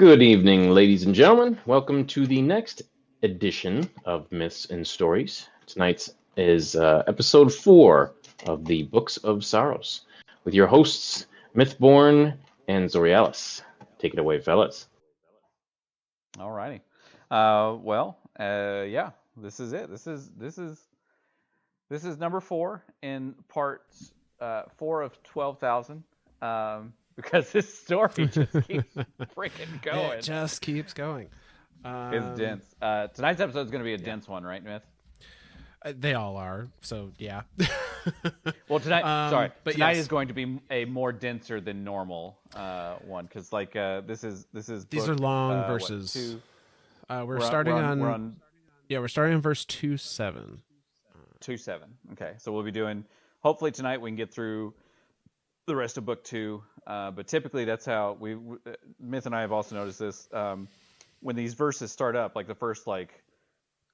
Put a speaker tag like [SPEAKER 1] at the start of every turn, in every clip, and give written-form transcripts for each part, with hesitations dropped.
[SPEAKER 1] Good evening, ladies and gentlemen. Welcome to the next edition of Myths and Stories. Tonight's is episode 4 of the Books of Sorrows with your hosts, Mythborn and Ztorialis. Take it away, fellas.
[SPEAKER 2] All righty. Yeah, this is it. This is number 4 in parts 4 of 12,000. Because this story just keeps freaking going.
[SPEAKER 3] It just keeps going.
[SPEAKER 2] It's dense. Tonight's episode is going to be a dense one, right, Myth?
[SPEAKER 3] They all are. So yeah.
[SPEAKER 2] Well, tonight
[SPEAKER 3] yes.
[SPEAKER 2] is going to be a more denser than normal one because this is
[SPEAKER 3] These are
[SPEAKER 2] book,
[SPEAKER 3] long verses. We're starting on verse 2-7.
[SPEAKER 2] 2-7. Okay, so we'll be doing. Hopefully tonight we can get through the rest of book 2. But typically that's how Myth and I have also noticed this. When these verses start up, like the first 5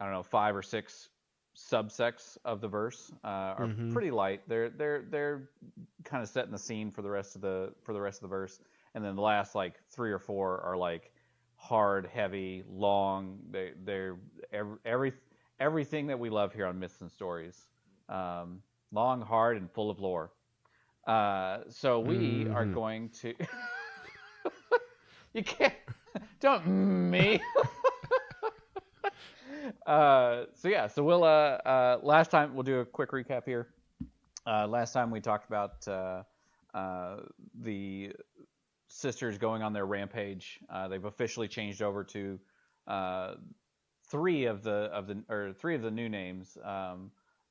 [SPEAKER 2] or 6 subsects of the verse are pretty light. They're kind of setting the scene for the rest of the verse, and then the last 3 or 4 are hard, heavy, long. They're everything that we love here on Myths and Stories. Long, hard, and full of lore. So we are going to. You can't. Don't me. So we'll last time we'll do a quick recap here. Last time we talked about the sisters going on their rampage. They've officially changed over to three of the new names: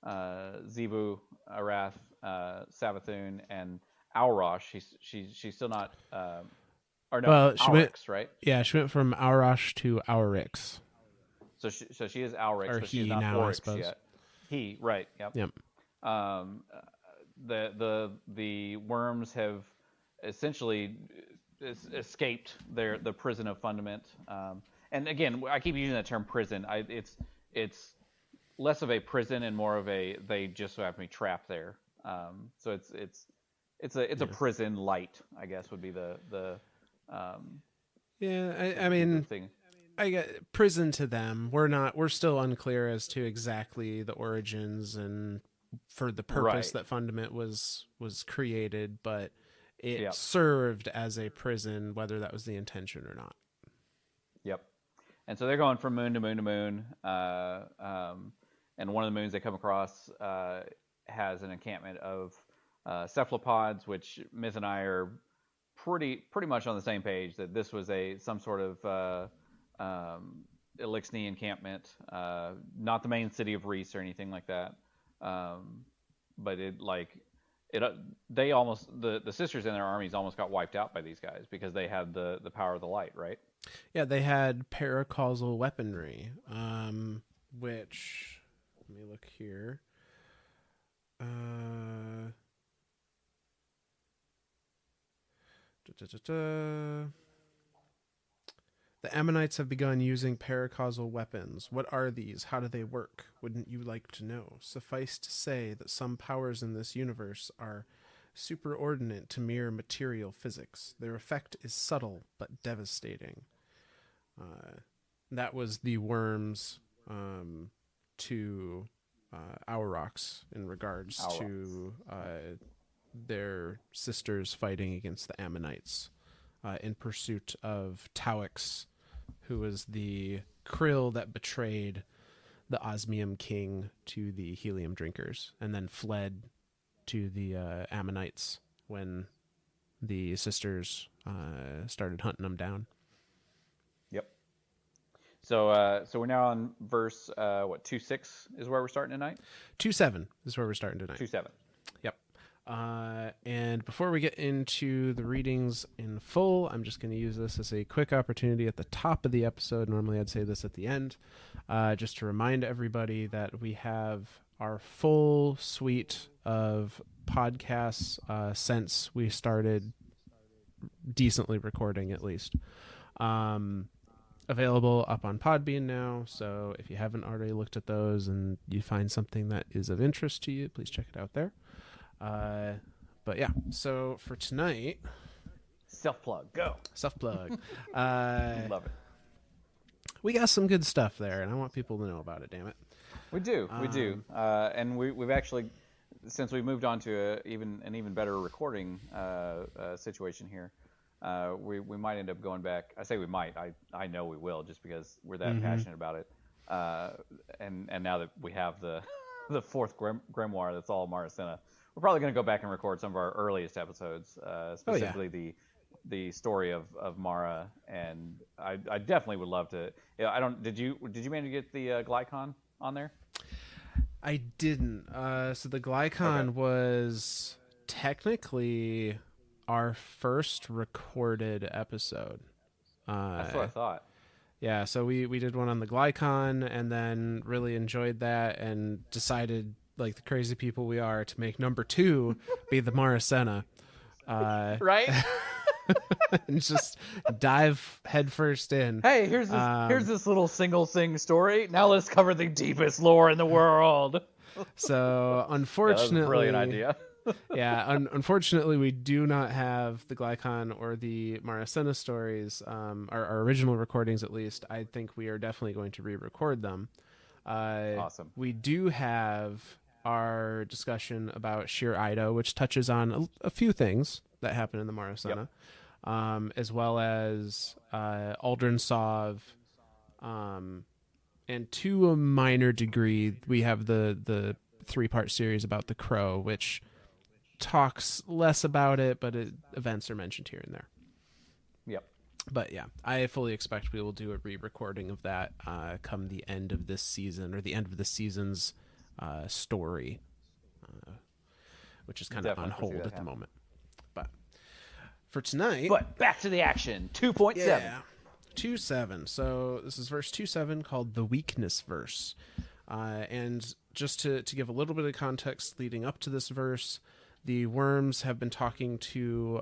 [SPEAKER 2] Xivu Arath, Savathun, and Aurash. She's still not. She
[SPEAKER 3] Oryx,
[SPEAKER 2] went right.
[SPEAKER 3] Yeah, she went from Aurash to Oryx.
[SPEAKER 2] So she is Oryx,
[SPEAKER 3] or
[SPEAKER 2] but she's not
[SPEAKER 3] now,
[SPEAKER 2] Oryx yet. He, right? Yep.
[SPEAKER 3] Yep.
[SPEAKER 2] The worms have essentially escaped the prison of Fundament. And again, I keep using that term prison. It's less of a prison and more of they just so happen to be trapped there. So it's a prison light, I guess, would be the
[SPEAKER 3] I mean,
[SPEAKER 2] thing.
[SPEAKER 3] I get prison to them. We're still unclear as to exactly the origins and for the purpose that Fundament was created, but it served as a prison, whether that was the intention or not.
[SPEAKER 2] Yep. And so they're going from moon to moon to moon. And one of the moons they come across has an encampment of cephalopods, which Myth and I are pretty much on the same page that this was some sort of Elixni encampment, not the main city of Reese or anything like that. But the sisters in their armies almost got wiped out by these guys because they had the power of the light, right?
[SPEAKER 3] Yeah, they had paracausal weaponry, which, let me look here. The Ammonites have begun using paracausal weapons. What are these? How do they work? Wouldn't you like to know? Suffice to say that some powers in this universe are superordinate to mere material physics. Their effect is subtle but devastating. That was the worms to Aurochs in regards to their sisters fighting against the Ammonites in pursuit of Tauix, who was the krill that betrayed the Osmium king to the helium drinkers and then fled to the Ammonites when the sisters started hunting them down.
[SPEAKER 2] Yep. So we're now on verse 2-6 is where we're starting tonight.
[SPEAKER 3] 2-7 is where we're starting tonight.
[SPEAKER 2] 2-7.
[SPEAKER 3] Yep. And before we get into the readings in full, I'm just going to use this as a quick opportunity at the top of the episode. Normally I'd say this at the end, just to remind everybody that we have our full suite of podcasts since we started decently recording, at least. Available up on Podbean now, so if you haven't already looked at those and you find something that is of interest to you, please check it out there. But yeah, so for tonight,
[SPEAKER 2] Self-plug, go.
[SPEAKER 3] Self-plug.
[SPEAKER 2] Love it.
[SPEAKER 3] We got some good stuff there, and I want people to know about it, damn it.
[SPEAKER 2] We do. And we've actually, since we've moved on to an even better recording situation here, we might end up going back. I say we might. I know we will, just because we're that passionate about it. And now that we have the fourth grimoire that's all Maracena, we're probably going to go back and record some of our earliest episodes, specifically the story of Mara. And I definitely would love to. I don't. Did you manage to get the Glycon on there?
[SPEAKER 3] I didn't. So the Glycon was technically our first recorded episode.
[SPEAKER 2] That's what I thought.
[SPEAKER 3] Yeah, so we did one on the Glycon and then really enjoyed that and decided, like the crazy people we are, to make number 2 be the Maracena.
[SPEAKER 2] Right?
[SPEAKER 3] And just dive headfirst in.
[SPEAKER 2] Hey, here's this little single thing story. Now let's cover the deepest lore in the world.
[SPEAKER 3] So unfortunately,
[SPEAKER 2] that was a brilliant idea.
[SPEAKER 3] Yeah, unfortunately, we do not have the Glycon or the Maracena stories, our original recordings at least. I think we are definitely going to re-record them.
[SPEAKER 2] Awesome.
[SPEAKER 3] We do have our discussion about Sheer Ido, which touches on a few things that happen in the Maracena, as well as Aldrin Sov, and to a minor degree, we have the 3-part series about the Crow, which talks less about it, but events are mentioned here and there.
[SPEAKER 2] Yep.
[SPEAKER 3] But yeah, I fully expect we will do a re-recording of that come the end of this season, or the end of the season's story, which is kind of on hold at the moment. But for tonight...
[SPEAKER 2] But back to the action, 2.7.
[SPEAKER 3] Yeah, 2.7. So this is verse 2.7 called the Weakness Verse. And just to give a little bit of context leading up to this verse, the worms have been talking to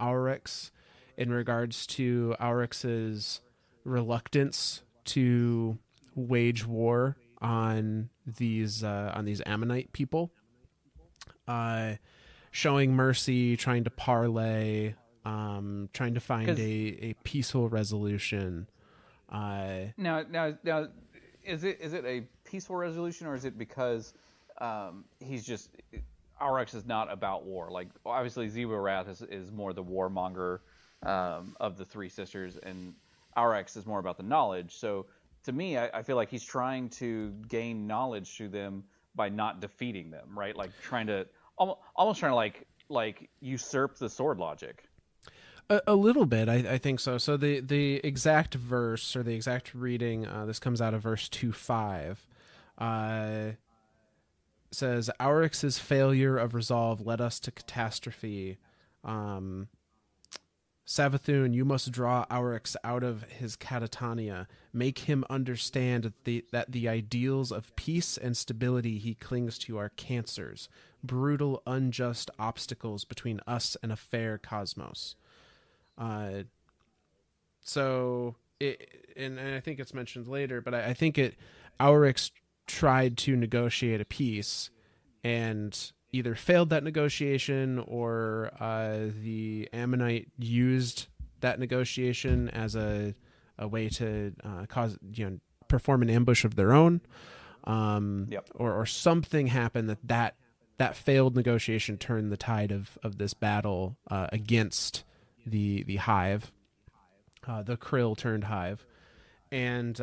[SPEAKER 3] Oryx in regards to Oryx's reluctance to wage war on these Ammonite people, showing mercy, trying to parlay, trying to find a peaceful resolution.
[SPEAKER 2] Now, is it a peaceful resolution, or is it because Oryx is not about war? Like, obviously, Xivu Arath is more the warmonger of the 3 sisters, and Oryx is more about the knowledge. So, to me, I feel like he's trying to gain knowledge through them by not defeating them, right? Like almost trying to like usurp the sword logic.
[SPEAKER 3] A little bit, I think so. So the exact verse, or the exact reading, this comes out of verse 2.5. Says, Oryx's failure of resolve led us to catastrophe. Savathun, you must draw Oryx out of his catatonia. Make him understand that the ideals of peace and stability he clings to are cancers, brutal, unjust obstacles between us and a fair cosmos. So, and I think it's mentioned later, but I think Oryx tried to negotiate a peace and either failed that negotiation, or the Ammonite used that negotiation as a way to perform an ambush of their own, or something happened that failed negotiation turned the tide of this battle against the Hive. The Krill turned Hive, and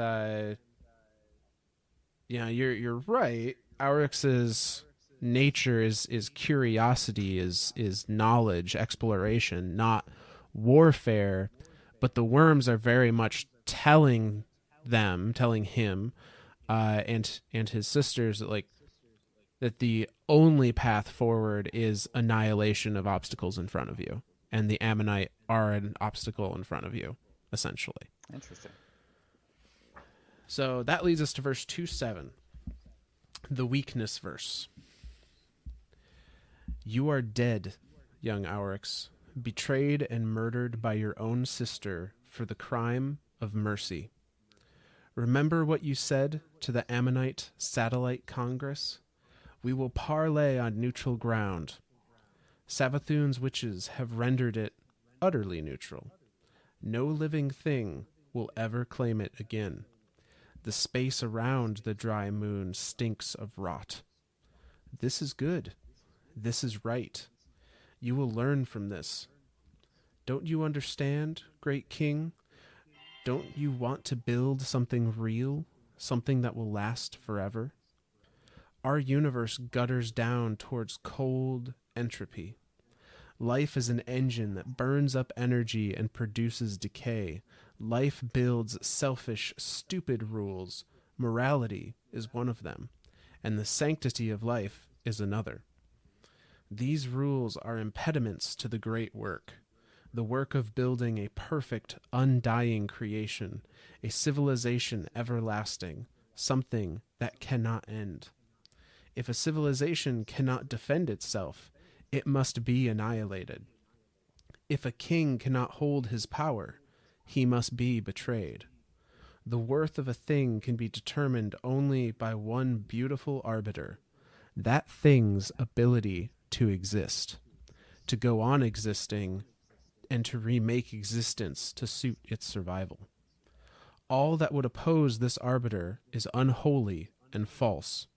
[SPEAKER 3] you're right. Oryx's nature is curiosity, is knowledge, exploration, not warfare. But the worms are very much telling him, and his sisters that the only path forward is annihilation of obstacles in front of you, and the Ammonite are an obstacle in front of you, essentially.
[SPEAKER 2] Interesting.
[SPEAKER 3] So that leads us to verse 2.7, the weakness verse. You are dead, young Oryx, betrayed and murdered by your own sister for the crime of mercy. Remember what you said to the Ammonite Satellite Congress? We will parley on neutral ground. Savathun's witches have rendered it utterly neutral. No living thing will ever claim it again. The space around the dry moon stinks of rot. This is good. This is right. You will learn from this. Don't you understand, great king? Don't you want to build something real, something that will last forever? Our universe gutters down towards cold entropy. Life is an engine that burns up energy and produces decay. Life builds selfish, stupid rules. Morality is one of them, and the sanctity of life is another. These rules are impediments to the great work, the work of building a perfect, undying creation, a civilization everlasting, something that cannot end. If a civilization cannot defend itself, it must be annihilated. If a king cannot hold his power, he must be betrayed. The worth of a thing can be determined only by one beautiful arbiter, that thing's ability to exist, to go on existing, and to remake existence to suit its survival. All that would oppose this arbiter is unholy and false.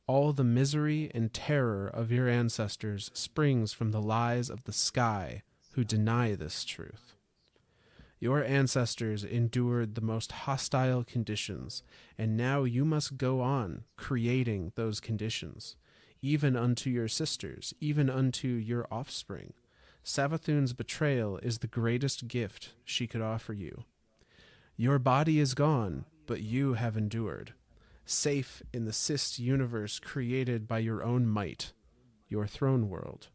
[SPEAKER 3] All the misery and terror of your ancestors springs from the lies of the sky who deny this truth. Your ancestors endured the most hostile conditions, and now you must go on creating those conditions, even unto your sisters, even unto your offspring. Savathun's betrayal is the greatest gift she could offer you. Your body is gone, but you have endured, safe in the cyst universe created by your own might, your throne world.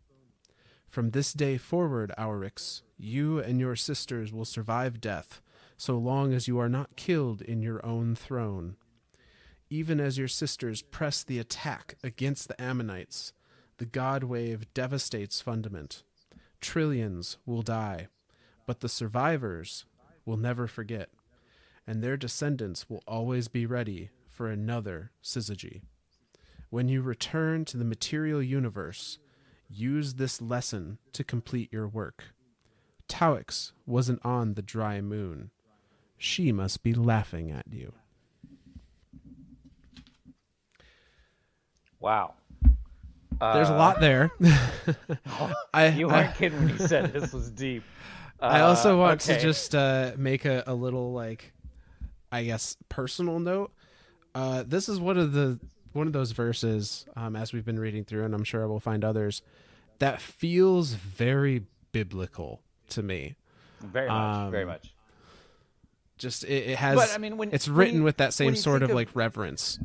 [SPEAKER 3] From this day forward, Oryx, you and your sisters will survive death, so long as you are not killed in your own throne. Even as your sisters press the attack against the Ammonites, the God wave devastates Fundament. Trillions will die, but the survivors will never forget, and their descendants will always be ready for another syzygy. When you return to the material universe, use this lesson to complete your work. Tauix wasn't on the dry moon. She must be laughing at you.
[SPEAKER 2] Wow.
[SPEAKER 3] There's a lot there.
[SPEAKER 2] You weren't kidding when you said this was deep.
[SPEAKER 3] I also want to just make a little, like, I guess, personal note. This is one of those verses, as we've been reading through, and I'm sure I will find others, that feels very biblical to me.
[SPEAKER 2] Very much, very much.
[SPEAKER 3] Just it has.
[SPEAKER 2] But I mean,
[SPEAKER 3] it's written with that same sort of like reverence.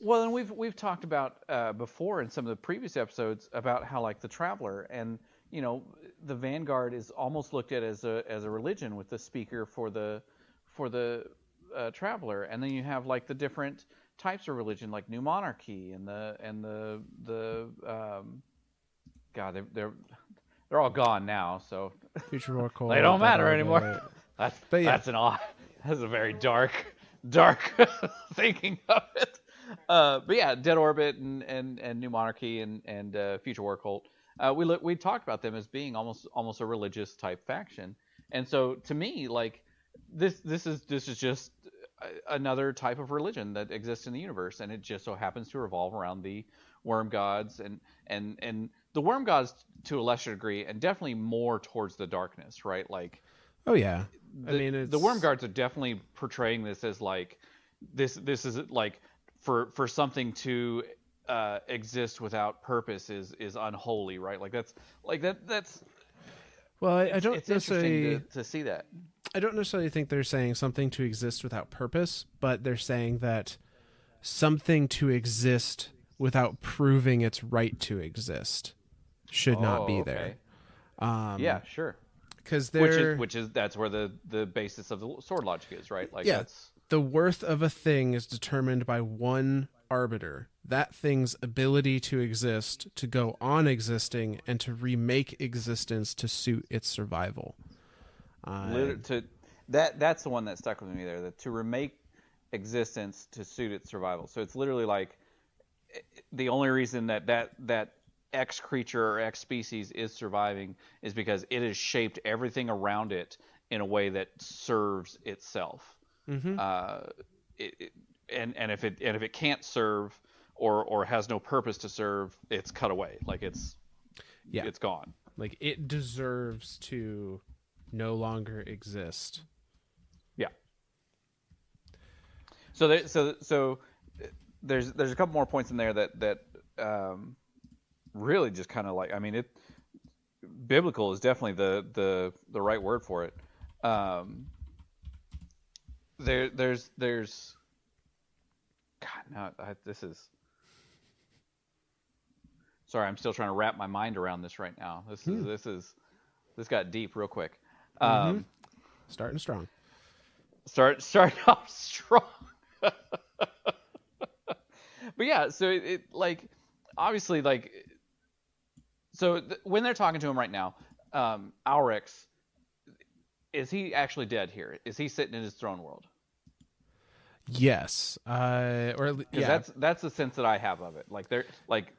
[SPEAKER 2] Well, and we've talked about before in some of the previous episodes about how, like, the Traveler, and the Vanguard is almost looked at as a religion, with the speaker for the Traveler, and then you have, like, the different types of religion, like New Monarchy and the God, they're all gone now, so
[SPEAKER 3] Future Oracle,
[SPEAKER 2] they don't matter anymore. That's a very dark thinking of it. But yeah, Dead Orbit and New Monarchy and Future War Cult. We talked about them as being almost a religious type faction, and so to me, like, this is just another type of religion that exists in the universe, and it just so happens to revolve around the worm gods and the worm gods to a lesser degree, and definitely more towards the darkness, right? Like,
[SPEAKER 3] oh yeah,
[SPEAKER 2] the worm gods are definitely portraying this as like this is like for something to exist without purpose is unholy, right? That's
[SPEAKER 3] well, I don't
[SPEAKER 2] it's
[SPEAKER 3] necessarily
[SPEAKER 2] interesting to see that.
[SPEAKER 3] I don't necessarily think they're saying something to exist without purpose, but they're saying that something to exist without proving its right to exist should not be there.
[SPEAKER 2] Yeah, sure.
[SPEAKER 3] Because
[SPEAKER 2] which is that's where the basis of the sword logic is, right? Like,
[SPEAKER 3] yeah,
[SPEAKER 2] that's
[SPEAKER 3] the worth of a thing is determined by one arbiter, that thing's ability to exist, to go on existing, and to remake existence to suit its survival.
[SPEAKER 2] That's the one that stuck with me there. That to remake existence to suit its survival. So it's literally like the only reason that X creature or X species is surviving is because it has shaped everything around it in a way that serves itself.
[SPEAKER 3] Mm-hmm.
[SPEAKER 2] And if it can't serve or has no purpose to serve, it's cut away. Like it's gone.
[SPEAKER 3] Like it deserves to no longer exist.
[SPEAKER 2] Yeah. So there's a couple more points in there that really just kind of like, I mean, biblical is definitely the right word for it. There's God, no, this is. Sorry, I'm still trying to wrap my mind around this right now. This got deep real quick.
[SPEAKER 3] Starting strong.
[SPEAKER 2] Start off strong. But yeah, so it like obviously like so when they're talking to him right now, Oryx, is he actually dead here? Is he sitting in his throne world?
[SPEAKER 3] Yes, yeah.
[SPEAKER 2] That's the sense that I have of it. Like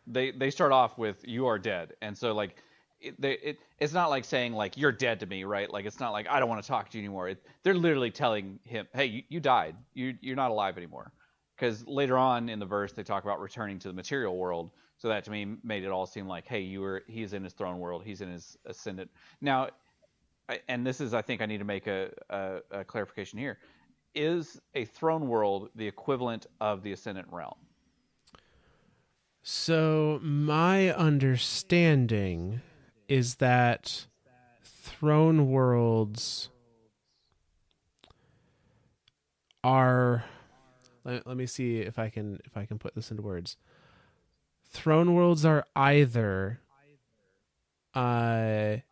[SPEAKER 2] they start off with "you are dead," and so like it's not like saying like "you're dead to me," right? Like it's not like I don't want to talk to you anymore. They're literally telling him, "Hey, you died. You're not alive anymore." Because later on in the verse they talk about returning to the material world, so that to me made it all seem like, hey, he's in his throne world, he's in his ascendant. Now, and this is I think I need to make a clarification here. Is a throne world the equivalent of the Ascendant realm?
[SPEAKER 3] So my understanding is that throne worlds are. Let me see if I can put this into words. Throne worlds are either a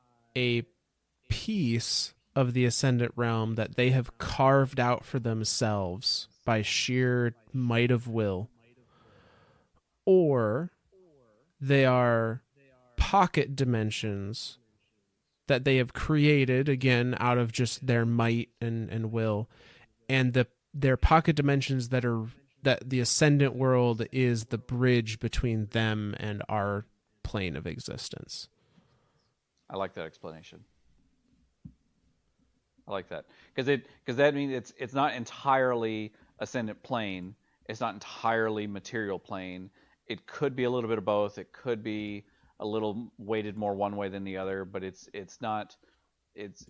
[SPEAKER 3] piece of the Ascendant realm that they have carved out for themselves by sheer might of will, or they are pocket dimensions that they have created again out of just their might and will, and their pocket dimensions that the Ascendant world is the bridge between them and our plane of existence.
[SPEAKER 2] I like that explanation. I like that because that means it's not entirely ascendant plane. It's not entirely material plane. It could be a little bit of both. It could be a little weighted more one way than the other, but it's not. It's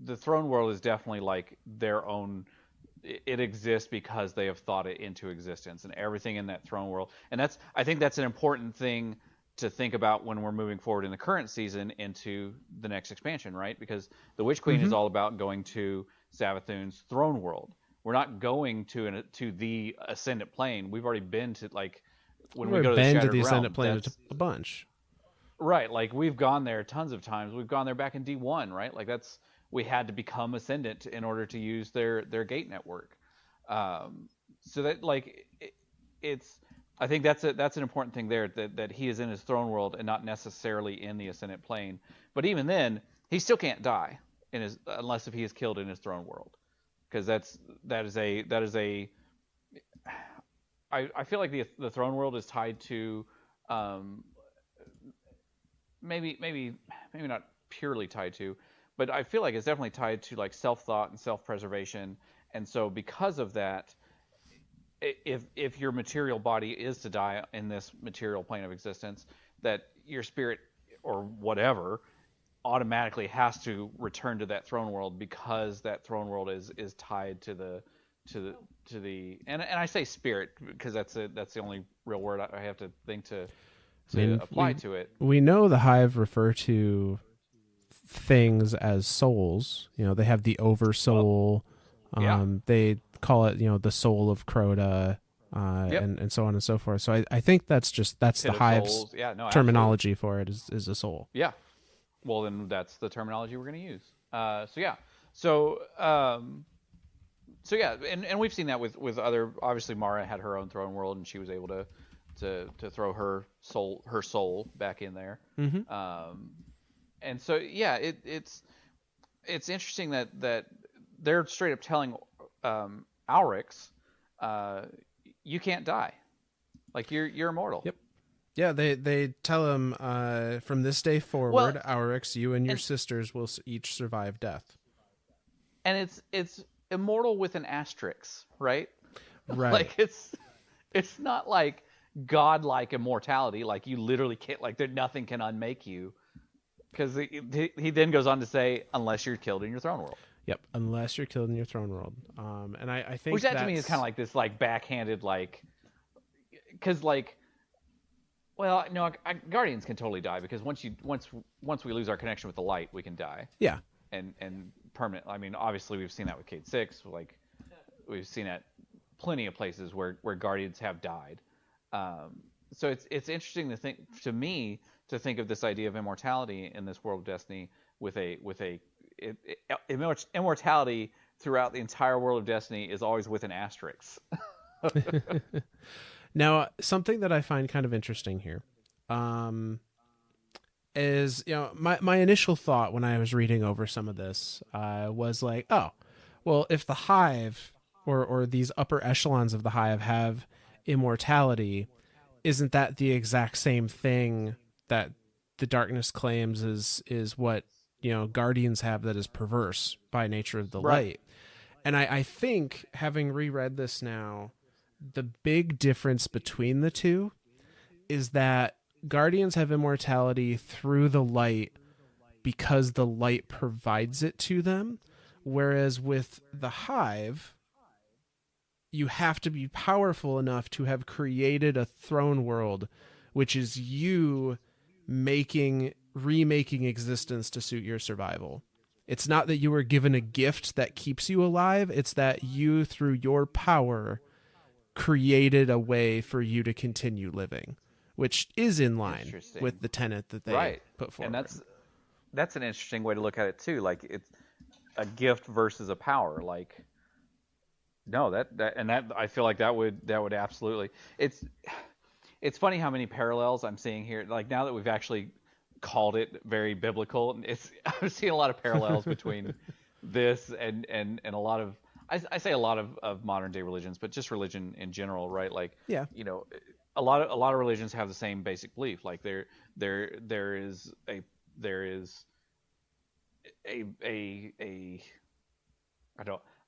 [SPEAKER 2] the throne world is definitely like their own. It exists because they have thought it into existence, and everything in that throne world. And I think that's an important thing to think about when we're moving forward in the current season into the next expansion, right? Because the Witch Queen is all about going to Savathun's throne world. We're not going to the Ascendant Plane. We've already been to like when we go to the Shattered Realm.
[SPEAKER 3] Ascendant Plane a bunch.
[SPEAKER 2] Right, like we've gone there tons of times. We've gone there back in D1, right? Like we had to become Ascendant in order to use their gate network. So that like it's. I think that's an important thing there, that he is in his throne world and not necessarily in the Ascendant Plane. But even then, he still can't die unless if he is killed in his throne world, because that is a. I feel like the throne world is tied to, maybe not purely tied to, but I feel like it's definitely tied to like self-thought and self-preservation, and so because of that. If your material body is to die in this material plane of existence, that your spirit or whatever automatically has to return to that throne world, because that throne world is tied to the and I say spirit because that's the only real word I have to think to apply to it.
[SPEAKER 3] We know the Hive refer to things as souls. You know, they have the oversoul. They call it, the soul of Crota, and so on and so forth. So I think that's the Hive's terminology for it is a soul.
[SPEAKER 2] Yeah. Well, then that's the terminology we're going to use. So yeah, and we've seen that with other. Obviously, Mara had her own throne world, and she was able to throw her soul back in there.
[SPEAKER 3] Mm-hmm.
[SPEAKER 2] And so yeah, it's interesting that they're straight up telling Oryx, you can't die, like you're immortal.
[SPEAKER 3] Yep. Yeah, they tell him from this day
[SPEAKER 2] Well,
[SPEAKER 3] forward, Oryx, you and your
[SPEAKER 2] and
[SPEAKER 3] sisters will each survive death.
[SPEAKER 2] and it's immortal with an asterisk, right?
[SPEAKER 3] Right.
[SPEAKER 2] Like it's not like godlike immortality, like you literally can't, like there nothing can unmake you, because he then goes on to say, unless you're killed in your throne world.
[SPEAKER 3] Yep. Unless you're killed in your throne world. And I
[SPEAKER 2] Which
[SPEAKER 3] think
[SPEAKER 2] that to me is kind of
[SPEAKER 3] that's
[SPEAKER 2] like this like backhanded like, because like, well, no, guardians can totally die, because once we lose our connection with the light, we can die,
[SPEAKER 3] yeah.
[SPEAKER 2] and permanent. I mean, obviously we've seen that with Cade 6, like we've seen at plenty of places where guardians have died. So it's interesting to me to think of this idea of immortality in this world of Destiny with immortality throughout the entire world of Destiny is always with an asterisk.
[SPEAKER 3] Now, something that I find kind of interesting here, is, my initial thought when I was reading over some of this was like, oh, well, if the Hive or these upper echelons of the Hive have immortality, isn't that the exact same thing that the darkness claims is what guardians have, that is perverse by nature of the
[SPEAKER 2] Right.
[SPEAKER 3] light? And I think, having reread this now, the big difference between the two is that guardians have immortality through the light because the light provides it to them, whereas with the Hive, you have to be powerful enough to have created a throne world, which is you remaking existence to suit your survival. It's not that you were given a gift that keeps you alive, it's that you, through your power, created a way for you to continue living, which is in line with the tenet that they
[SPEAKER 2] Right.
[SPEAKER 3] put forward.
[SPEAKER 2] And that's an interesting way to look at it too. Like it's a gift versus a power. Like no, that I feel like that would absolutely. It's funny how many parallels I'm seeing here. Like now that we've actually called it very biblical, I'm seeing a lot of parallels between this and a lot of, I say a lot of modern day religions, but just religion in general, right? Like,
[SPEAKER 3] Yeah.
[SPEAKER 2] A lot of religions have the same basic belief. Like there is a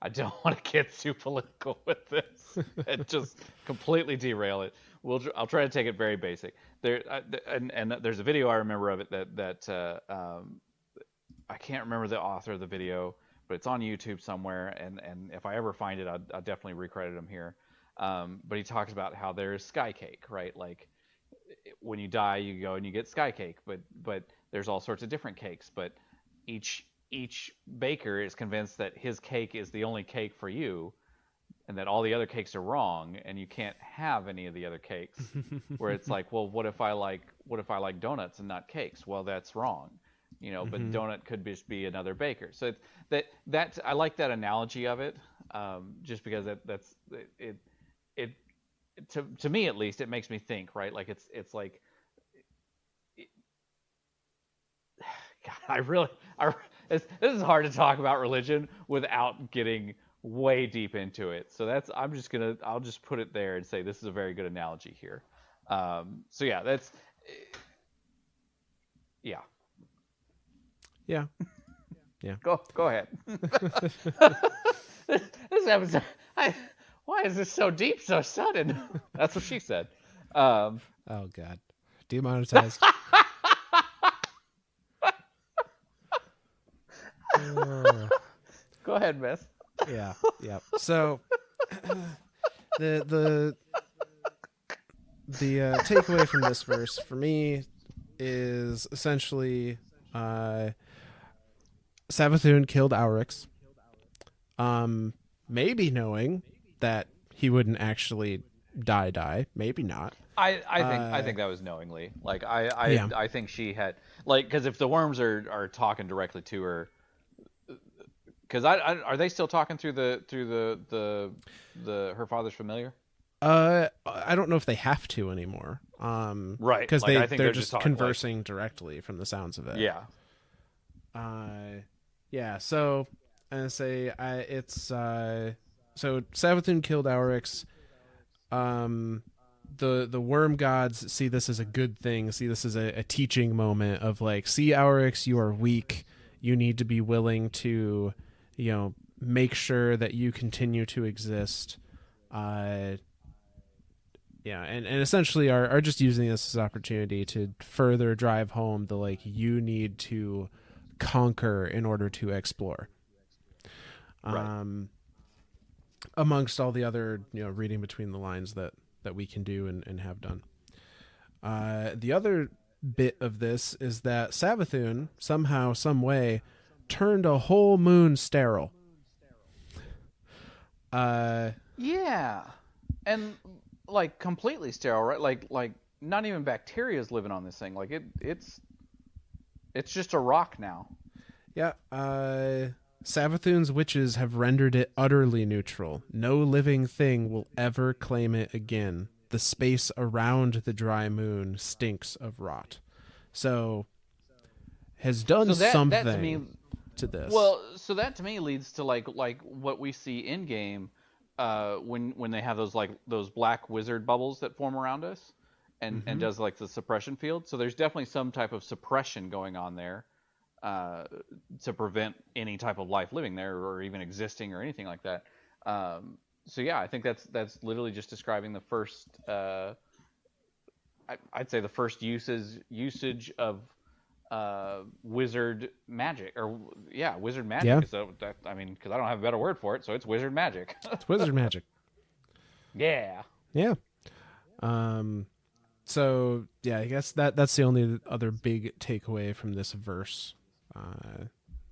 [SPEAKER 2] I don't want to get too political with this and just completely derail it. I'll try to take it very basic. And there's a video I remember of it that I can't remember the author of the video, but it's on YouTube somewhere. And if I ever find it, I'll definitely recredit him here. But he talks about how there's sky cake, right? Like when you die, you go and you get sky cake, but there's all sorts of different cakes. But each baker is convinced that his cake is the only cake for you, and that all the other cakes are wrong, and you can't have any of the other cakes. Where it's like, well, what if I like donuts and not cakes? Well, that's wrong, But donut could just be another baker. So that I like that analogy of it, just because that's it. To me at least, it makes me think, right? Like it's like, God, this is hard to talk about religion without getting way deep into it. So I'll just put it there and say this is a very good analogy here. So yeah, yeah.
[SPEAKER 3] Yeah. Yeah.
[SPEAKER 2] Go ahead. This episode, why is this so deep so sudden? That's what she said.
[SPEAKER 3] Oh God, demonetized.
[SPEAKER 2] Go ahead, Miss.
[SPEAKER 3] Yeah. So the takeaway from this verse for me is essentially Savathun killed Oryx, maybe knowing that he wouldn't actually die, maybe not.
[SPEAKER 2] I think that was knowingly. Like I think she had, like, because if the worms are talking directly to her, because are they still talking through the her father's familiar?
[SPEAKER 3] I don't know if they have to anymore.
[SPEAKER 2] Right,
[SPEAKER 3] because
[SPEAKER 2] like,
[SPEAKER 3] they're just conversing directly from the sounds of it.
[SPEAKER 2] Yeah.
[SPEAKER 3] Yeah. So I say it's so Savathun killed Oryx. the worm gods see this as a good thing, see this as a teaching moment of like, see, Oryx, you are weak. You need to be willing to, make sure that you continue to exist. And essentially are just using this as an opportunity to further drive home the, like, you need to conquer in order to explore.
[SPEAKER 2] Right.
[SPEAKER 3] Amongst all the other, reading between the lines that we can do and have done. The other bit of this is that Savathun, somehow, some way, turned a whole moon sterile.
[SPEAKER 2] Yeah, and like completely sterile, right? Like not even bacteria is living on this thing. Like it's just a rock now.
[SPEAKER 3] Yeah. Savathun's witches have rendered it utterly neutral. No living thing will ever claim it again. The space around the dry moon stinks of rot. So, has done something
[SPEAKER 2] that to me,
[SPEAKER 3] to this.
[SPEAKER 2] Well, so that to me leads to like what we see in game, when they have those black wizard bubbles that form around us, and does like the suppression field. So there's definitely some type of suppression going on there. To prevent any type of life living there or even existing or anything like that. So yeah, I think that's literally just describing the first. I'd say the first usage of wizard magic, or wizard magic.
[SPEAKER 3] Yeah.
[SPEAKER 2] So because I don't have a better word for it, so it's wizard magic.
[SPEAKER 3] It's wizard magic.
[SPEAKER 2] Yeah.
[SPEAKER 3] Yeah. So yeah, I guess that's the only other big takeaway from this verse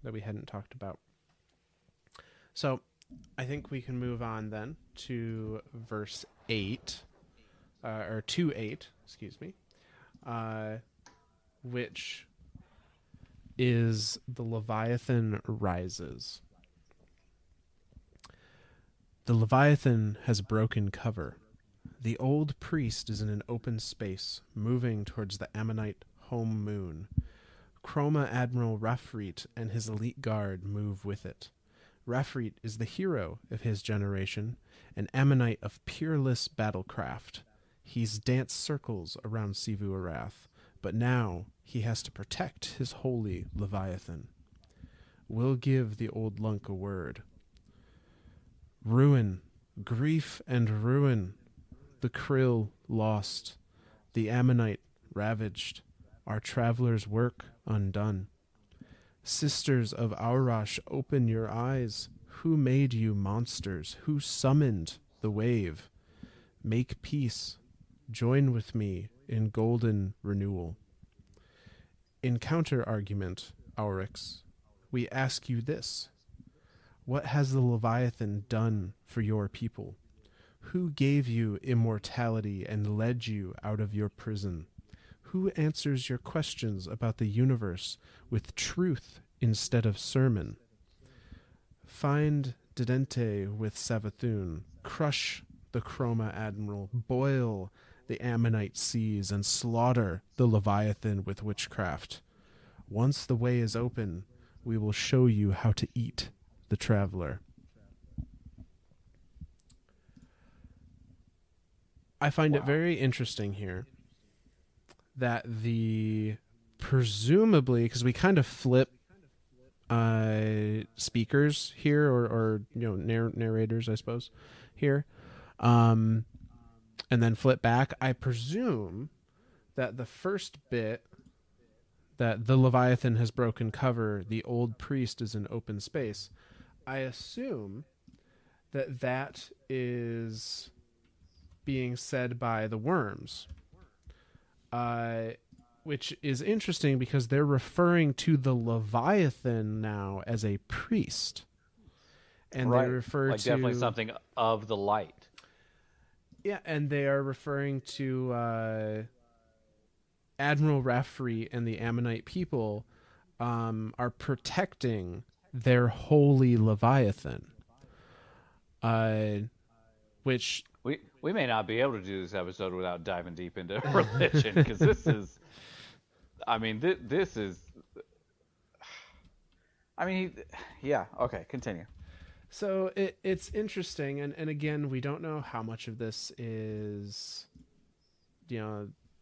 [SPEAKER 3] that we hadn't talked about. So I think we can move on then to verse 8, or 2:8, excuse me, which is the Leviathan rises. The Leviathan has broken cover. The old priest is in an open space, moving towards the Ammonite home moon. Chroma Admiral Rafrit and his elite guard move with it. Rafrit is the hero of his generation, an Ammonite of peerless battlecraft. He's danced circles around Xivu Arath, but now he has to protect his holy Leviathan. We'll give the old lunk a word. Ruin, grief and ruin. The krill lost, the Ammonite ravaged, our traveler's work undone. Sisters of Aurash, open your eyes. Who made you monsters? Who summoned the wave? Make peace. Join with me in golden renewal. In counter-argument, Oryx, we ask you this. What has the Leviathan done for your people? Who gave you immortality and led you out of your prison? Who answers your questions about the universe with truth instead of sermon? Find Didente with Savathun, crush the Chroma Admiral, boil the Ammonite seas, and slaughter the Leviathan with witchcraft. Once the way is open, we will show you how to eat the traveler. I find it very interesting here that presumably, because we kind of flip speakers here, or narrators, I suppose, here, and then flip back. I presume that the first bit, that the Leviathan has broken cover, the old priest is in open space, I assume that is being said by the worms, which is interesting because they're referring to the Leviathan now as a priest, and they refer to
[SPEAKER 2] definitely something of the light.
[SPEAKER 3] Yeah, and they are referring to Admiral Rafri and the Ammonite people are protecting their holy Leviathan, which
[SPEAKER 2] we may not be able to do this episode without diving deep into religion, because this is, yeah. Okay, continue.
[SPEAKER 3] So it's interesting, and again, we don't know how much of this is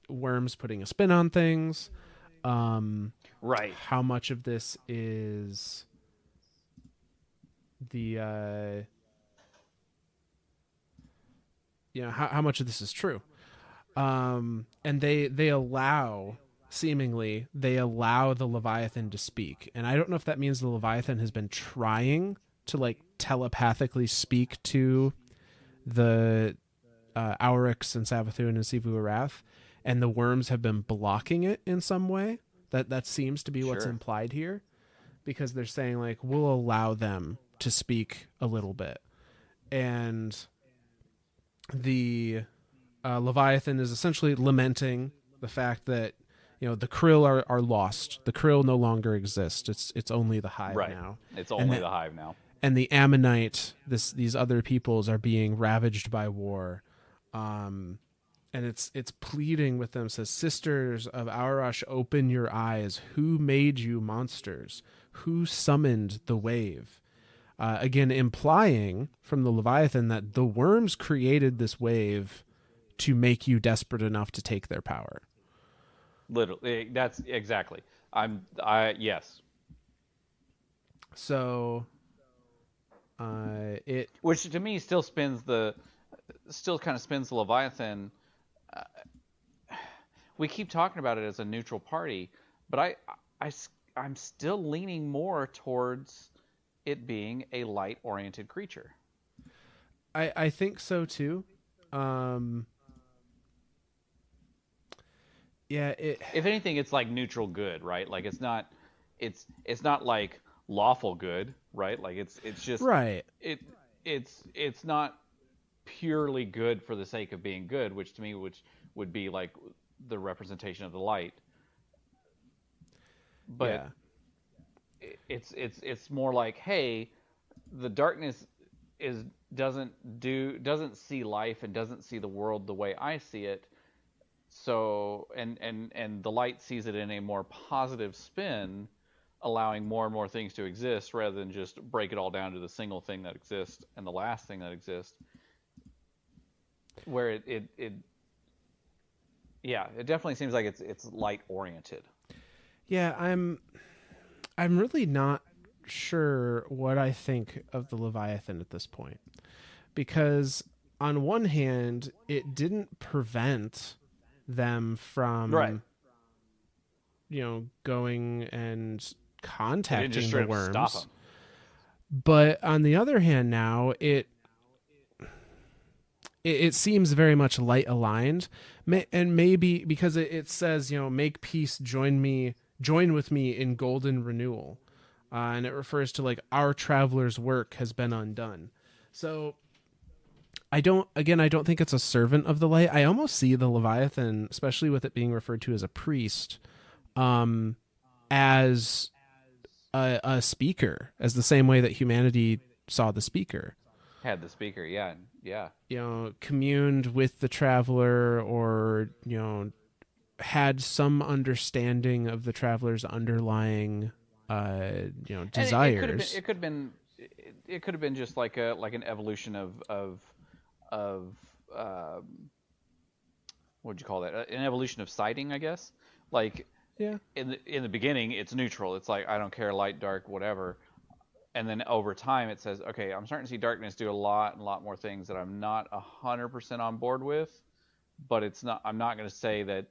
[SPEAKER 3] worms putting a spin on things.
[SPEAKER 2] Right.
[SPEAKER 3] How much of this is the how much of this is true? And they allow, seemingly they allow the Leviathan to speak, and I don't know if that means the Leviathan has been trying to like telepathically speak to the Oryx and Savathun and Xivu Arath, and the worms have been blocking it in some way. That seems to be what's
[SPEAKER 2] Sure.
[SPEAKER 3] implied here, because they're saying like we'll allow them to speak a little bit, and the Leviathan is essentially lamenting the fact that the krill are lost. The krill no longer exist. It's only the hive
[SPEAKER 2] Right.
[SPEAKER 3] now.
[SPEAKER 2] It's
[SPEAKER 3] And
[SPEAKER 2] only
[SPEAKER 3] that-
[SPEAKER 2] the hive now.
[SPEAKER 3] And the Ammonite, these other peoples are being ravaged by war. And it's pleading with them, says, "Sisters of Arash, open your eyes. Who made you monsters? Who summoned the wave?" Again, implying from the Leviathan that the worms created this wave to make you desperate enough to take their power.
[SPEAKER 2] Literally, that's exactly. Yes.
[SPEAKER 3] So, it
[SPEAKER 2] Which to me still kind of spins the Leviathan. We keep talking about it as a neutral party, but I'm still leaning more towards it being a light-oriented creature.
[SPEAKER 3] I think so too. Yeah,
[SPEAKER 2] If anything, it's like neutral good, right? Like it's not like lawful good, right? Like it's just
[SPEAKER 3] right.
[SPEAKER 2] it's not purely good for the sake of being good, which to me would be like the representation of the light. But
[SPEAKER 3] Yeah.
[SPEAKER 2] it's more like, hey, the darkness doesn't see life and doesn't see the world the way I see it. So and the light sees it in a more positive spin, allowing more and more things to exist rather than just break it all down to the single thing that exists and the last thing that exists. Where it definitely seems like it's light oriented.
[SPEAKER 3] Yeah, I'm really not sure what I think of the Leviathan at this point, because on one hand, it didn't prevent them from
[SPEAKER 2] Right.
[SPEAKER 3] going and
[SPEAKER 2] It didn't
[SPEAKER 3] contacting
[SPEAKER 2] just
[SPEAKER 3] the
[SPEAKER 2] straight up stop
[SPEAKER 3] worms.
[SPEAKER 2] them.
[SPEAKER 3] But on the other hand, now it seems very much light aligned, and maybe because it says make peace, join with me in golden renewal, and it refers to like our traveler's work has been undone. So I don't think it's a servant of the light. I almost see the Leviathan, especially with it being referred to as a priest, as a speaker, as the same way that humanity saw the speaker.
[SPEAKER 2] Had the speaker, yeah.
[SPEAKER 3] Communed with the traveler, or had some understanding of the traveler's underlying desires.
[SPEAKER 2] It could have been just like an evolution of what would you call that? An evolution of sighting, I guess. Like in the beginning, it's neutral. It's like I don't care, light, dark, whatever. And then over time, it says, okay, I'm starting to see darkness do a lot more things that I'm not 100% on board with. But it's not. I'm not going to say that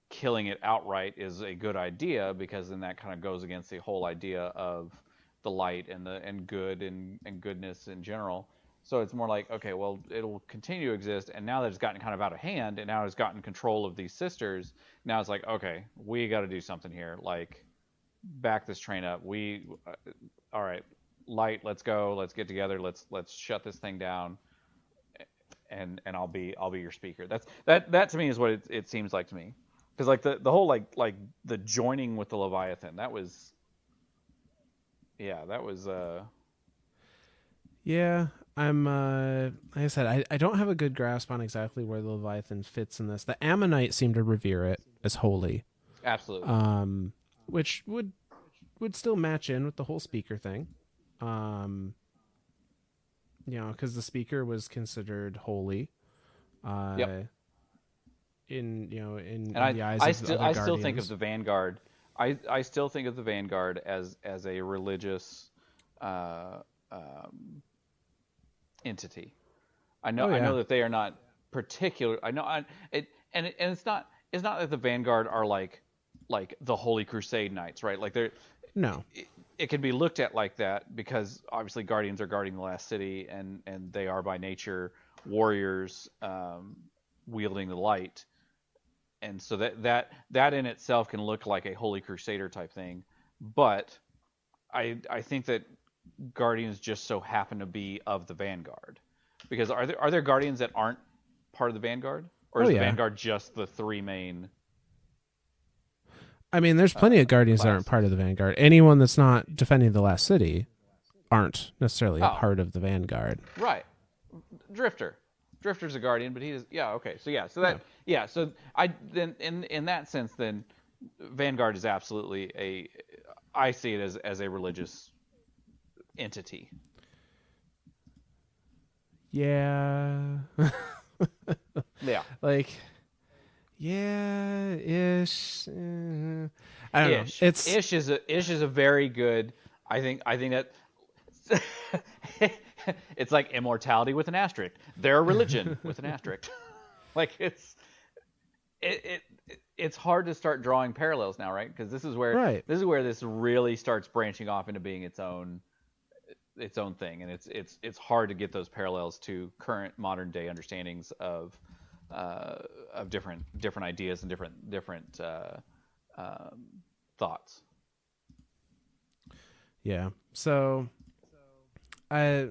[SPEAKER 2] killing it outright is a good idea, because then that kind of goes against the whole idea of the light and good and goodness in general. So it's more like, okay, well, it'll continue to exist, and now that it's gotten kind of out of hand, and now it's gotten control of these sisters, now it's like, okay, we got to do something here, like back this train up. All right, light, let's go, let's get together, let's shut this thing down, and I'll be your speaker. That to me is what it seems like to me, because like the whole like the joining with the Leviathan, that was
[SPEAKER 3] Yeah, I'm like I said, I don't have a good grasp on exactly where the Leviathan fits in this. The Ammonite seem to revere it as holy.
[SPEAKER 2] absolutely.
[SPEAKER 3] Which would still match in with the whole speaker thing. Because the speaker was considered holy.
[SPEAKER 2] Yep.
[SPEAKER 3] in
[SPEAKER 2] And
[SPEAKER 3] the eyes
[SPEAKER 2] I
[SPEAKER 3] of the
[SPEAKER 2] still
[SPEAKER 3] other
[SPEAKER 2] I
[SPEAKER 3] guardians.
[SPEAKER 2] still think of the Vanguard. I still think of the Vanguard as a religious entity.
[SPEAKER 3] Oh
[SPEAKER 2] I
[SPEAKER 3] yeah.
[SPEAKER 2] know that they are not particular. I know it's not that the Vanguard are like the Holy Crusade Knights, right? Like
[SPEAKER 3] No.
[SPEAKER 2] it can be looked at like that because obviously Guardians are guarding the last city, and they are by nature warriors wielding the light, and so that in itself can look like a Holy Crusader type thing, but I think that Guardians just so happen to be of the Vanguard, because are there Guardians that aren't part of the Vanguard, or
[SPEAKER 3] Oh
[SPEAKER 2] is the
[SPEAKER 3] yeah.
[SPEAKER 2] Vanguard just the three main
[SPEAKER 3] I mean, there's plenty of guardians that aren't
[SPEAKER 2] classes?
[SPEAKER 3] part of the Vanguard. Anyone that's not defending the last city aren't necessarily a
[SPEAKER 2] Oh,
[SPEAKER 3] part of the Vanguard.
[SPEAKER 2] right. Drifter. Drifter's a guardian, but he is okay. So
[SPEAKER 3] Yeah.
[SPEAKER 2] so I then in that sense then Vanguard is absolutely I see it as a religious entity.
[SPEAKER 3] Yeah.
[SPEAKER 2] Yeah.
[SPEAKER 3] Like, yeah, ish. I don't know. It's
[SPEAKER 2] Ish is a very good. I think that it's like immortality with an asterisk. They're a religion with an asterisk. Like it it's hard to start drawing parallels now, right? Because
[SPEAKER 3] right.
[SPEAKER 2] this is where this really starts branching off into being its own thing, and it's hard to get those parallels to current modern day understandings of different ideas and different thoughts.
[SPEAKER 3] Yeah. So, I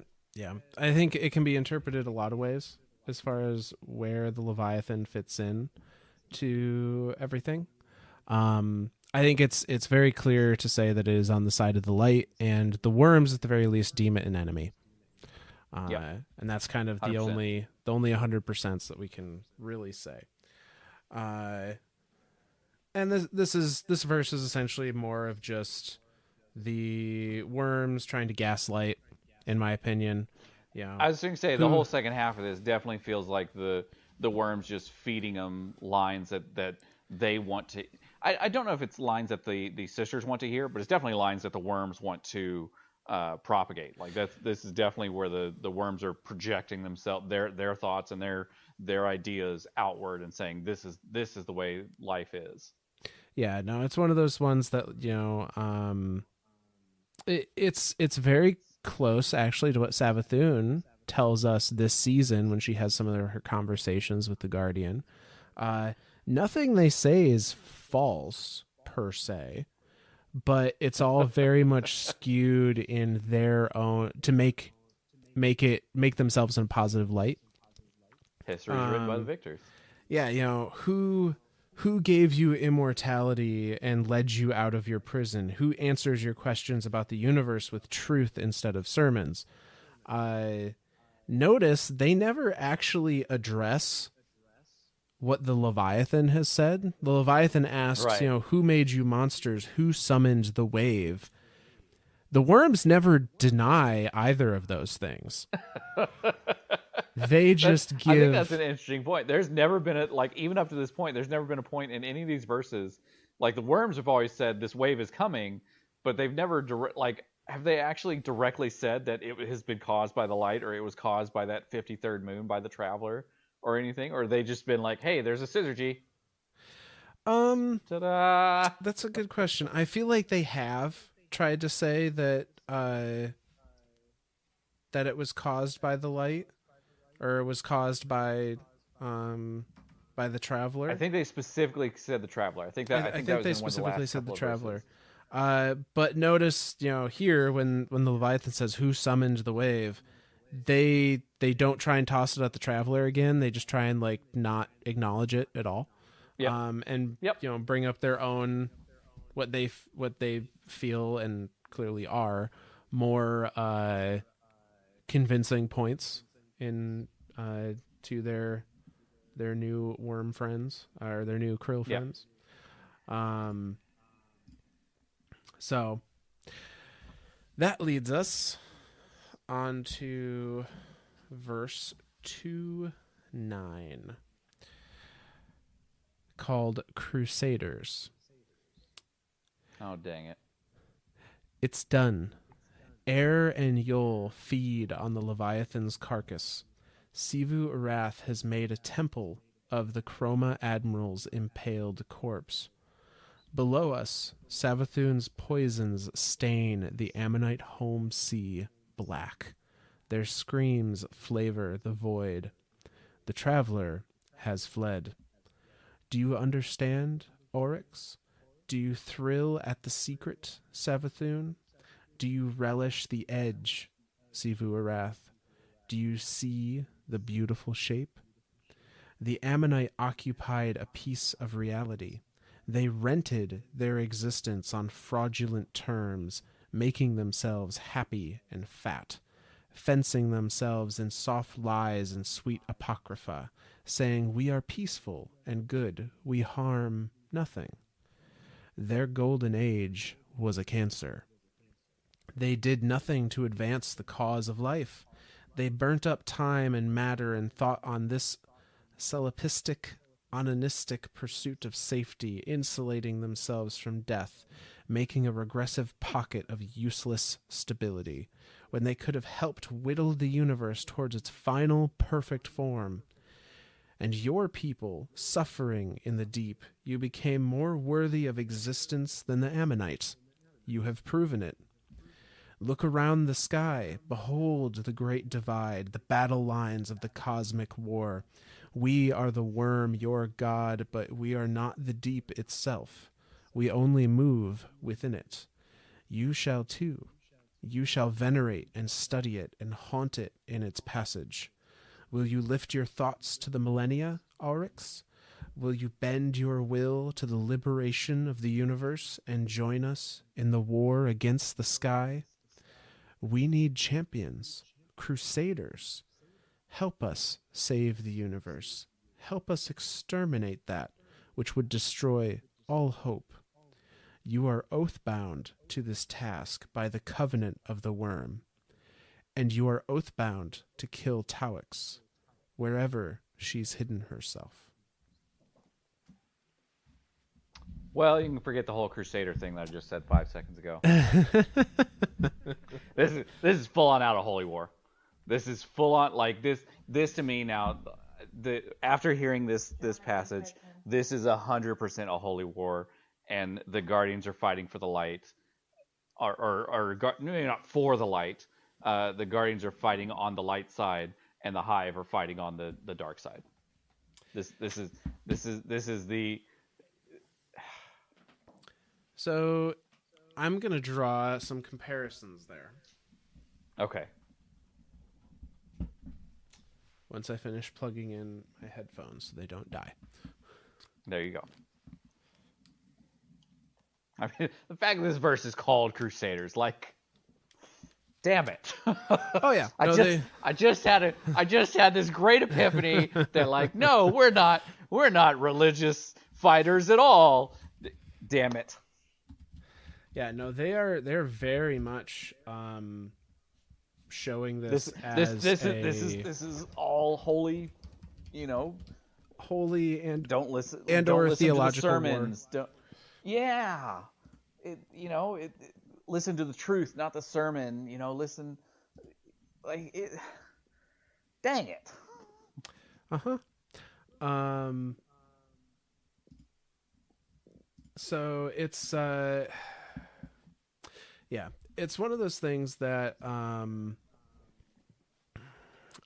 [SPEAKER 3] think it can be interpreted a lot of ways as far as where the Leviathan fits in to everything. I think it's very clear to say that it is on the side of the light, and the worms at the very least deem it an enemy. And that's kind of
[SPEAKER 2] 100%.
[SPEAKER 3] the only 100% that we can really say. And this verse is essentially more of just the worms trying to gaslight, in my opinion.
[SPEAKER 2] I was going to say the whole second half of this definitely feels like the worms just feeding them lines that they want to. I don't know if it's lines that the sisters want to hear, but it's definitely lines that the worms want to propagate. Like this is definitely where the worms are projecting themselves, their thoughts and their ideas outward, and saying this is the way life is.
[SPEAKER 3] Yeah, no, it's one of those ones that it's very close actually to what Savathun tells us this season when she has some of her conversations with the Guardian. Nothing they say is false per se, but it's all very much skewed in their own to make themselves in a positive light.
[SPEAKER 2] History is written by the victors.
[SPEAKER 3] Yeah, who gave you immortality and led you out of your prison? Who answers your questions about the universe with truth instead of sermons? Notice they never actually address what the Leviathan has said. The Leviathan asks,
[SPEAKER 2] Right.
[SPEAKER 3] who made you monsters? Who summoned the wave? The worms never deny either of those things. They just give.
[SPEAKER 2] I think that's an interesting point. There's never been even up to this point, there's never been a point in any of these verses. Like the worms have always said this wave is coming, but they've never have they actually directly said that it has been caused by the light, or it was caused by that 53rd moon by the traveler, or anything? Or they just been like, hey, there's a syzygy. Ta-da!
[SPEAKER 3] That's a good question. I feel like they have tried to say that that it was caused by the light, or it was caused by the traveler.
[SPEAKER 2] I think they specifically said the traveler. I think they
[SPEAKER 3] specifically said the traveler. But notice, here when the Leviathan says who summoned the wave, they don't try and toss it at the traveler again. They just try and not acknowledge it at all.
[SPEAKER 2] Yep.
[SPEAKER 3] And bring up their own what they feel and clearly are more convincing points in to their new worm friends, or their new krill friends. So that leads us on to verse 2:9. called Crusaders.
[SPEAKER 2] Oh, dang it.
[SPEAKER 3] It's done. Air and Yol feed on the Leviathan's carcass. Xivu Arath has made a temple of the Chroma Admiral's impaled corpse. Below us, Savathun's poisons stain the Ammonite home sea black. Their screams flavor the void. The traveler has fled. Do you understand, Oryx? Do you thrill at the secret, Savathun? Do you relish the edge, Xivu Arath? Do you see the beautiful shape? The Ammonite occupied a piece of reality. They rented their existence on fraudulent terms, making themselves happy and fat, fencing themselves in soft lies and sweet apocrypha, saying, "We are peaceful and good, we harm nothing." Their golden age was a cancer. They did nothing to advance the cause of life. They burnt up time and matter and thought on this solipsistic, onanistic pursuit of safety, insulating themselves from death, making a regressive pocket of useless stability, when they could have helped whittle the universe towards its final perfect form. And your people, suffering in the deep, you became more worthy of existence than the Ammonites. You have proven it. Look around the sky. Behold the great divide, the battle lines of the cosmic war. We are the worm, your god, but we are not the deep itself. We only move within it. You shall too. You shall venerate and study it and haunt it in its passage. Will you lift your thoughts to the millennia, Oryx? Will you bend your will to the liberation of the universe and join us in the war against the sky? We need champions, crusaders. Help us save the universe. Help us exterminate that which would destroy all hope. You are oath-bound to this task by the covenant of the worm, and you are oath-bound to kill Tawix, wherever she's hidden herself.
[SPEAKER 2] Well, you can forget the whole Crusader thing that I just said 5 seconds ago. This is full on out of Holy War. This is full on like this to me now. After hearing this passage, this is 100% a Holy War, and the Guardians are fighting for the light, or maybe not for the light. The Guardians are fighting on the light side, and the Hive are fighting on the dark side. This is the.
[SPEAKER 3] So, I'm gonna draw some comparisons there.
[SPEAKER 2] Okay.
[SPEAKER 3] Once I finish plugging in my headphones so they don't die.
[SPEAKER 2] There you go. I mean, the fact that this verse is called Crusaders, like, damn it.
[SPEAKER 3] Oh yeah.
[SPEAKER 2] I just had this great epiphany that like, no, we're not religious fighters at all. Damn it.
[SPEAKER 3] Yeah, no, they're very much showing this as
[SPEAKER 2] this is all holy,
[SPEAKER 3] holy and
[SPEAKER 2] don't listen
[SPEAKER 3] or
[SPEAKER 2] to
[SPEAKER 3] theological
[SPEAKER 2] the sermons. Listen to the truth, not the sermon. Listen, like it. Dang it.
[SPEAKER 3] So it's it's one of those things that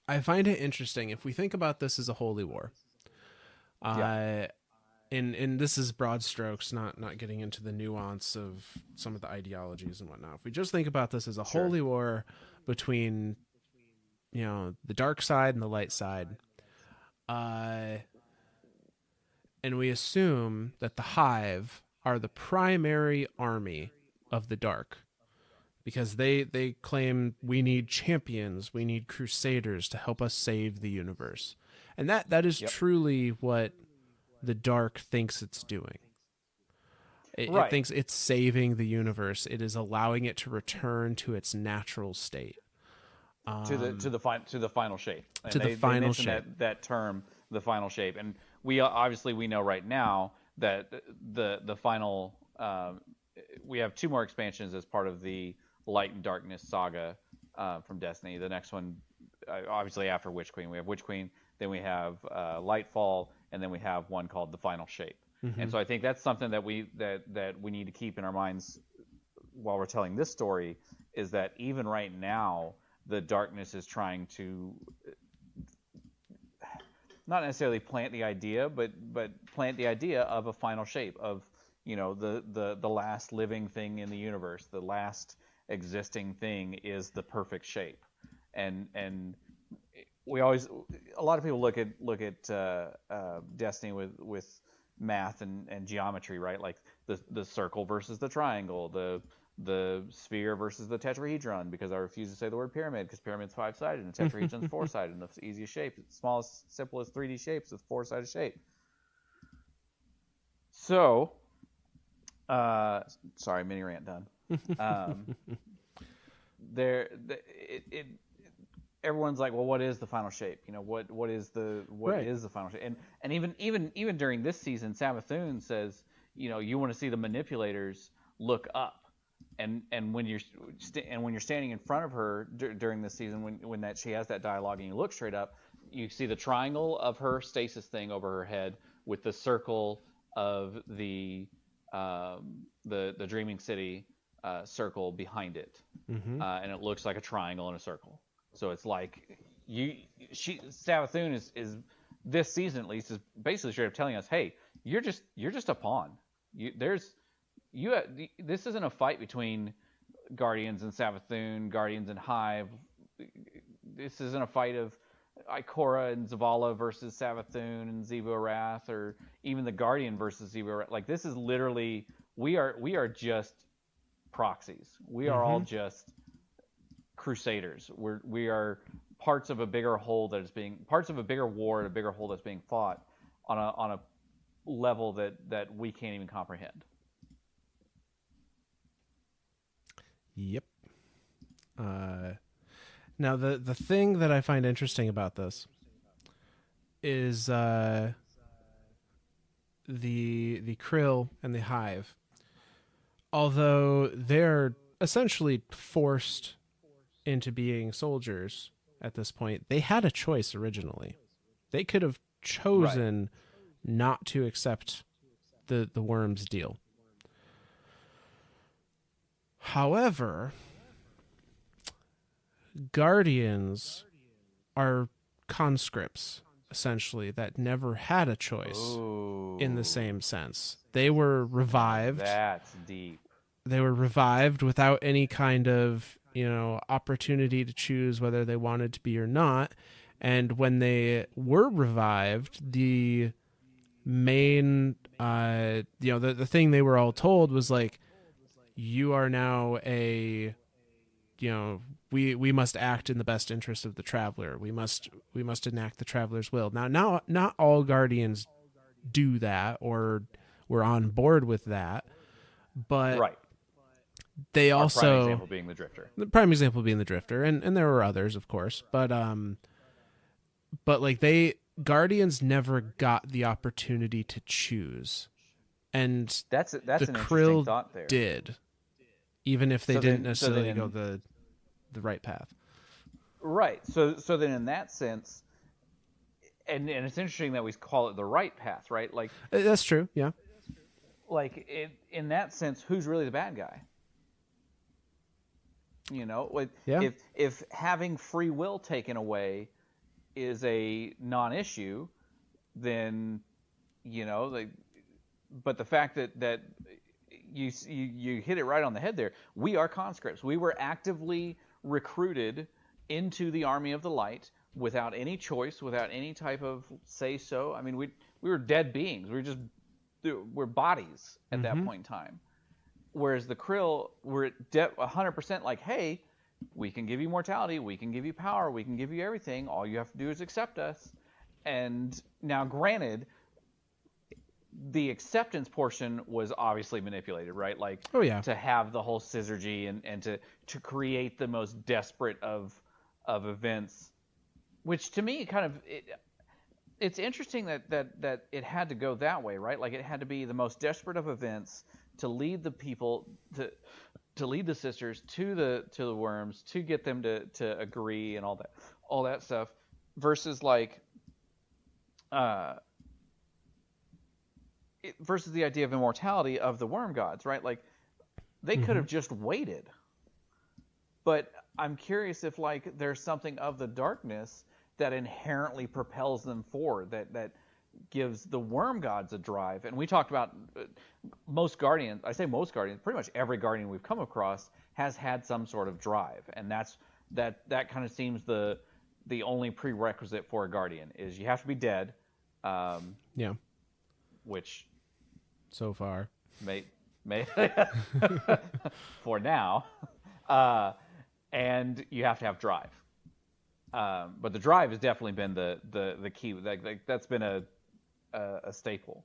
[SPEAKER 3] I find it interesting. If we think about this as a holy war, and this is broad strokes, not getting into the nuance of some of the ideologies and whatnot. If we just think about this as a holy war between, the dark side and the light side, and we assume that the Hive are the primary army of the dark, because they claim we need champions, we need crusaders to help us save the universe. And that is truly what the dark thinks it's doing. It thinks it's saving the universe. It is allowing it to return to its natural state.
[SPEAKER 2] To the final shape. And
[SPEAKER 3] they
[SPEAKER 2] mentioned that term, the final shape. And we know right now that the final we have 2 more expansions as part of the Light and Darkness saga from Destiny. The next one, obviously after Witch Queen, we have Witch Queen, then we have Lightfall, and then we have one called The Final Shape. And so I think that's something that we need to keep in our minds while we're telling this story, is that even right now, the darkness is trying to not necessarily plant the idea, but plant the idea of a final shape, of, you know, the last living thing in the universe, the last existing thing is the perfect shape. And we always, a lot of people look at Destiny with math and geometry, right? Like the circle versus the triangle, the sphere versus the tetrahedron, because I refuse to say the word pyramid, because pyramid's 5-sided and tetrahedron's 4-sided, and the easiest shape, the smallest, simplest 3D shapes with 4-sided shape. So, sorry, mini rant done. Everyone's like, well, what is the final shape? You know, what is the final shape? And even during this season, Savathun says, you know, you want to see the manipulators look up. And when you're standing in front of her during this season, when she has that dialogue and you look straight up, you see the triangle of her stasis thing over her head with the circle of the Dreaming City circle behind it, and it looks like a triangle and a circle. So it's like Savathun is this season at least is basically straight up telling us, hey, you're just a pawn. This isn't a fight between Guardians and Savathun, Guardians and Hive. This isn't a fight of Ikora and Zavala versus Savathun and Xivu Arath, or even the Guardian versus Xivu Arath. Like, this is literally, we are just proxies. We are all just crusaders. We are parts of a bigger whole parts of a bigger war and a bigger whole that's being fought on a level that we can't even comprehend.
[SPEAKER 3] Yep. Now the thing that I find interesting about this is the Krill and the Hive, although they're essentially forced into being soldiers at this point, they had a choice originally. They could have chosen not to accept the worm's deal. However, Guardians are conscripts, essentially, that never had a choice. In the same sense. They were revived.
[SPEAKER 2] That's deep.
[SPEAKER 3] They were revived without any kind of, opportunity to choose whether they wanted to be or not. And when they were revived, the main, the thing they were all told was like, you are now we must act in the best interest of the traveler. We must enact the traveler's will. Now, not all Guardians do that or were on board with that, but they also,
[SPEAKER 2] prime example being the Drifter.
[SPEAKER 3] The prime example being the Drifter, and there were others, of course, but like Guardians never got the opportunity to choose, and
[SPEAKER 2] that's
[SPEAKER 3] the
[SPEAKER 2] an interesting
[SPEAKER 3] Krill
[SPEAKER 2] thought there.
[SPEAKER 3] did, even if they didn't necessarily go the right path.
[SPEAKER 2] Right. So then in that sense, and it's interesting that we call it the right path, right? Like,
[SPEAKER 3] that's true. Yeah.
[SPEAKER 2] Like, in that sense, who's really the bad guy? If having free will taken away is a non-issue, then but the fact that you hit it right on the head there. We are conscripts. We were actively recruited into the army of the light without any choice, without any type of say-so. I mean, we were dead beings. We're bodies at that point in time. Whereas the Krill were 100% like, hey, we can give you mortality, we can give you power, we can give you everything. All you have to do is accept us. And now, granted, the acceptance portion was obviously manipulated, right? Like, to have the whole syzygy and to create the most desperate of events, which to me it's interesting that it had to go that way, right? Like it had to be the most desperate of events to lead the people to lead the sisters to the worms, to get them to agree and all that stuff, versus like versus the idea of immortality of the worm gods, right? Like they could have just waited. But I'm curious if like there's something of the darkness that inherently propels them forward, that gives the worm gods a drive. And we talked about most guardians. I say most guardians. Pretty much every guardian we've come across has had some sort of drive, and that kind of seems the only prerequisite for a guardian is you have to be dead.
[SPEAKER 3] Yeah.
[SPEAKER 2] Which
[SPEAKER 3] so far
[SPEAKER 2] may for now, and you have to have drive. But the drive has definitely been the key. That's been a staple.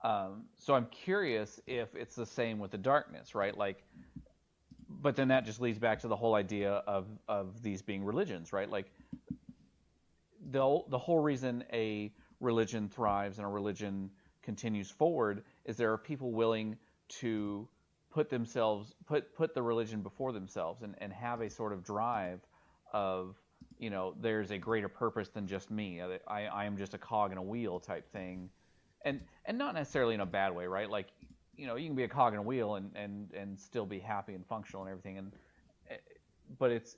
[SPEAKER 2] So I'm curious if it's the same with the darkness, right? Like, but then that just leads back to the whole idea of these being religions, right? Like, the whole reason a religion thrives and a religion continues forward is there are people willing to put the religion before themselves and have a sort of drive of, you know, there's a greater purpose than just me. I am just a cog in a wheel type thing, and not necessarily in a bad way, right? Like, you know, you can be a cog in a wheel and still be happy and functional and everything, but it's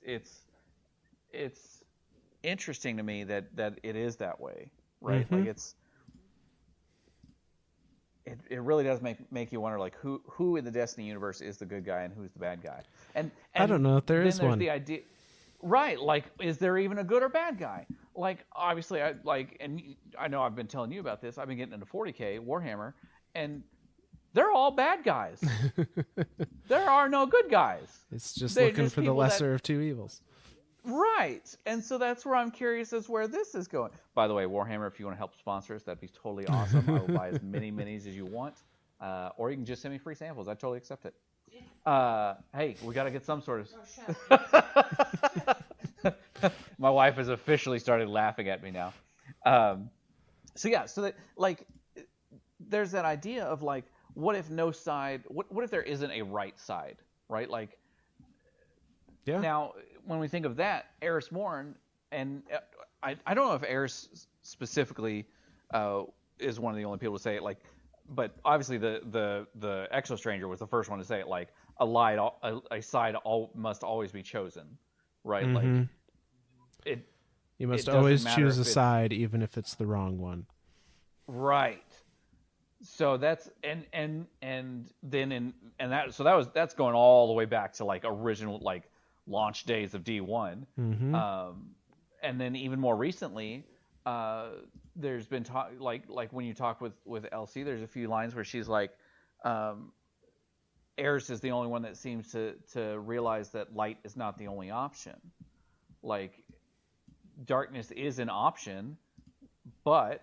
[SPEAKER 2] interesting to me that it is that way, right?
[SPEAKER 3] Mm-hmm.
[SPEAKER 2] Like it really does make you wonder, like who in the Destiny universe is the good guy and who's the bad guy, and
[SPEAKER 3] I don't know if there is one.
[SPEAKER 2] The idea. Right, like, is there even a good or bad guy? Like, obviously, and I know I've been telling you about this. I've been getting into 40K Warhammer, and they're all bad guys. There are no good guys.
[SPEAKER 3] It's looking
[SPEAKER 2] just
[SPEAKER 3] for the lesser of two evils.
[SPEAKER 2] Right, and so that's where I'm curious as where this is going. By the way, Warhammer, if you want to help sponsor us, that'd be totally awesome. I will buy as many minis as you want, or you can just send me free samples. I'd totally accept it. Hey, we got to get some sort of... My wife has officially started laughing at me now. So that, like, there's that idea of, like, what if no side... What if there isn't a right side, right? Like,
[SPEAKER 3] yeah.
[SPEAKER 2] Now, when we think of that, Eris Morn, and I don't know if Eris specifically is one of the only people to say it, like, but obviously the Exo Stranger was the first one to say it, like, a side must always be chosen, right?
[SPEAKER 3] Mm-hmm.
[SPEAKER 2] Like,
[SPEAKER 3] you must always choose a side, even if it's the wrong one.
[SPEAKER 2] Right. So that's that's going all the way back to, like, original, like, launch days of D1.
[SPEAKER 3] Mm-hmm.
[SPEAKER 2] And then even more recently, there's been talk, like when you talk with Elsie, there's a few lines where she's like, Eris is the only one that seems to realize that light is not the only option. Like, darkness is an option, but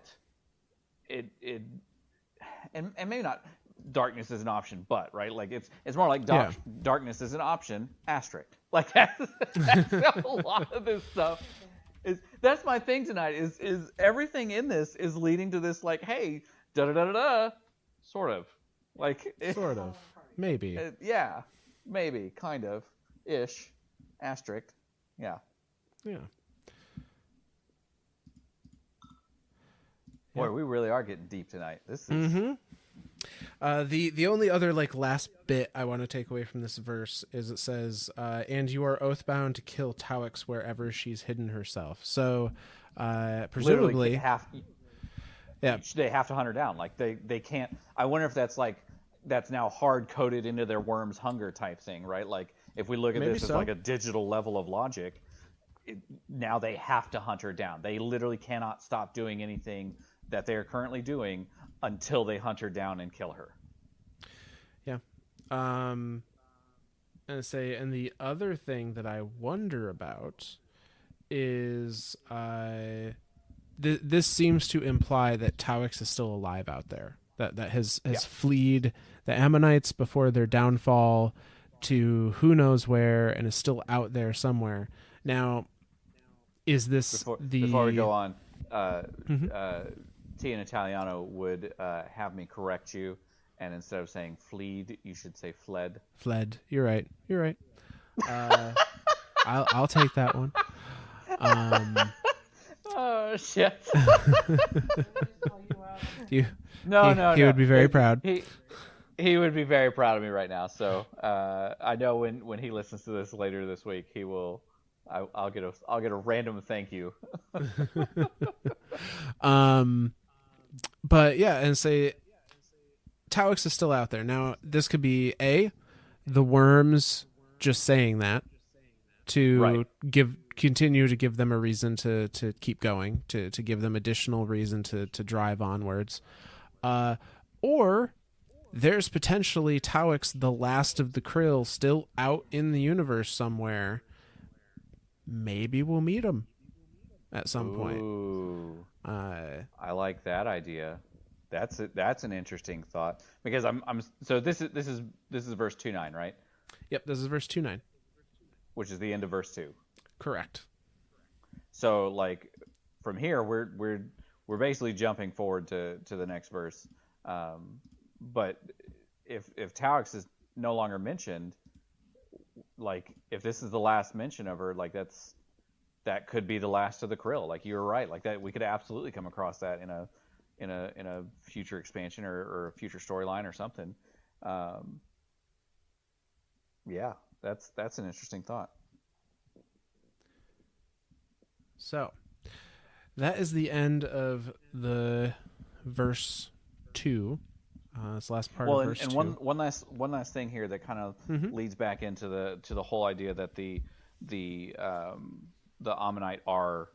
[SPEAKER 2] and maybe not darkness is an option, but, right? Like, it's more like darkness is an option, asterisk. Like, that's a lot of this stuff. That's my thing tonight, is everything in this is leading to this, like, hey, da-da-da-da-da, sort of. Like,
[SPEAKER 3] sort of. Maybe.
[SPEAKER 2] Yeah. Maybe. Kind of. Ish. Asterisk. Yeah.
[SPEAKER 3] Yeah.
[SPEAKER 2] Boy, we really are getting deep tonight. This is...
[SPEAKER 3] Mm-hmm. The only other, like, last bit I want to take away from this verse is it says, and you are oathbound to kill Tauix wherever she's hidden herself. So, presumably... They have
[SPEAKER 2] to hunt her down. Like, they can't... I wonder if that's now hard-coded into their worm's hunger type thing, right? Like, if we look at this as, like, a digital level of logic, now they have to hunt her down. They literally cannot stop doing anything that they are currently doing until they hunt her down and kill her.
[SPEAKER 3] Yeah. And the other thing that I wonder about is this seems to imply that Tauix is still alive out there. That has fled the Ammonites before their downfall to who knows where and is still out there somewhere. Now, is this
[SPEAKER 2] before we go on, T in Italiano would have me correct you, and instead of saying fleed, you should say fled.
[SPEAKER 3] Fled. You're right. You're right. I'll take that one.
[SPEAKER 2] Oh shit!
[SPEAKER 3] He
[SPEAKER 2] No.
[SPEAKER 3] would be very proud.
[SPEAKER 2] He would be very proud of me right now. So I know when he listens to this later this week, he will. I'll get a random thank you.
[SPEAKER 3] But yeah, and say Towix is still out there. Now, this could be the worms just saying that to continue to give them a reason to keep going, to give them additional reason to drive onwards. Or there's potentially Towix, the last of the Krill, still out in the universe somewhere. Maybe we'll meet him at some point.
[SPEAKER 2] I like that idea. That's an interesting thought, because so this is verse 2:9, right?
[SPEAKER 3] Yep, this is verse 2:9,
[SPEAKER 2] which is the end of verse 2.
[SPEAKER 3] Correct.
[SPEAKER 2] So like from here we're basically jumping forward to the next verse. But if Towix is no longer mentioned, like if this is the last mention of her, like that could be the last of the Krill. Like you're right, like that we could absolutely come across that in a future expansion or a future storyline or something. Yeah, that's an interesting thought.
[SPEAKER 3] So that is the end of the verse 2. This last part of verse 2.
[SPEAKER 2] And one last thing here that kind of leads back into the whole idea that the Ammonite are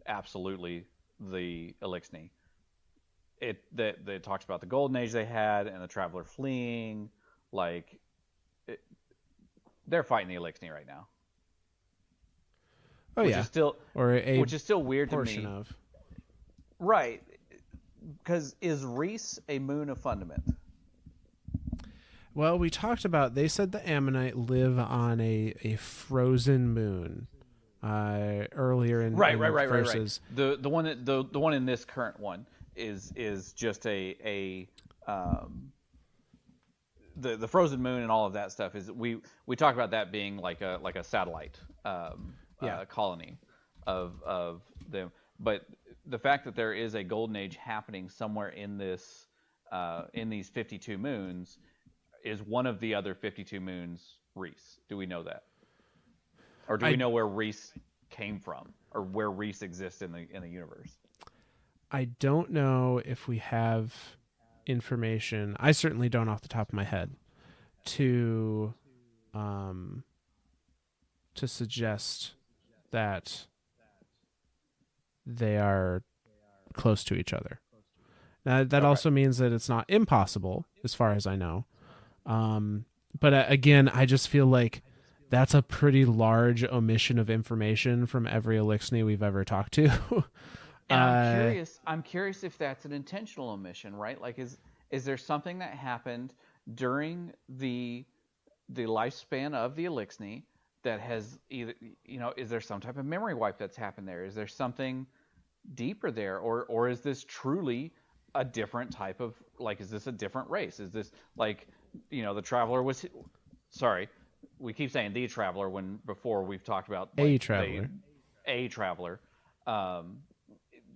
[SPEAKER 2] absolutely the Elixni. It talks about the golden age they had and the traveler fleeing. Like they're fighting the Elixni right now.
[SPEAKER 3] Oh,
[SPEAKER 2] which
[SPEAKER 3] yeah.
[SPEAKER 2] Is still, which is still weird to me.
[SPEAKER 3] Of.
[SPEAKER 2] Right. Because is Reese a moon of Fundament?
[SPEAKER 3] Well, we talked about, they said the Ammonite live on a frozen moon earlier in verses.
[SPEAKER 2] Right. The one in this current one is just the frozen moon and all of that stuff. Is we talk about that being like a satellite colony of them, but the fact that there is a golden age happening somewhere in this in these 52 moons is one of the other 52 moons Reese. Do we know that? Or do we know where Reese came from, or where Reese exists in the universe?
[SPEAKER 3] I don't know if we have information. I certainly don't off the top of my head to suggest that they are close to each other. Now, that also means that it's not impossible, as far as I know. But again, I just feel like that's a pretty large omission of information from every Elixni we've ever talked to.
[SPEAKER 2] And I'm curious if that's an intentional omission, right? Like, is there something that happened during the lifespan of the Elixni that has either, is there some type of memory wipe that's happened there? Is there something deeper there, or is this truly a different type of, like, is this a different race? Is this like, the Traveler was, sorry, we keep saying the Traveler when before we've talked about like, a Traveler.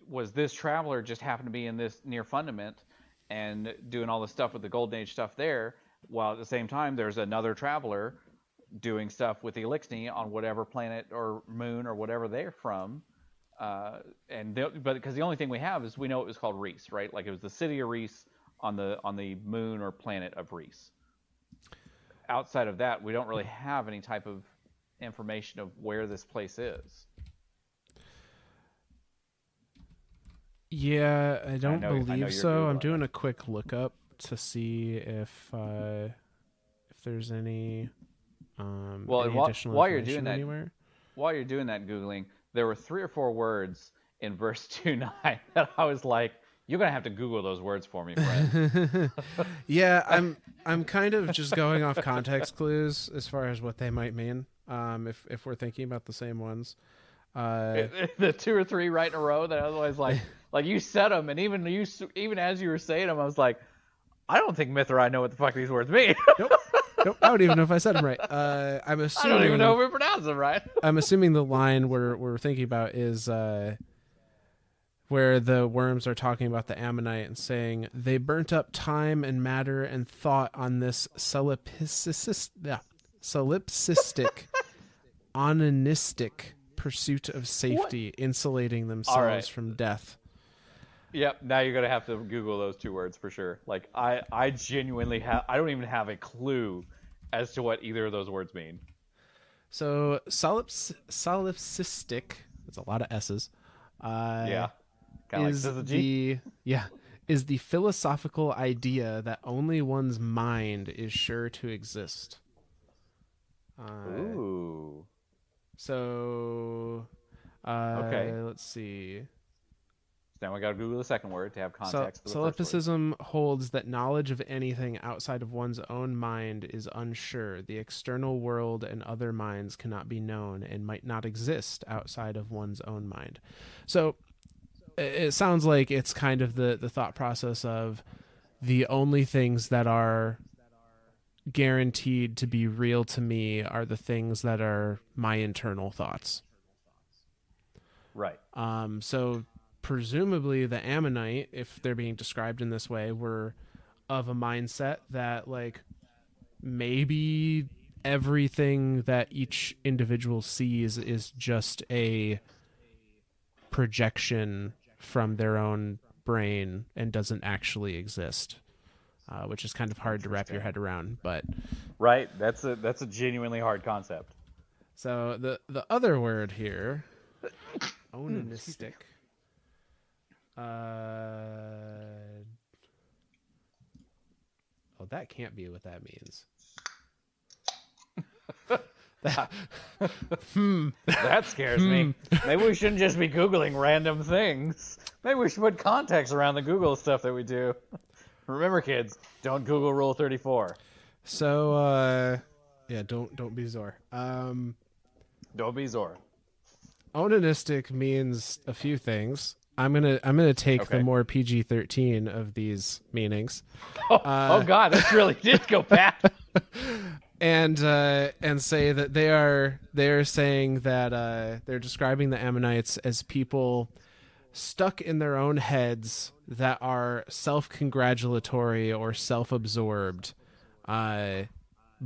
[SPEAKER 2] Was this Traveler just happened to be in this near Fundament and doing all the stuff with the Golden Age stuff there, while at the same time there's another Traveler doing stuff with the Elixni on whatever planet or moon or whatever they're from, but because the only thing we have is we know it was called Reese, right? Like it was the city of Reese on the moon or planet of Reese. Outside of that, we don't really have any type of information of where this place is.
[SPEAKER 3] Yeah, I don't believe so. I'm doing
[SPEAKER 2] it.
[SPEAKER 3] a quick lookup to see if there's any any additional
[SPEAKER 2] while you're
[SPEAKER 3] information
[SPEAKER 2] doing that,
[SPEAKER 3] anywhere.
[SPEAKER 2] While you're doing that Googling, there were 3 or 4 words in verse 2:9 that I was like, you're gonna have to Google those words for me, friend.
[SPEAKER 3] Yeah, I'm kind of just going off context clues as far as what they might mean. If we're thinking about the same ones.
[SPEAKER 2] The 2 or 3 right in a row that I was always like you said them, and even as you were saying them, I was like, I don't think Myth or I know what the fuck these words mean.
[SPEAKER 3] Nope. I don't even know if I said them right. I'm assuming.
[SPEAKER 2] I don't even know if we pronounce them right.
[SPEAKER 3] I'm assuming the line we're thinking about is where the worms are talking about the Ammonite and saying they burnt up time and matter and thought on this solipsistic, onanistic pursuit of safety, insulating themselves from death.
[SPEAKER 2] Yep. Now you're gonna have to Google those 2 words for sure. Like I genuinely I don't even have a clue as to what either of those words mean.
[SPEAKER 3] So solipsistic, that's a lot of S's.
[SPEAKER 2] Yeah.
[SPEAKER 3] Is the philosophical idea that only one's mind is sure to exist.
[SPEAKER 2] Ooh.
[SPEAKER 3] So,
[SPEAKER 2] okay.
[SPEAKER 3] Let's see.
[SPEAKER 2] Now we got to Google the second word to have context. For the
[SPEAKER 3] solipsism holds that knowledge of anything outside of one's own mind is unsure. The external world and other minds cannot be known and might not exist outside of one's own mind. So it sounds like it's kind of the thought process of the only things that are guaranteed to be real to me are the things that are my internal thoughts.
[SPEAKER 2] Right.
[SPEAKER 3] So presumably the Ammonite, if they're being described in this way, were of a mindset that like maybe everything that each individual sees is just a projection from their own brain and doesn't actually exist, which is kind of hard to wrap your head around. But
[SPEAKER 2] right, that's a genuinely hard concept.
[SPEAKER 3] So the other word here, onanistic. That can't be what that means.
[SPEAKER 2] That scares me. Maybe we shouldn't just be Googling random things. Maybe we should put context around the Google stuff that we do. Remember, kids, don't Google Rule 34.
[SPEAKER 3] So, don't be Zor.
[SPEAKER 2] Don't be Zor.
[SPEAKER 3] Onanistic means a few things. I'm gonna take the more PG-13 of these meanings.
[SPEAKER 2] Oh God, this really did go bad.
[SPEAKER 3] And say that they are saying that they're describing the Ammonites as people stuck in their own heads that are self-congratulatory or self-absorbed,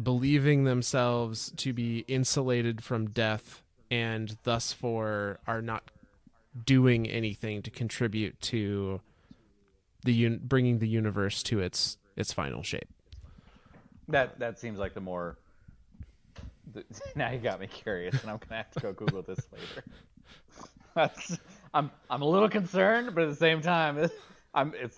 [SPEAKER 3] believing themselves to be insulated from death and thus are not doing anything to contribute to bringing the universe to its final shape.
[SPEAKER 2] That seems like the more. Now you got me curious, and I'm gonna have to go Google this later. I'm a little concerned, but at the same time, it's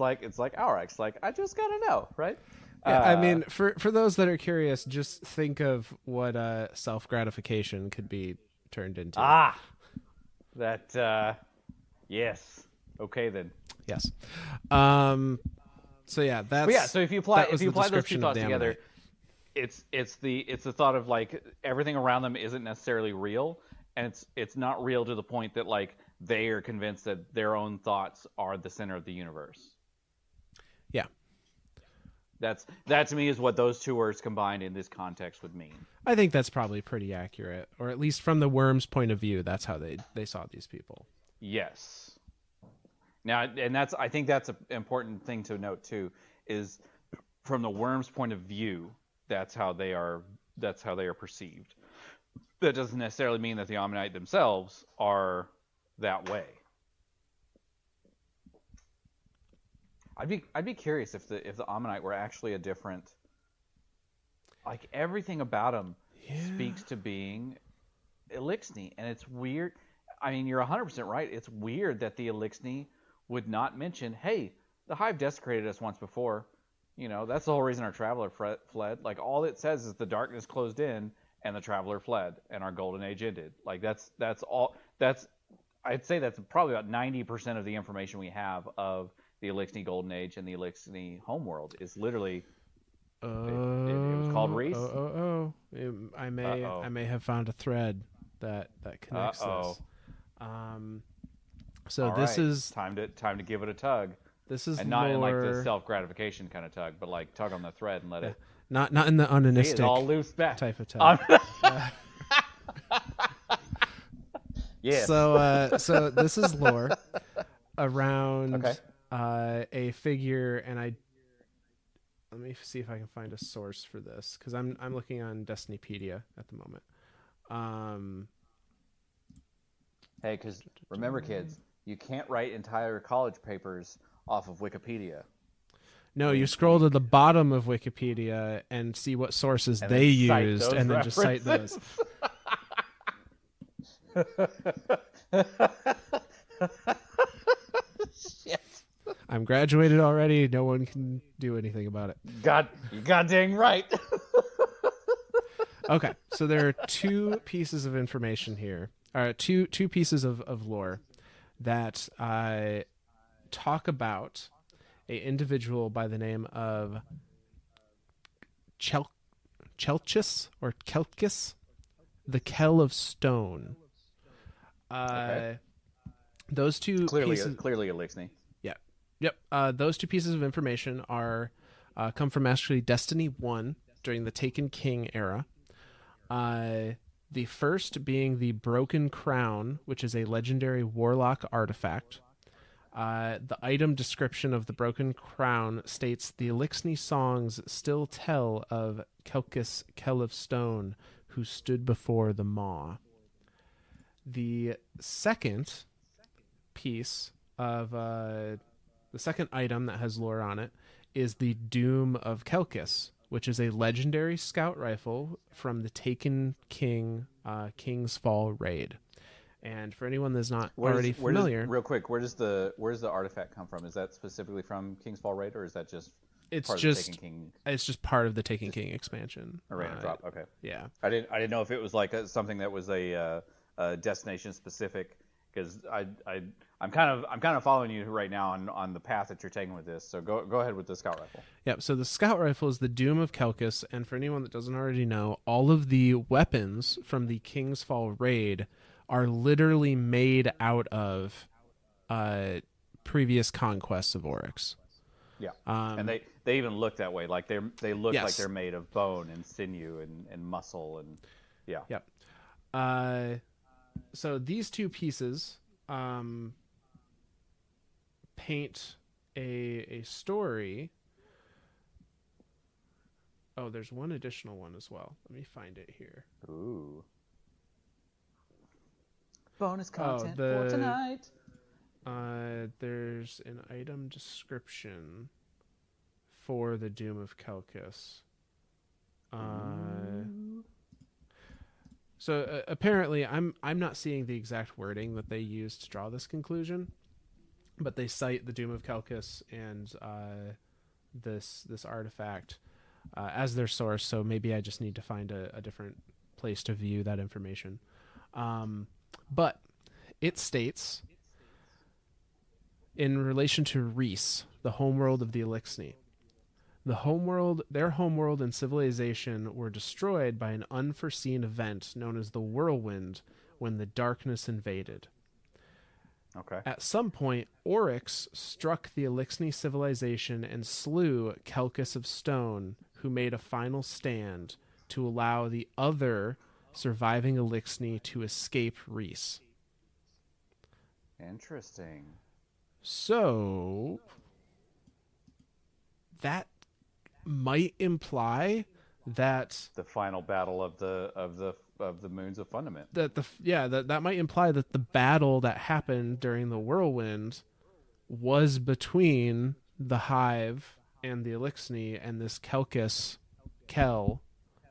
[SPEAKER 2] like Oryx. Like I just gotta know, right?
[SPEAKER 3] Yeah, I mean, for those that are curious, just think of what self gratification could be turned into.
[SPEAKER 2] Yes. Okay then.
[SPEAKER 3] Yes. So yeah, that's.
[SPEAKER 2] So if you apply those two
[SPEAKER 3] description
[SPEAKER 2] thoughts together, it's the thought of like everything around them isn't necessarily real, and it's not real to the point that like they are convinced that their own thoughts are the center of the universe.
[SPEAKER 3] Yeah.
[SPEAKER 2] That to me is what those two words combined in this context would mean.
[SPEAKER 3] I think that's probably pretty accurate, or at least from the worm's point of view, that's how they saw these people.
[SPEAKER 2] Yes. Now, and I think that's an important thing to note too, is from the worm's point of view, that's how they are perceived. That doesn't necessarily mean that the Ammonite themselves are that way. I'd be curious if the Ammonite were actually a different, like everything about him speaks to being Elixni, and it's weird. I mean, you're 100% right. It's weird that the Elixni would not mention, hey, the Hive desecrated us once before. You know, that's the whole reason our traveler fled. Like, all it says is the darkness closed in and the traveler fled and our golden age ended. Like, that's all. I'd say that's probably about 90% of the information we have of the Elixni golden age and the Elixni homeworld is literally. It was called Reese.
[SPEAKER 3] I may have found a thread that connects this. So
[SPEAKER 2] All
[SPEAKER 3] this
[SPEAKER 2] right.
[SPEAKER 3] is
[SPEAKER 2] time to give it a tug,
[SPEAKER 3] this is
[SPEAKER 2] and not in like the
[SPEAKER 3] lore.
[SPEAKER 2] self gratification kind of tug, but like tug on the thread and let
[SPEAKER 3] Yeah.
[SPEAKER 2] it.
[SPEAKER 3] Not in the
[SPEAKER 2] See, it's all
[SPEAKER 3] onanistic
[SPEAKER 2] loose back.
[SPEAKER 3] type of tug.
[SPEAKER 2] Yes.
[SPEAKER 3] So this is lore around
[SPEAKER 2] Okay.
[SPEAKER 3] a figure, and let me see if I can find a source for this because I'm looking on Destinypedia at the moment.
[SPEAKER 2] Hey, because remember, kids, you can't write entire college papers off of Wikipedia.
[SPEAKER 3] No, you
[SPEAKER 2] Wink,
[SPEAKER 3] scroll to
[SPEAKER 2] wink.
[SPEAKER 3] the bottom of Wikipedia and see what sources
[SPEAKER 2] And
[SPEAKER 3] they
[SPEAKER 2] then cite
[SPEAKER 3] used,
[SPEAKER 2] those
[SPEAKER 3] and then just cite those.
[SPEAKER 2] Shit.
[SPEAKER 3] I'm graduated already. No one can do anything about it.
[SPEAKER 2] You god dang right.
[SPEAKER 3] Okay, so there are two pieces of information here. Two pieces of lore that talk about a individual by the name of Chelchis or Kelkis, the Kell of Stone.
[SPEAKER 2] Okay.
[SPEAKER 3] Those two
[SPEAKER 2] Clearly
[SPEAKER 3] pieces,
[SPEAKER 2] a Lixney.
[SPEAKER 3] yeah, yep. Those two pieces of information are come from actually Destiny 1 during the Taken King era. The first being the Broken Crown, which is a legendary warlock artifact. The item description of the Broken Crown states the Elixni songs still tell of Kelkis Kell of Stone, who stood before the Maw. The second piece of the second item that has lore on it is the Doom of Kelkis, which is a legendary scout rifle from the Taken King King's Fall raid. And for anyone that's not already familiar,
[SPEAKER 2] real quick, where does the artifact come from? Is that specifically from King's Fall Raid, or is that just part of the Taken King?
[SPEAKER 3] It's just part of the Taken King expansion.
[SPEAKER 2] A random drop. Okay.
[SPEAKER 3] Yeah.
[SPEAKER 2] I didn't know if it was like something that was a destination specific, because I'm kind of following you right now on the path that you're taking with this. So go ahead with the scout rifle.
[SPEAKER 3] Yep. So the scout rifle is the Doom of Kelkis, and for anyone that doesn't already know, all of the weapons from the King's Fall raid are literally made out of previous conquests of Oryx.
[SPEAKER 2] Yeah, and they even look that way. Like they look
[SPEAKER 3] Yes.
[SPEAKER 2] like they're made of bone and sinew and muscle and yeah.
[SPEAKER 3] Yep. So these two pieces paint a story. Oh, there's one additional one as well. Let me find it here.
[SPEAKER 2] Ooh. Bonus content for tonight.
[SPEAKER 3] There's an item description for the Doom of Kelkis. So apparently, I'm not seeing the exact wording that they used to draw this conclusion, but they cite the Doom of Kelkis and this artifact as their source. So maybe I just need to find a different place to view that information. But it states, in relation to Reese, the homeworld of the Elixni, their homeworld and civilization were destroyed by an unforeseen event known as the Whirlwind when the darkness invaded.
[SPEAKER 2] Okay.
[SPEAKER 3] At some point, Oryx struck the Elixni civilization and slew Kelkis of Stone, who made a final stand to allow the other surviving Elixni to escape Reese.
[SPEAKER 2] Interesting.
[SPEAKER 3] So that might imply that
[SPEAKER 2] The final battle of the Moons of Fundament.
[SPEAKER 3] that might imply that the battle that happened during the Whirlwind was between the Hive and the Elixni, and this Kelkis Kell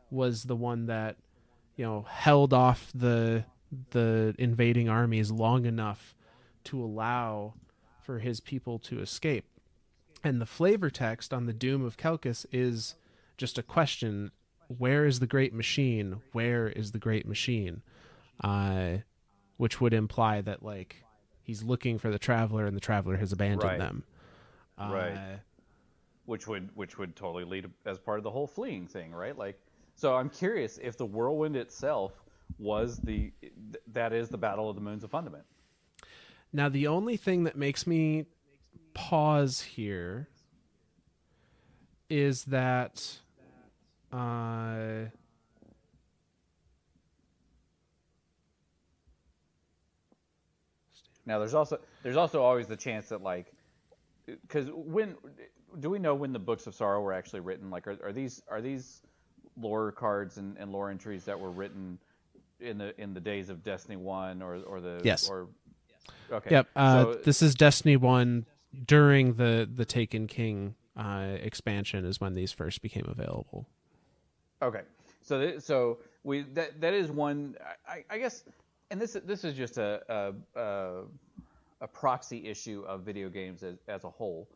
[SPEAKER 3] was the one that held off the invading armies long enough to allow for his people to escape. And the flavor text on the Doom of Kelkis is just a question: where is the great machine? Where is the great machine? Which would imply that he's looking for the traveler, and the traveler has abandoned them.
[SPEAKER 2] Right. Which would totally lead as part of the whole fleeing thing, right? So I'm curious if the Whirlwind itself was that is the Battle of the Moons of Fundament.
[SPEAKER 3] Now, the only thing that makes me pause here is that
[SPEAKER 2] Now, there's also always the chance that, like, because when do we know when the Books of Sorrow were actually written? Like, are these lore cards and lore entries that were written in the days of Destiny 1 or the
[SPEAKER 3] yes.
[SPEAKER 2] or okay.
[SPEAKER 3] Yep.
[SPEAKER 2] So
[SPEAKER 3] This is Destiny 1 during the Taken King expansion is when these first became available.
[SPEAKER 2] okay. So that is one, I guess, and this is just a proxy issue of video games as a whole.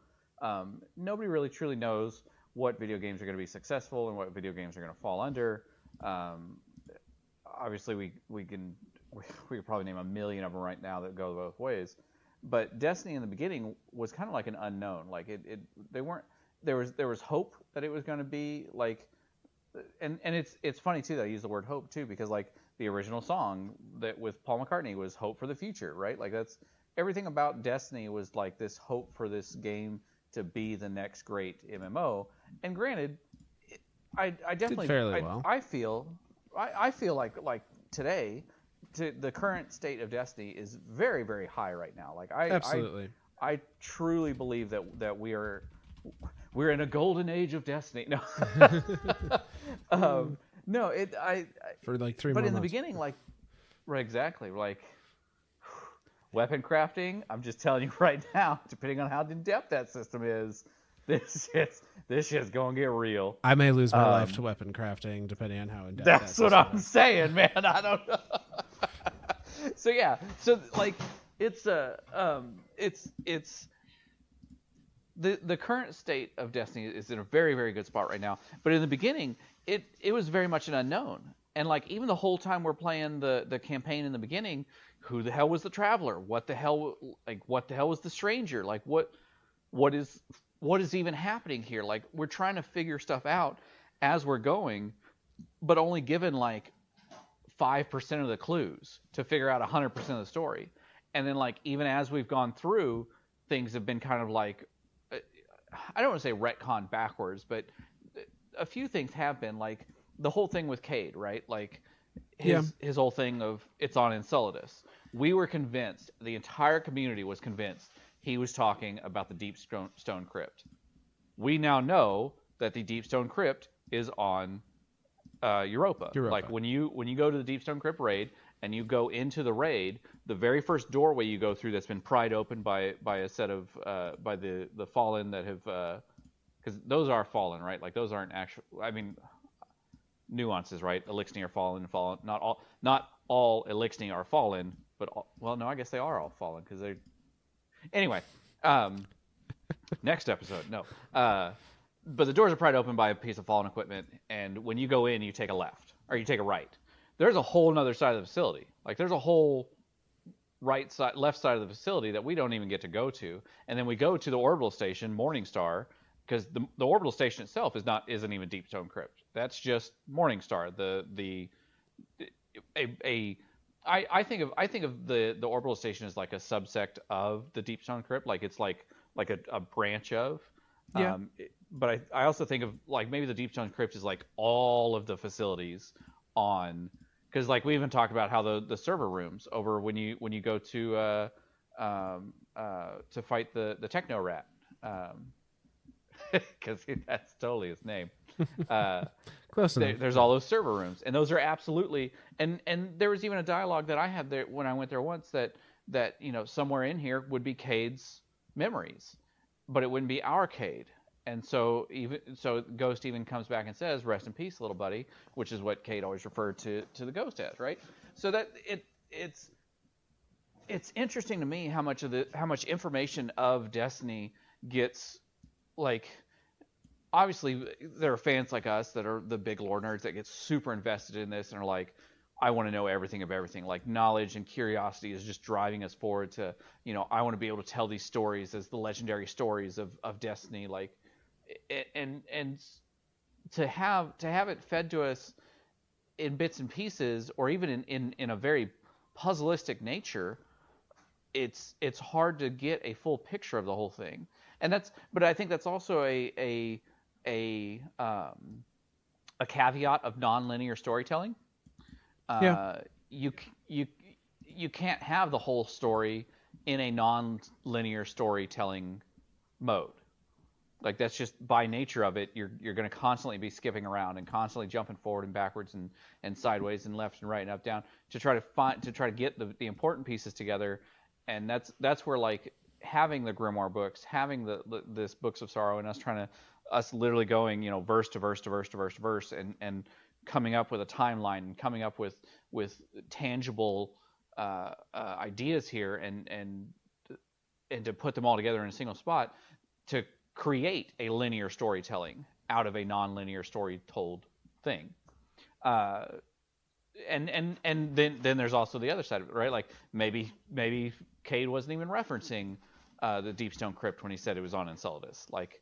[SPEAKER 2] Nobody really truly knows what video games are going to be successful and what video games are going to fall under. Obviously, we could probably name a million of them right now that go both ways. But Destiny in the beginning was kind of like an unknown. Like there was hope that it was going to be like, and it's funny too that I use the word hope too, because like the original song that with Paul McCartney was Hope for the Future, right? Like that's everything about Destiny was like this hope for this game to be the next great MMO. And granted, I definitely
[SPEAKER 3] well.
[SPEAKER 2] I feel like today, the current state of Destiny is very, very high right now. Like
[SPEAKER 3] Absolutely.
[SPEAKER 2] I truly believe that we're in a golden age of Destiny. No, no,
[SPEAKER 3] for like 3
[SPEAKER 2] but
[SPEAKER 3] more
[SPEAKER 2] in the
[SPEAKER 3] months.
[SPEAKER 2] beginning, like, right, exactly, like weapon crafting. I'm just telling you right now, depending on how in depth that system is, this shit's gonna get real.
[SPEAKER 3] I may lose my life to weapon crafting depending on how in depth.
[SPEAKER 2] That's what I'm saying, man. I don't know. So yeah, so like it's the current state of Destiny is in a very, very good spot right now. But in the beginning, it was very much an unknown. And like even the whole time we're playing the campaign in the beginning, who the hell was the Traveler? What the hell was the Stranger? Like what is even happening here? Like we're trying to figure stuff out as we're going, but only given like 5% of the clues to figure out 100% of the story. And then like even as we've gone through, things have been kind of like, I don't want to say retcon backwards, but a few things have been like the whole thing with Cade, right? Like his whole thing of it's on Enceladus. We were convinced, the entire community was convinced he was talking about the Deep Stone Crypt. We now know that the Deep Stone Crypt is on Europa. Like when you go to the Deep Stone Crypt raid and you go into the raid, the very first doorway you go through that's been pried open by a set of by the fallen that have because those are fallen, right? Like those aren't actual. I mean, nuances, right? Elixir are fallen. Not all Elixir are fallen, but well, no, I guess they are all fallen because they. Anyway, next episode, no. But the doors are pried open by a piece of fallen equipment, and when you go in, you take a left or you take a right. There's a whole other side of the facility. Like there's a whole left side of the facility that we don't even get to go to, and then we go to the orbital station, Morningstar, because the orbital station itself isn't even Deep Stone Crypt. That's just Morningstar. I think of the orbital station as like a subsect of the Deep Stone Crypt, like it's like a branch of.
[SPEAKER 3] Yeah.
[SPEAKER 2] But I also think of like maybe the Deep Stone Crypt is like all of the facilities on, because like we even talked about how the server rooms over when you go to fight the Techno Rat, because that's totally his name.
[SPEAKER 3] Close enough.
[SPEAKER 2] There's all those server rooms, and those are absolutely and there was even a dialogue that I had there when I went there once that somewhere in here would be Cade's memories, but it wouldn't be our Cade. And so Ghost even comes back and says, "Rest in peace, little buddy," which is what Cade always referred to the Ghost as, right? So that it's interesting to me how much information of Destiny gets, like, obviously there are fans like us that are the big lore nerds that get super invested in this and are like, I want to know everything of everything. Like knowledge and curiosity is just driving us forward to, I want to be able to tell these stories as the legendary stories of Destiny, like, and to have it fed to us in bits and pieces, or even in a very puzzleistic nature, it's hard to get a full picture of the whole thing. But I think that's also a caveat of nonlinear storytelling.
[SPEAKER 3] Yeah.
[SPEAKER 2] You you can't have the whole story in a non-linear storytelling mode. Like, that's just by nature of it. You're going to constantly be skipping around and constantly jumping forward and backwards and sideways and left and right and up down to try to get the important pieces together. And that's where, like, having the grimoire books, having this Books of Sorrow, and us literally going, verse to verse to verse to verse to verse, and coming up with a timeline and coming up with tangible ideas here, and to put them all together in a single spot to create a linear storytelling out of a non-linear story told thing. And then there's also the other side of it, right? Like, maybe Cade wasn't even referencing the Deepstone Crypt when he said it was on Enceladus. Like,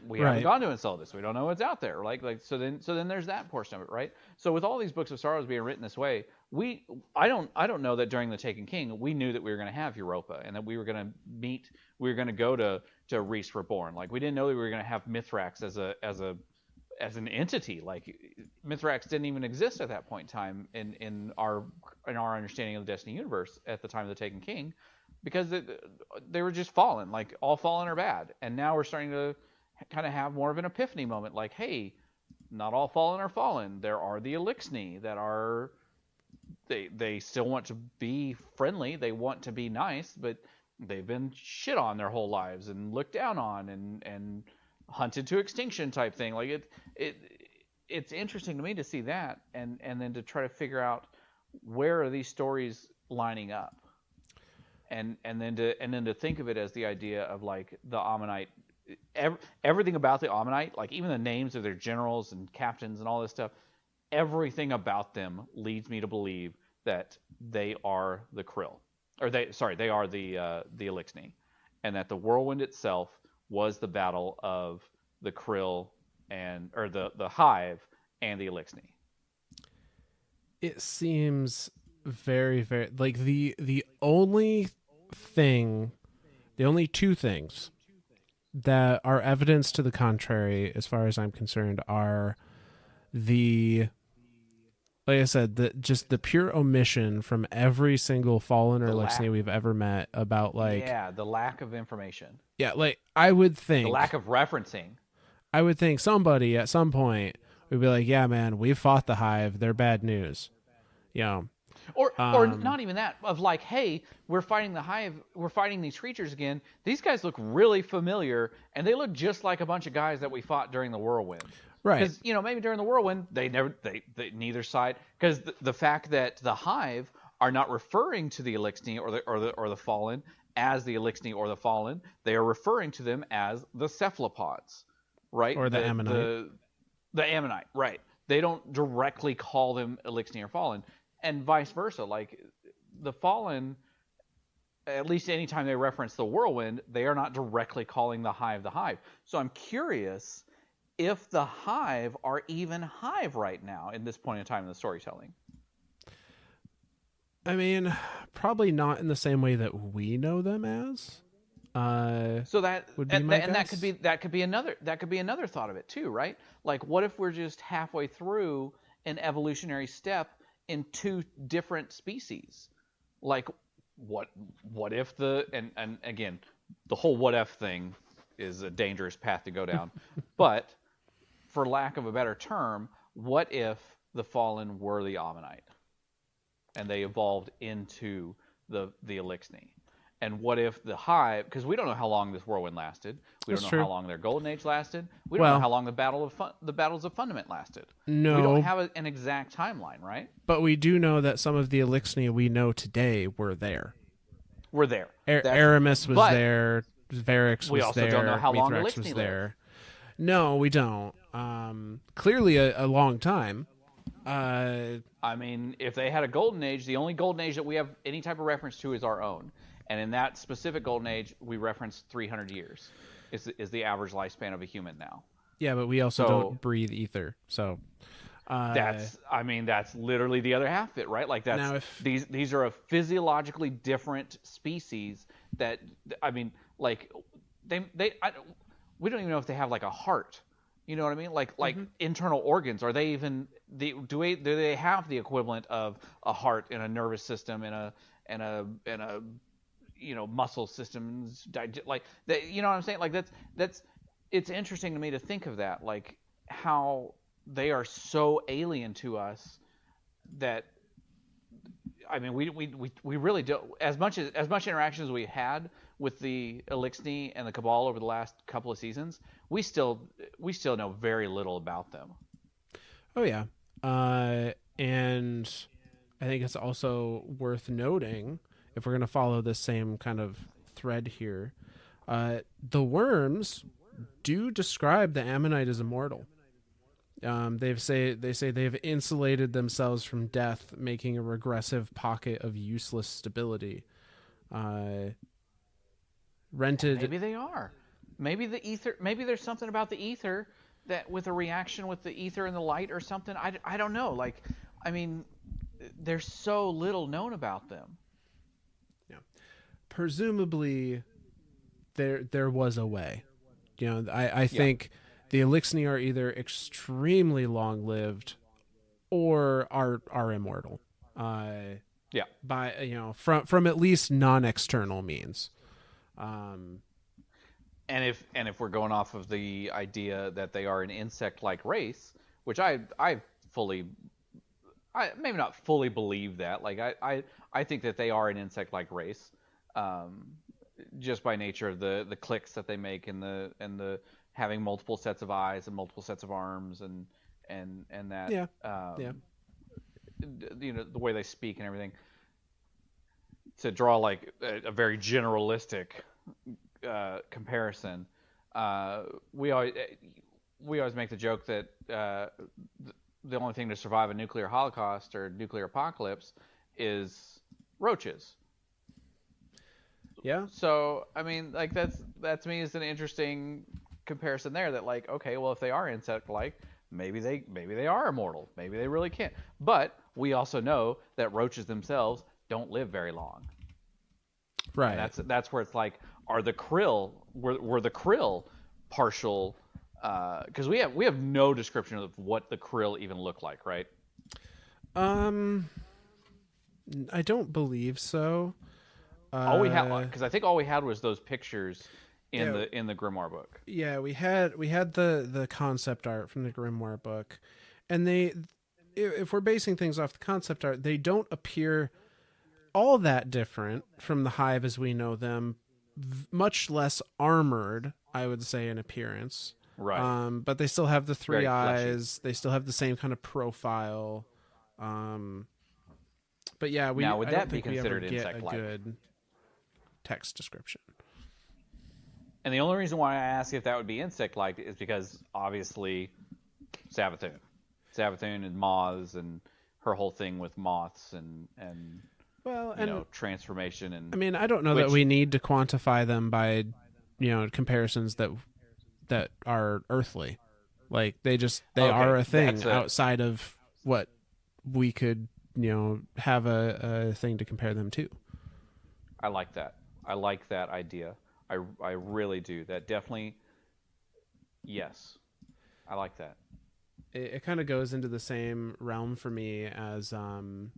[SPEAKER 2] we haven't gone to Enceladus. We don't know what's out there. Like so then there's that portion of it, right? So with all these Books of Sorrows being written this way, I don't know that during the Taken King we knew that we were going to have Europa and that we were going to go to Reese Reborn. Like, we didn't know that we were going to have Mithrax as an entity. Like, Mithrax didn't even exist at that point in time in our understanding of the Destiny universe at the time of the Taken King, because they were just fallen. Like, all fallen are bad, and now we're starting to kind of have more of an epiphany moment. Like, hey, not all fallen are fallen. There are the Elixni that are they still want to be friendly. They want to be nice, but they've been shit on their whole lives and looked down on and hunted to extinction type thing. Like, it's interesting to me to see that, and then to try to figure out where are these stories lining up, and then to think of it as the idea of, like, the Ammonite. Everything about the Ammonite, like even the names of their generals and captains and all this stuff, everything about them leads me to believe that they are the Krill, or they are the Elixni, and that the Whirlwind itself was the battle of the Krill or the Hive and the Elixni.
[SPEAKER 3] It seems very, very like the only two things that are evidence to the contrary, as far as I'm concerned, are like I said, just the pure omission from every single Fallen or Elixni we've ever met about, like,
[SPEAKER 2] the lack of information.
[SPEAKER 3] Yeah, like, I would think
[SPEAKER 2] the lack of referencing.
[SPEAKER 3] I would think somebody at some point would be like, yeah, man, we fought the Hive. They're bad news.
[SPEAKER 2] Or not even that, of like, hey, we're fighting the Hive, we're fighting these creatures again. These guys look really familiar, and they look just like a bunch of guys that we fought during the Whirlwind.
[SPEAKER 3] Right.
[SPEAKER 2] Because, maybe during the Whirlwind, they neither side, because the fact that the Hive are not referring to the Elixni or the Fallen as the Elixni or the Fallen, they are referring to them as the cephalopods, right?
[SPEAKER 3] Or the Ammonite.
[SPEAKER 2] The Ammonite, right. They don't directly call them Elixni or Fallen. And vice versa, like, the Fallen, at least anytime they reference the Whirlwind, they are not directly calling the Hive the Hive. So I'm curious if the Hive are even Hive right now in this point in time in the storytelling.
[SPEAKER 3] I mean, probably not in the same way that we know them as.
[SPEAKER 2] So that
[SPEAKER 3] would be my guess.
[SPEAKER 2] And that could be another thought of it too, right? Like, what if we're just halfway through an evolutionary step in two different species? Like, what if and again, the whole what if thing is a dangerous path to go down. But for lack of a better term, what if the Fallen were the Ammonite and they evolved into the Elixni? And what if the Hive, because we don't know how long this Whirlwind lasted. We don't know how long their Golden Age lasted. We don't know how long the Battles of Fundament lasted.
[SPEAKER 3] No.
[SPEAKER 2] We don't have an exact timeline, right?
[SPEAKER 3] But we do know that some of the Elixni we know today were there. Aramis was there. Varix was there.
[SPEAKER 2] We also don't know how long
[SPEAKER 3] Mithrax
[SPEAKER 2] Elixni
[SPEAKER 3] was
[SPEAKER 2] lived.
[SPEAKER 3] there. No, we don't. Clearly a long time.
[SPEAKER 2] I mean, if they had a Golden Age, the only Golden Age that we have any type of reference to is our own. And in that specific Golden Age, we reference 300 years is the average lifespan of a human now.
[SPEAKER 3] Yeah, but we also don't breathe ether. So,
[SPEAKER 2] That's literally the other half of it, right? Like these are a physiologically different species that, I mean, like we don't even know if they have like a heart. You know what I mean? Like internal organs. Are they even do they have the equivalent of a heart and a nervous system and a muscle systems, like that? You know what I'm saying? Like that's it's interesting to me to think of that, like how they are so alien to us that, I mean, we really do, as much interaction as we had with the Elixni and the Cabal over the last couple of seasons, we still know very little about them.
[SPEAKER 3] Oh yeah, and I think it's also worth noting, if we're going to follow this same kind of thread here, the worms do describe the Ammonite as immortal. They say they've insulated themselves from death, making a regressive pocket of useless stability. Rented.
[SPEAKER 2] Maybe they are. Maybe the ether. Maybe there's something about the ether that, with a reaction with the ether and the light or something. I don't know. Like, I mean, there's so little known about them.
[SPEAKER 3] Yeah. Presumably, there was a way. I think the Elixni are either extremely long-lived or are immortal. By from at least non-external means.
[SPEAKER 2] And if we're going off of the idea that they are an insect-like race, which I maybe not fully believe that. Like I think that they are an insect-like race, just by nature of the clicks that they make and the having multiple sets of eyes and multiple sets of arms and that the way they speak and everything. To draw like a very generalistic comparison, we always make the joke that the only thing to survive a nuclear holocaust or nuclear apocalypse is roaches.
[SPEAKER 3] Yeah.
[SPEAKER 2] So I mean, like that to me is an interesting comparison there. That, like, okay, well, if they are insect-like, maybe they are immortal. Maybe they really can't. But we also know that roaches themselves don't live very long.
[SPEAKER 3] Right.
[SPEAKER 2] And that's where it's like, are the krill were the krill partial? Because we have no description of what the krill even look like, right?
[SPEAKER 3] I don't believe so.
[SPEAKER 2] All we had, because I think all we had was those pictures in the Grimoire book.
[SPEAKER 3] Yeah, we had the concept art from the Grimoire book, and if we're basing things off the concept art, they don't appear all that different from the Hive as we know them. Much less armored, I would say, in appearance.
[SPEAKER 2] Right.
[SPEAKER 3] But they still have the three eyes. They still have the same kind of profile. But yeah,
[SPEAKER 2] now would that
[SPEAKER 3] be
[SPEAKER 2] considered
[SPEAKER 3] insect-like? A good text description.
[SPEAKER 2] And the only reason why I ask if that would be insect-like is because obviously Savathun and moths and her whole thing with moths and transformation and.
[SPEAKER 3] I mean, I don't know that we need to quantify them by, comparisons that are earthly. Like they are a thing outside of what we could, have a thing to compare them to.
[SPEAKER 2] I like that. I like that idea. I really do. That definitely, yes. I like that.
[SPEAKER 3] It kind of goes into the same realm for me as, I don't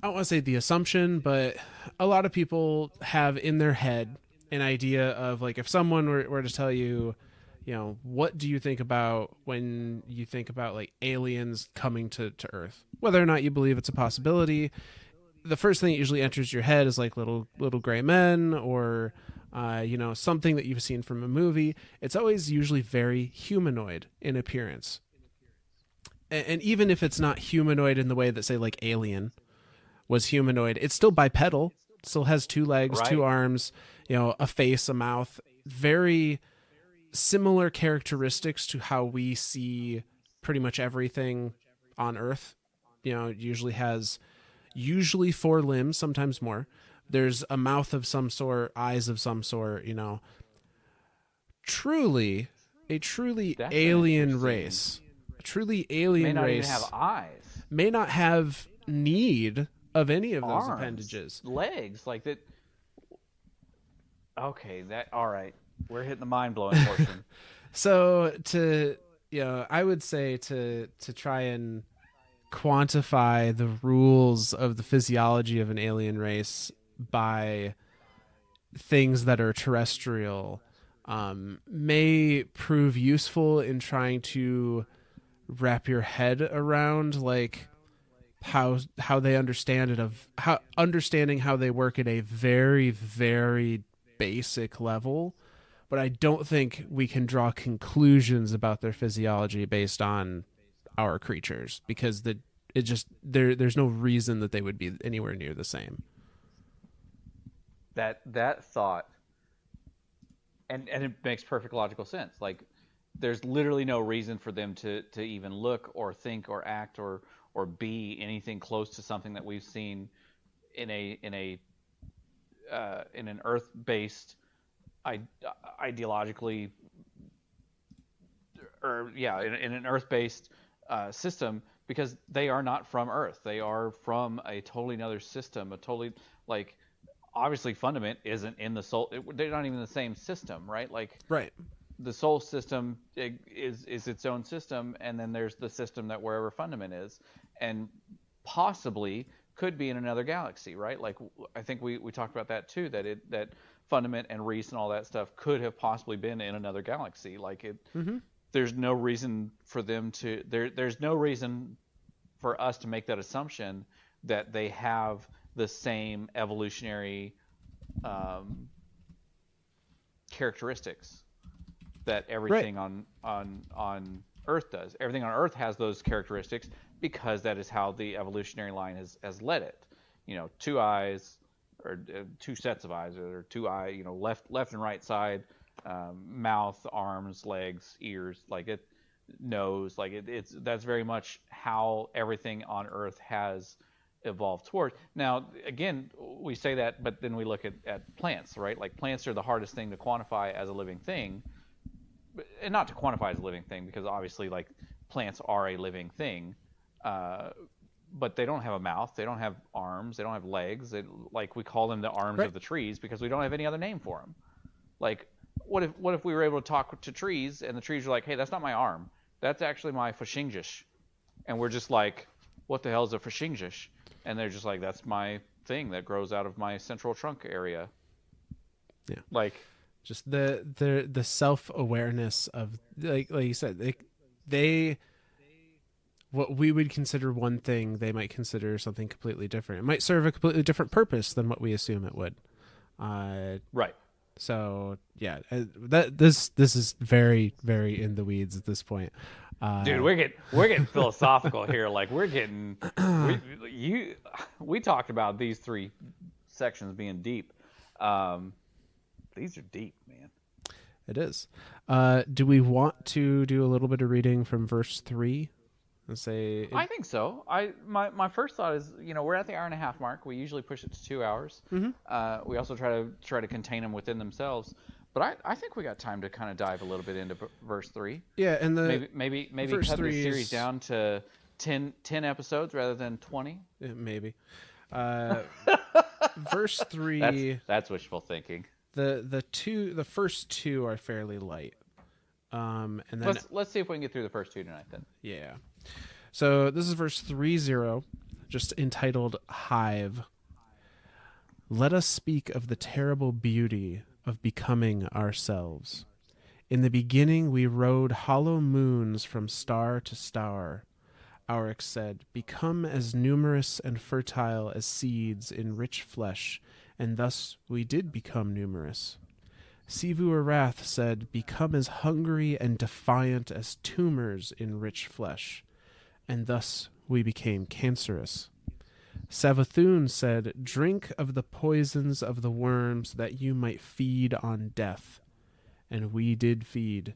[SPEAKER 3] want to say the assumption, but a lot of people have in their head an idea of, like, if someone were to tell you, what do you think about when you think about, like, aliens coming to Earth? Whether or not you believe it's a possibility, the first thing that usually enters your head is like little gray men or, something that you've seen from a movie. It's always usually very humanoid in appearance. And even if it's not humanoid in the way that, say, like Alien was humanoid, it's still bipedal, still has two legs,
[SPEAKER 2] right.
[SPEAKER 3] Two arms, a face, a mouth, very similar characteristics to how we see pretty much everything on Earth. Usually 4 limbs, sometimes more. There's a mouth of some sort, eyes of some sort, Truly, a truly
[SPEAKER 2] That's
[SPEAKER 3] alien race, a truly alien
[SPEAKER 2] may not
[SPEAKER 3] race
[SPEAKER 2] even have eyes,
[SPEAKER 3] may not have need of any of those
[SPEAKER 2] arms,
[SPEAKER 3] appendages.
[SPEAKER 2] legs, like that. Okay, that all right. We're hitting the mind blowing portion.
[SPEAKER 3] So I would say to try and quantify the rules of the physiology of an alien race by things that are terrestrial may prove useful in trying to wrap your head around like how they understand it, of how understanding how they work at a very, very basic level. But I don't think we can draw conclusions about their physiology based on our creatures, because there's no reason that they would be anywhere near the same.
[SPEAKER 2] That thought, and it makes perfect logical sense. Like, there's literally no reason for them to even look or think or act or be anything close to something that we've seen in an Earth-based, ideologically, or yeah, in an Earth-based system, because they are not from Earth. They are from a totally another system, a totally, like, obviously Fundament isn't in the Sol. They're not even in the same system, right? Like,
[SPEAKER 3] Right.
[SPEAKER 2] the Sol system is its own system, and then there's the system that wherever Fundament is, and possibly could be in another galaxy, right? Like, I think we talked about that too, that Fundament and Reese and all that stuff could have possibly been in another galaxy. Like, there's no reason for them to. There's no reason for us to make that assumption that they have the same evolutionary characteristics that everything on Earth does. Everything on Earth has those characteristics because that is how the evolutionary line has led it. Two eyes, or two sets of eyes, or two eye, left and right side, mouth, arms, legs, ears, like it, nose, like it's that's very much how everything on Earth has evolved toward. Now, again, we say that, but then we look at plants, right? Like, plants are the hardest thing to quantify as a living thing, and not to quantify as a living thing, because obviously, like, plants are a living thing, but they don't have a mouth, they don't have arms, they don't have legs. Like, we call them the arms of the trees because we don't have any other name for them. Like, what if we were able to talk to trees, and the trees were like, hey, that's not my arm, that's actually my fashingish, and we're just like, what the hell is a fashingish? And they're just like, that's my thing that grows out of my central trunk area.
[SPEAKER 3] Yeah.
[SPEAKER 2] Like,
[SPEAKER 3] just the self-awareness of, like you said, they what we would consider one thing, they might consider something completely different. It might serve a completely different purpose than what we assume it would.
[SPEAKER 2] right.
[SPEAKER 3] So yeah, this is very, very in the weeds at this point.
[SPEAKER 2] Dude, we're getting philosophical here. Like, we're getting we talked about these three sections being deep. These are deep, man.
[SPEAKER 3] It is. Do we want to do a little bit of reading from verse 3 and say?
[SPEAKER 2] I think so. My first thought is, we're at the hour and a half mark. We usually push it to 2 hours. Mm-hmm. We also try to contain them within themselves. But I think we got time to kind of dive a little bit into verse 3.
[SPEAKER 3] Yeah, and
[SPEAKER 2] maybe cut the series down to 10 episodes rather than 20.
[SPEAKER 3] Yeah, maybe. Verse 3.
[SPEAKER 2] That's wishful thinking.
[SPEAKER 3] The first two are fairly light. And then
[SPEAKER 2] let's see if we can get through the first two tonight then.
[SPEAKER 3] Yeah. So this is verse 3:0, just entitled Hive. Let us speak of the terrible beauty of becoming ourselves. In the beginning we rode hollow moons from star to star. Oryx said, become as numerous and fertile as seeds in rich flesh, and thus we did become numerous. Xivu Arath said, become as hungry and defiant as tumors in rich flesh, and thus we became cancerous. Savathun said, drink of the poisons of the worms that you might feed on death. And we did feed.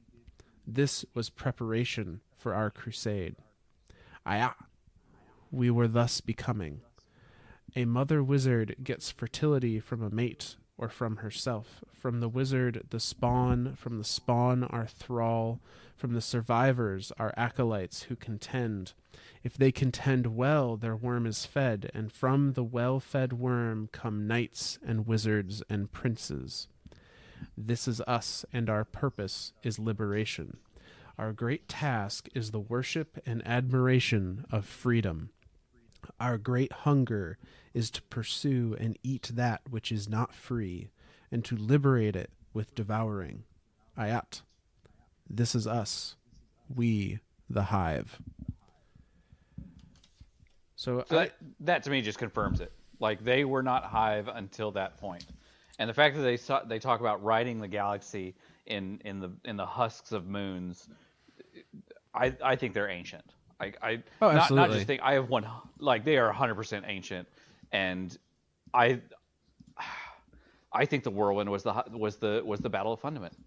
[SPEAKER 3] This was preparation for our crusade. Ayah! We were thus becoming. A mother wizard gets fertility from a mate or from herself. From the wizard, the spawn, from the spawn, our thrall, from the survivors, our acolytes who contend. If they contend well, their worm is fed, and from the well-fed worm come knights and wizards and princes. This is us, and our purpose is liberation. Our great task is the worship and admiration of freedom. Our great hunger is to pursue and eat that which is not free, and to liberate it with devouring. Ayat. This is us. We, the Hive. So
[SPEAKER 2] that to me just confirms it. Like, they were not Hive until that point. And the fact that they talk about riding the galaxy in the husks of moons, I think they're ancient. Not just think I have one, like, they are 100% ancient, and I think the whirlwind was the Battle of Fundament.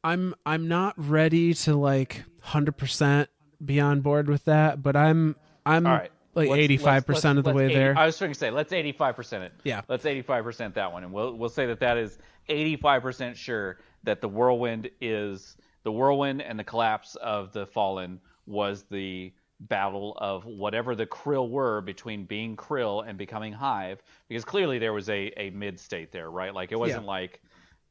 [SPEAKER 3] I'm not ready to 100% be on board with that, but I'm all right. 85% of the way there.
[SPEAKER 2] I was trying to say, let's 85% it.
[SPEAKER 3] Yeah.
[SPEAKER 2] Let's 85% that one, and we'll say that is 85% sure that the whirlwind and the collapse of the Fallen was the battle of whatever the Krill were between being Krill and becoming Hive, because clearly there was a mid state there, right? Like, it wasn't like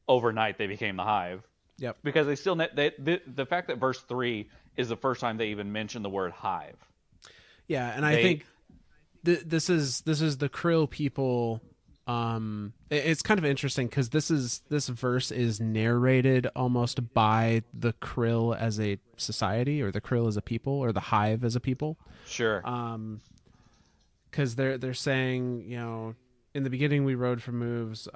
[SPEAKER 2] overnight they became the Hive.
[SPEAKER 3] Yep.
[SPEAKER 2] Because the fact that verse 3 is the first time they even mention the word Hive.
[SPEAKER 3] Yeah, and I think this is the Krill people. It's kind of interesting because this verse is narrated almost by the Krill as a society, or the Krill as a people, or the Hive as a people.
[SPEAKER 2] Sure.
[SPEAKER 3] Because they're saying, in the beginning we rode for moves.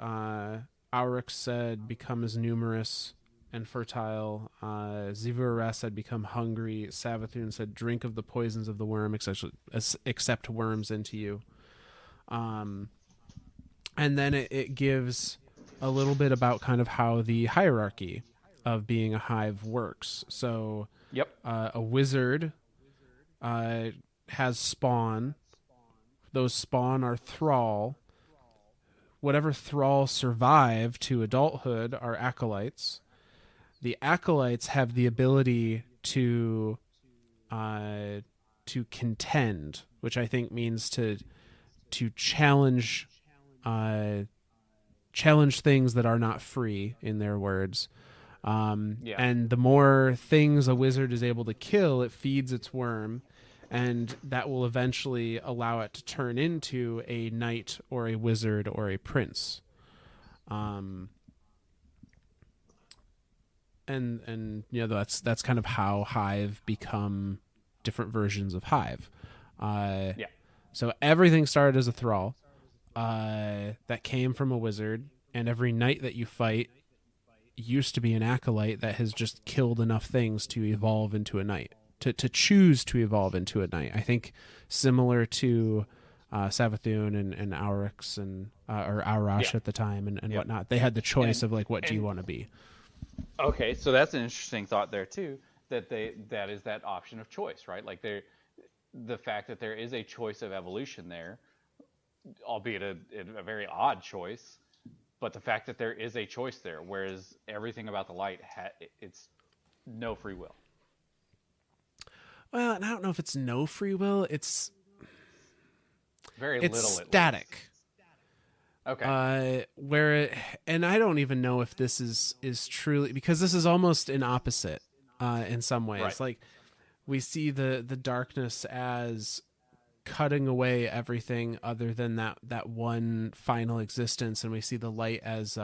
[SPEAKER 3] Oryx said, "Become as numerous and fertile." Xivu Arath said, "Become hungry." Savathun said, "Drink of the poisons of the worm, except worms into you." And then it gives a little bit about kind of how the hierarchy of being a Hive works. So
[SPEAKER 2] yep.
[SPEAKER 3] A wizard has spawn. Those spawn are thrall. Whatever thrall survive to adulthood are acolytes. The acolytes have the ability to contend, which I think means to challenge things that are not free, in their words. And the more things a wizard is able to kill, it feeds its worm, and that will eventually allow it to turn into a knight or a wizard or a prince. And that's kind of how Hive become different versions of Hive. So everything started as a thrall that came from a wizard, and every knight that you fight used to be an acolyte that has just killed enough things to evolve into a knight, to choose to evolve into a knight. I think similar to Savathun and Oryx or Arash at the time and whatnot. They had the choice of what do you want to be.
[SPEAKER 2] Okay, so that's an interesting thought there too. That is that option of choice, right? Like, the fact that there is a choice of evolution there, albeit a very odd choice, but the fact that there is a choice there, whereas everything about the light it's no free will.
[SPEAKER 3] Well, and I don't know if it's no free will. It's
[SPEAKER 2] very little.
[SPEAKER 3] It's static.
[SPEAKER 2] Okay.
[SPEAKER 3] And I don't even know if this is truly, because this is almost an opposite in some ways.
[SPEAKER 2] Right.
[SPEAKER 3] Like, we see the darkness as cutting away everything other than that one final existence, and we see the light as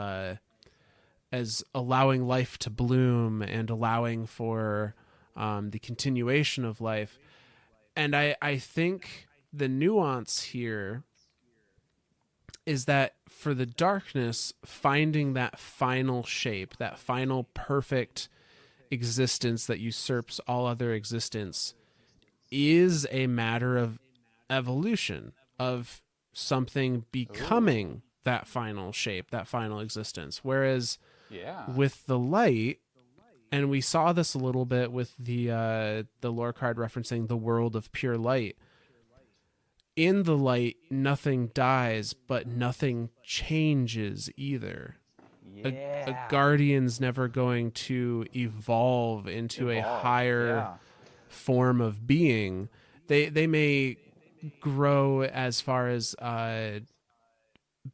[SPEAKER 3] allowing life to bloom and allowing for the continuation of life. And I think the nuance here is that for the darkness, finding that final shape, that final perfect existence that usurps all other existence, is a matter of evolution, of something becoming that final shape, that final existence. Whereas with the light, and we saw this a little bit with the lore card referencing the world of pure light, in the light, nothing dies, but nothing changes either. A
[SPEAKER 2] Yeah.
[SPEAKER 3] guardian's never going to evolve into a
[SPEAKER 2] Evolve.
[SPEAKER 3] higher
[SPEAKER 2] Yeah.
[SPEAKER 3] form of being. They may grow as far as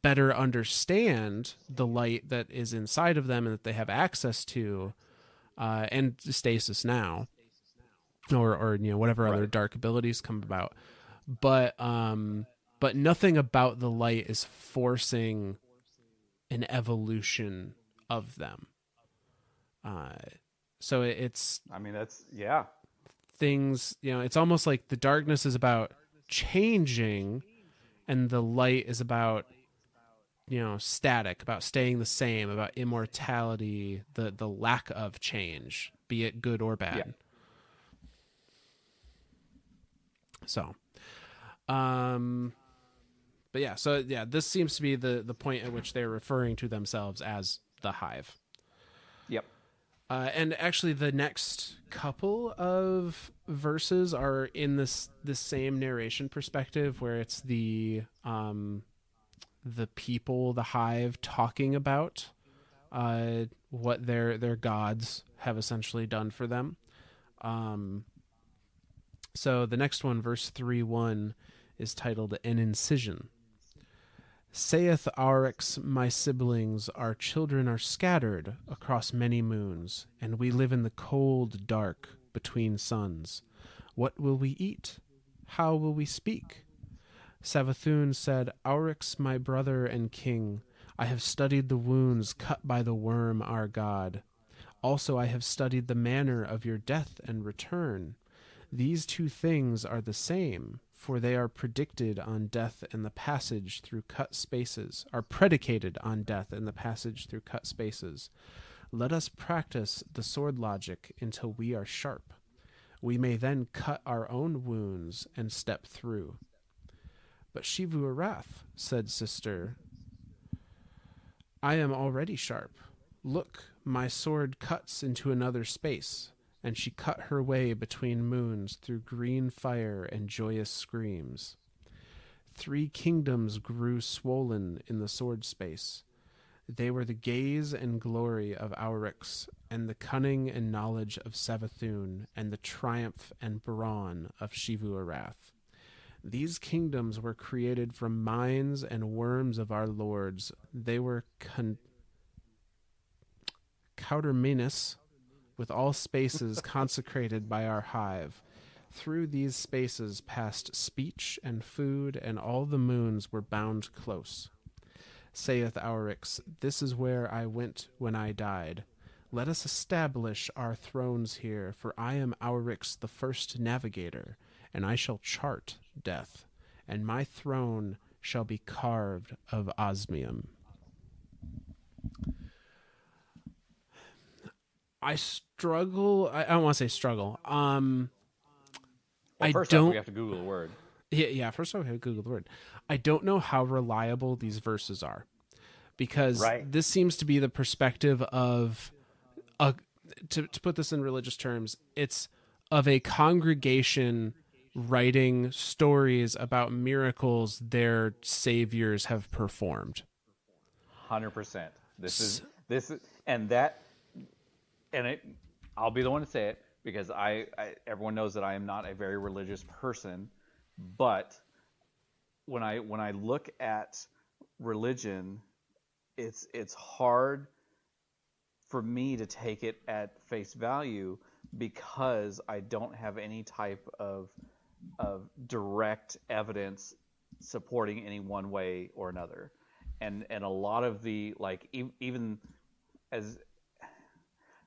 [SPEAKER 3] better understand the light that is inside of them and that they have access to, and stasis now, or whatever other
[SPEAKER 2] Right.
[SPEAKER 3] dark abilities come about. But nothing about the light is forcing an evolution of them. Uh, so it's
[SPEAKER 2] I mean, that's yeah.
[SPEAKER 3] things, it's almost like the darkness is about changing and the light is about, static, about staying the same, about immortality, the lack of change, be it good or
[SPEAKER 2] Yeah.
[SPEAKER 3] bad. So, um, but yeah, this seems to be the point at which they're referring to themselves as the Hive.
[SPEAKER 2] Yep.
[SPEAKER 3] And actually, the next couple of verses are in this same narration perspective, where it's the people, the Hive, talking about what their gods have essentially done for them. So the next one, verse 3:1, is titled "An Incision." Saith Oryx, my siblings, our children are scattered across many moons, and we live in the cold dark between suns. What will we eat? How will we speak? Savathun said, Oryx, my brother and king, I have studied the wounds cut by the worm our god. Also I have studied the manner of your death and return. These two things are the same, for they are predicted on death and the passage through cut spaces, are predicated on death and the passage through cut spaces. Let us practice the sword logic until we are sharp. We may then cut our own wounds and step through. But Xivu Arath, said Sister, I am already sharp. Look, my sword cuts into another space. And she cut her way between moons through green fire and joyous screams. 3 kingdoms grew swollen in the sword space. They were the gaze and glory of Oryx, and the cunning and knowledge of Savathun, and the triumph and brawn of Xivu Arath. These kingdoms were created from minds and worms of our lords. They were counterminous with all spaces consecrated by our hive. Through these spaces passed speech and food, and all the moons were bound close. Saith Oryx, this is where I went when I died. Let us establish our thrones here, for I am Oryx the first navigator, and I shall chart death, and my throne shall be carved of osmium. I struggle. I don't want to say struggle.
[SPEAKER 2] Well,
[SPEAKER 3] I
[SPEAKER 2] first
[SPEAKER 3] don't.
[SPEAKER 2] off, we have to Google the word.
[SPEAKER 3] Yeah. First off, we have to Google the word. I don't know how reliable these verses are, because this seems to be the perspective of to put this in religious terms, it's of a congregation writing stories about miracles their saviors have performed.
[SPEAKER 2] 100%. This is, and that, and it. I'll be the one to say it because everyone knows that I am not a very religious person, but when I look at religion, it's hard for me to take it at face value because I don't have any type of direct evidence supporting any one way or another, and a lot of the even as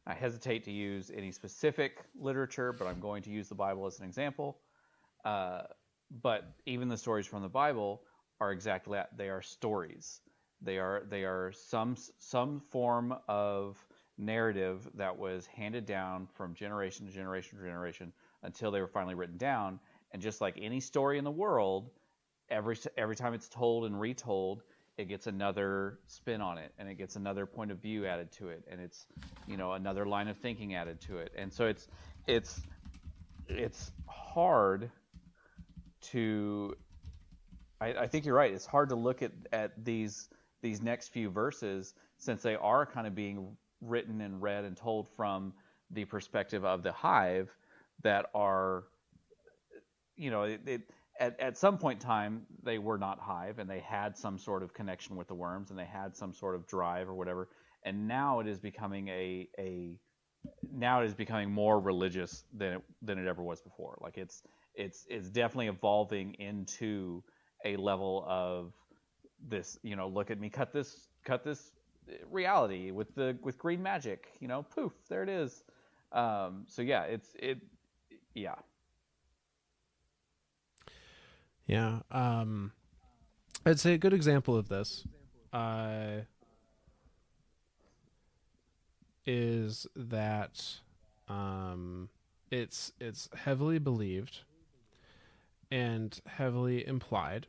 [SPEAKER 2] I hesitate to use any specific literature, but I'm going to use the Bible as an example. But even the stories from the Bible are exactly that. They are stories. They are some form of narrative that was handed down from generation to generation to generation until they were finally written down. And just like any story in the world, every time it's told and retold, it gets another spin on it, and it gets another point of view added to it, and it's another line of thinking added to it. And so it's hard to I think you're right. It's hard to look at these next few verses, since they are kind of being written and read and told from the perspective of the Hive, that are, at some point in time they were not Hive, and they had some sort of connection with the worms, and they had some sort of drive or whatever, and now it is becoming more religious than it ever was before. Like it's definitely evolving into a level of this, look at me, cut this reality with green magic, poof, there it is. So yeah, yeah.
[SPEAKER 3] Yeah. I'd say a good example of this is that it's heavily believed and heavily implied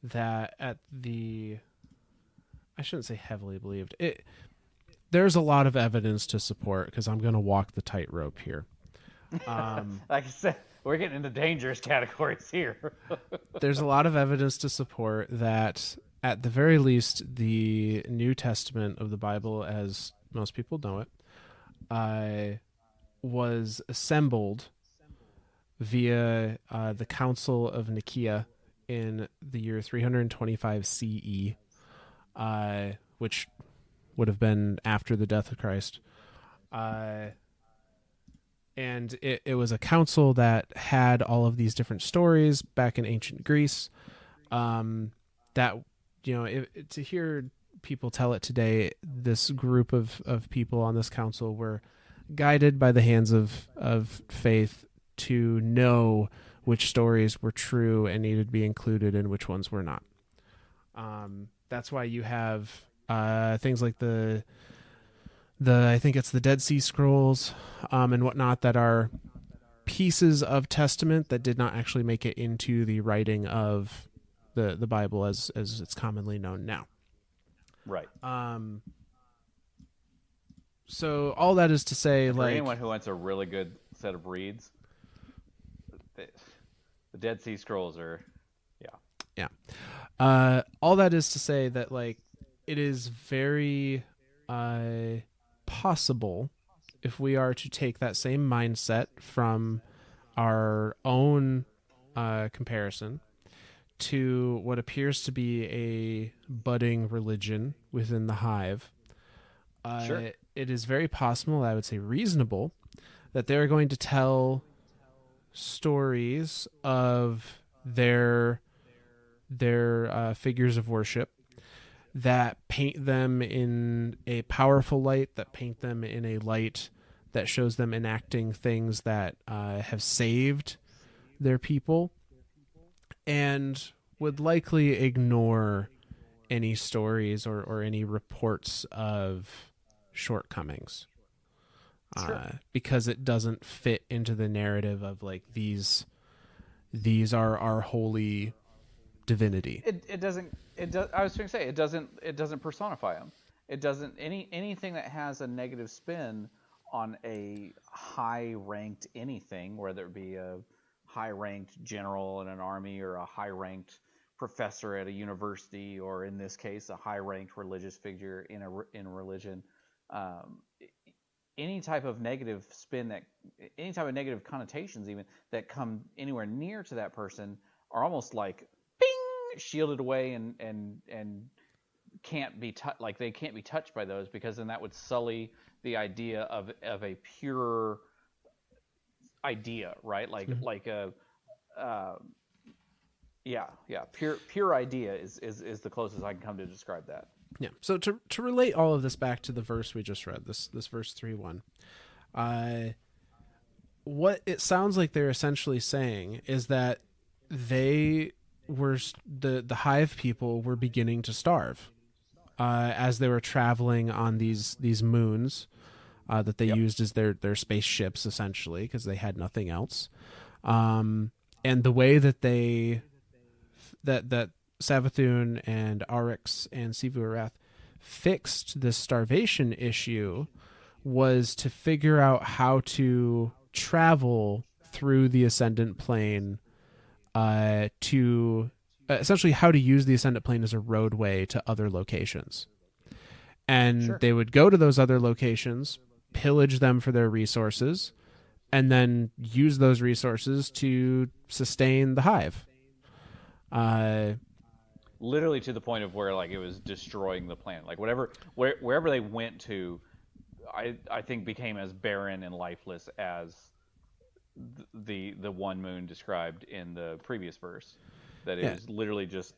[SPEAKER 3] that I shouldn't say heavily believed. There's a lot of evidence to support, because I'm going to walk the tightrope here.
[SPEAKER 2] Like I said, we're getting into dangerous categories here.
[SPEAKER 3] There's a lot of evidence to support that, at the very least, the New Testament of the Bible, as most people know it, was assembled via the Council of Nicaea in the year 325 CE, which would have been after the death of Christ. And it was a council that had all of these different stories back in ancient Greece. That, to hear people tell it today, this group of people on this council were guided by the hands of faith to know which stories were true and needed to be included and which ones were not. That's why you have things like the I think it's the Dead Sea Scrolls and whatnot, that are pieces of Testament that did not actually make it into the writing of the Bible as it's commonly known now.
[SPEAKER 2] Right.
[SPEAKER 3] So all that is to say,
[SPEAKER 2] for
[SPEAKER 3] like,
[SPEAKER 2] anyone who wants a really good set of reads, the Dead Sea Scrolls are,
[SPEAKER 3] yeah. All that is to say that, like, it is very possible, if we are to take that same mindset from our own comparison to what appears to be a budding religion within the Hive,
[SPEAKER 2] Sure.
[SPEAKER 3] It is very possible, I would say reasonable, that they're going to tell stories of their figures of worship that paint them in a powerful light, that paint them in a light that shows them enacting things that have saved their people, and would likely ignore any stories or any reports of shortcomings.
[SPEAKER 2] Sure.
[SPEAKER 3] Because it doesn't fit into the narrative of, like, these are our holy divinity.
[SPEAKER 2] It doesn't. I was going to say, it doesn't personify them. It doesn't anything that has a negative spin on a high-ranked anything, whether it be a high-ranked general in an army, or a high-ranked professor at a university, or in this case, a high-ranked religious figure in a religion. Any type of negative spin, any type of negative connotations even that come anywhere near to that person, are almost like shielded away and can't be like they can't be touched by those, because then that would sully the idea of a pure idea, right? Like
[SPEAKER 3] Mm-hmm.
[SPEAKER 2] like a pure idea is the closest I can come to describe that.
[SPEAKER 3] Yeah. So to relate all of this back to the verse we just read, this verse 3:1, what it sounds like they're essentially saying is that they were the Hive people were beginning to starve as they were traveling on these moons that they used as their spaceships, essentially, because they had nothing else. And the way that that Savathun and Oryx and Xivu Arath fixed this starvation issue was to figure out how to travel through the ascendant plane to essentially how to use the Ascendant Plane as a roadway to other locations. And they would go to those other locations, pillage them for their resources, and then use those resources to sustain the Hive.
[SPEAKER 2] Literally to the point of where like it was destroying the planet. Like wherever they went to, I think became as barren and lifeless as the one moon described in the previous verse. That it was literally just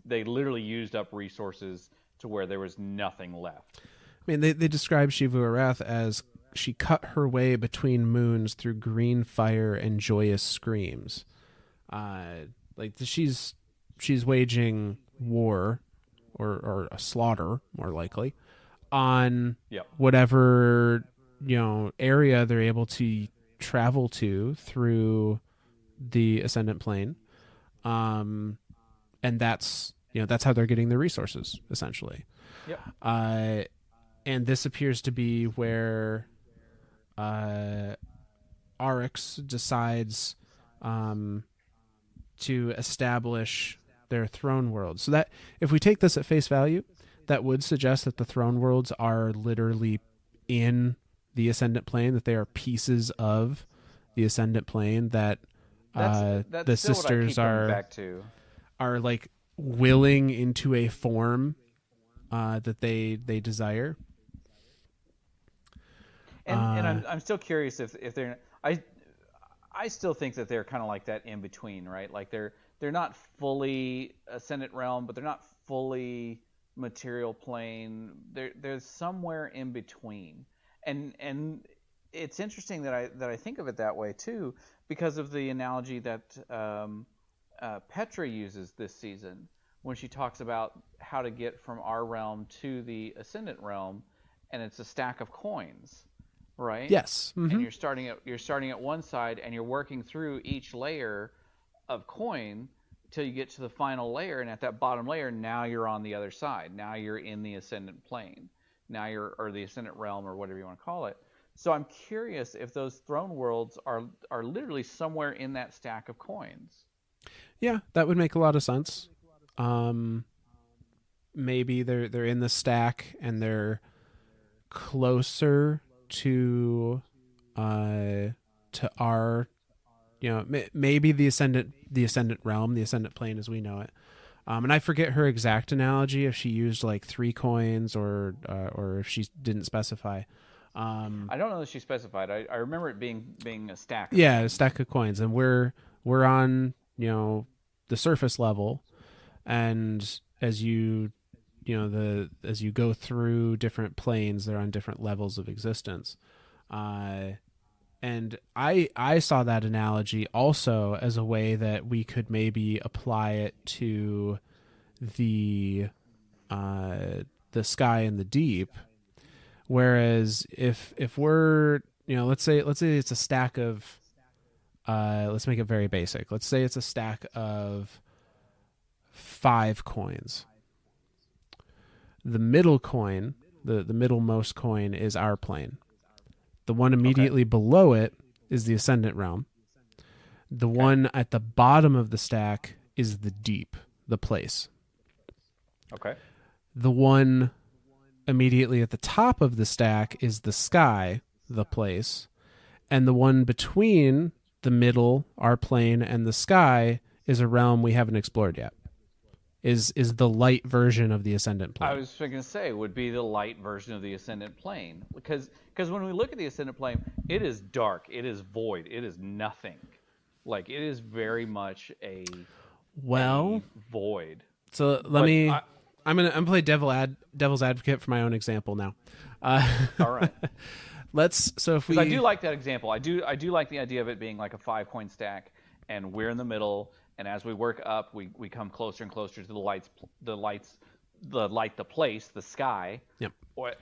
[SPEAKER 2] they literally used up resources to where there was nothing left.
[SPEAKER 3] I mean, they describe Xivu Arath as she cut her way between moons through green fire and joyous screams. Like she's waging war or a slaughter, more likely, on whatever area they're able to travel to through the Ascendant Plane, and that's how they're getting their resources, essentially. And this appears to be where Oryx decides to establish their throne worlds. So that if we take this at face value, that would suggest that the throne worlds are literally in the Ascendant Plane, that they are pieces of the Ascendant Plane, that
[SPEAKER 2] that's
[SPEAKER 3] the
[SPEAKER 2] still
[SPEAKER 3] sisters
[SPEAKER 2] what I keep coming back to.
[SPEAKER 3] are like willing into a form that they desire.
[SPEAKER 2] And I'm still curious if they're I still think that they're kind of like that in between, right? Like they're not fully Ascendant Realm, but they're not fully material plane. They're somewhere in between, and it's interesting that I think of it that way too, because of the analogy that Petra uses this season when she talks about how to get from our realm to the Ascendant Realm, and it's a stack of coins. Right.
[SPEAKER 3] Yes. Mm-hmm.
[SPEAKER 2] And you're starting at one side, and you're working through each layer of coin till you get to the final layer, and at that bottom layer, now you're on the other side. Now you're in the Ascendant Plane. Now or the Ascendant Realm, or whatever you want to call it. So I'm curious if those throne worlds are literally somewhere in that stack of coins.
[SPEAKER 3] Yeah, that would make a lot of sense. Maybe they're in the stack and they're closer to our, maybe the Ascendant Realm, the Ascendant Plane as we know it. And I forget her exact analogy, if she used like 3 coins or if she didn't specify.
[SPEAKER 2] I don't know that she specified. I remember it being a stack.
[SPEAKER 3] A stack of coins, and we're on the surface level, and as you go through different planes, they're on different levels of existence. And I saw that analogy also as a way that we could maybe apply it to the sky and the deep. Whereas if we're, let's say it's a stack of, let's make it very basic. Let's say it's a stack of 5 coins. The middle coin, the middlemost coin, is our plane. The one immediately below it is the Ascendant Realm. The one at the bottom of the stack is the deep, the place.
[SPEAKER 2] Okay.
[SPEAKER 3] The one immediately at the top of the stack is the sky, the place. And the one between the middle, our plane, and the sky is a realm we haven't explored yet. Is the light version of the Ascendant Plane.
[SPEAKER 2] I was going to say would be the light version of the Ascendant Plane, because when we look at the Ascendant Plane, it is dark, it is void, it is nothing. Like it is very much a void.
[SPEAKER 3] So I'm gonna play devil's advocate for my own example now.
[SPEAKER 2] All right.
[SPEAKER 3] I
[SPEAKER 2] do like that example. I do like the idea of it being like a 5-coin stack, and we're in the middle. And as we work up, we come closer and closer to the light, the place, the sky.
[SPEAKER 3] Yep.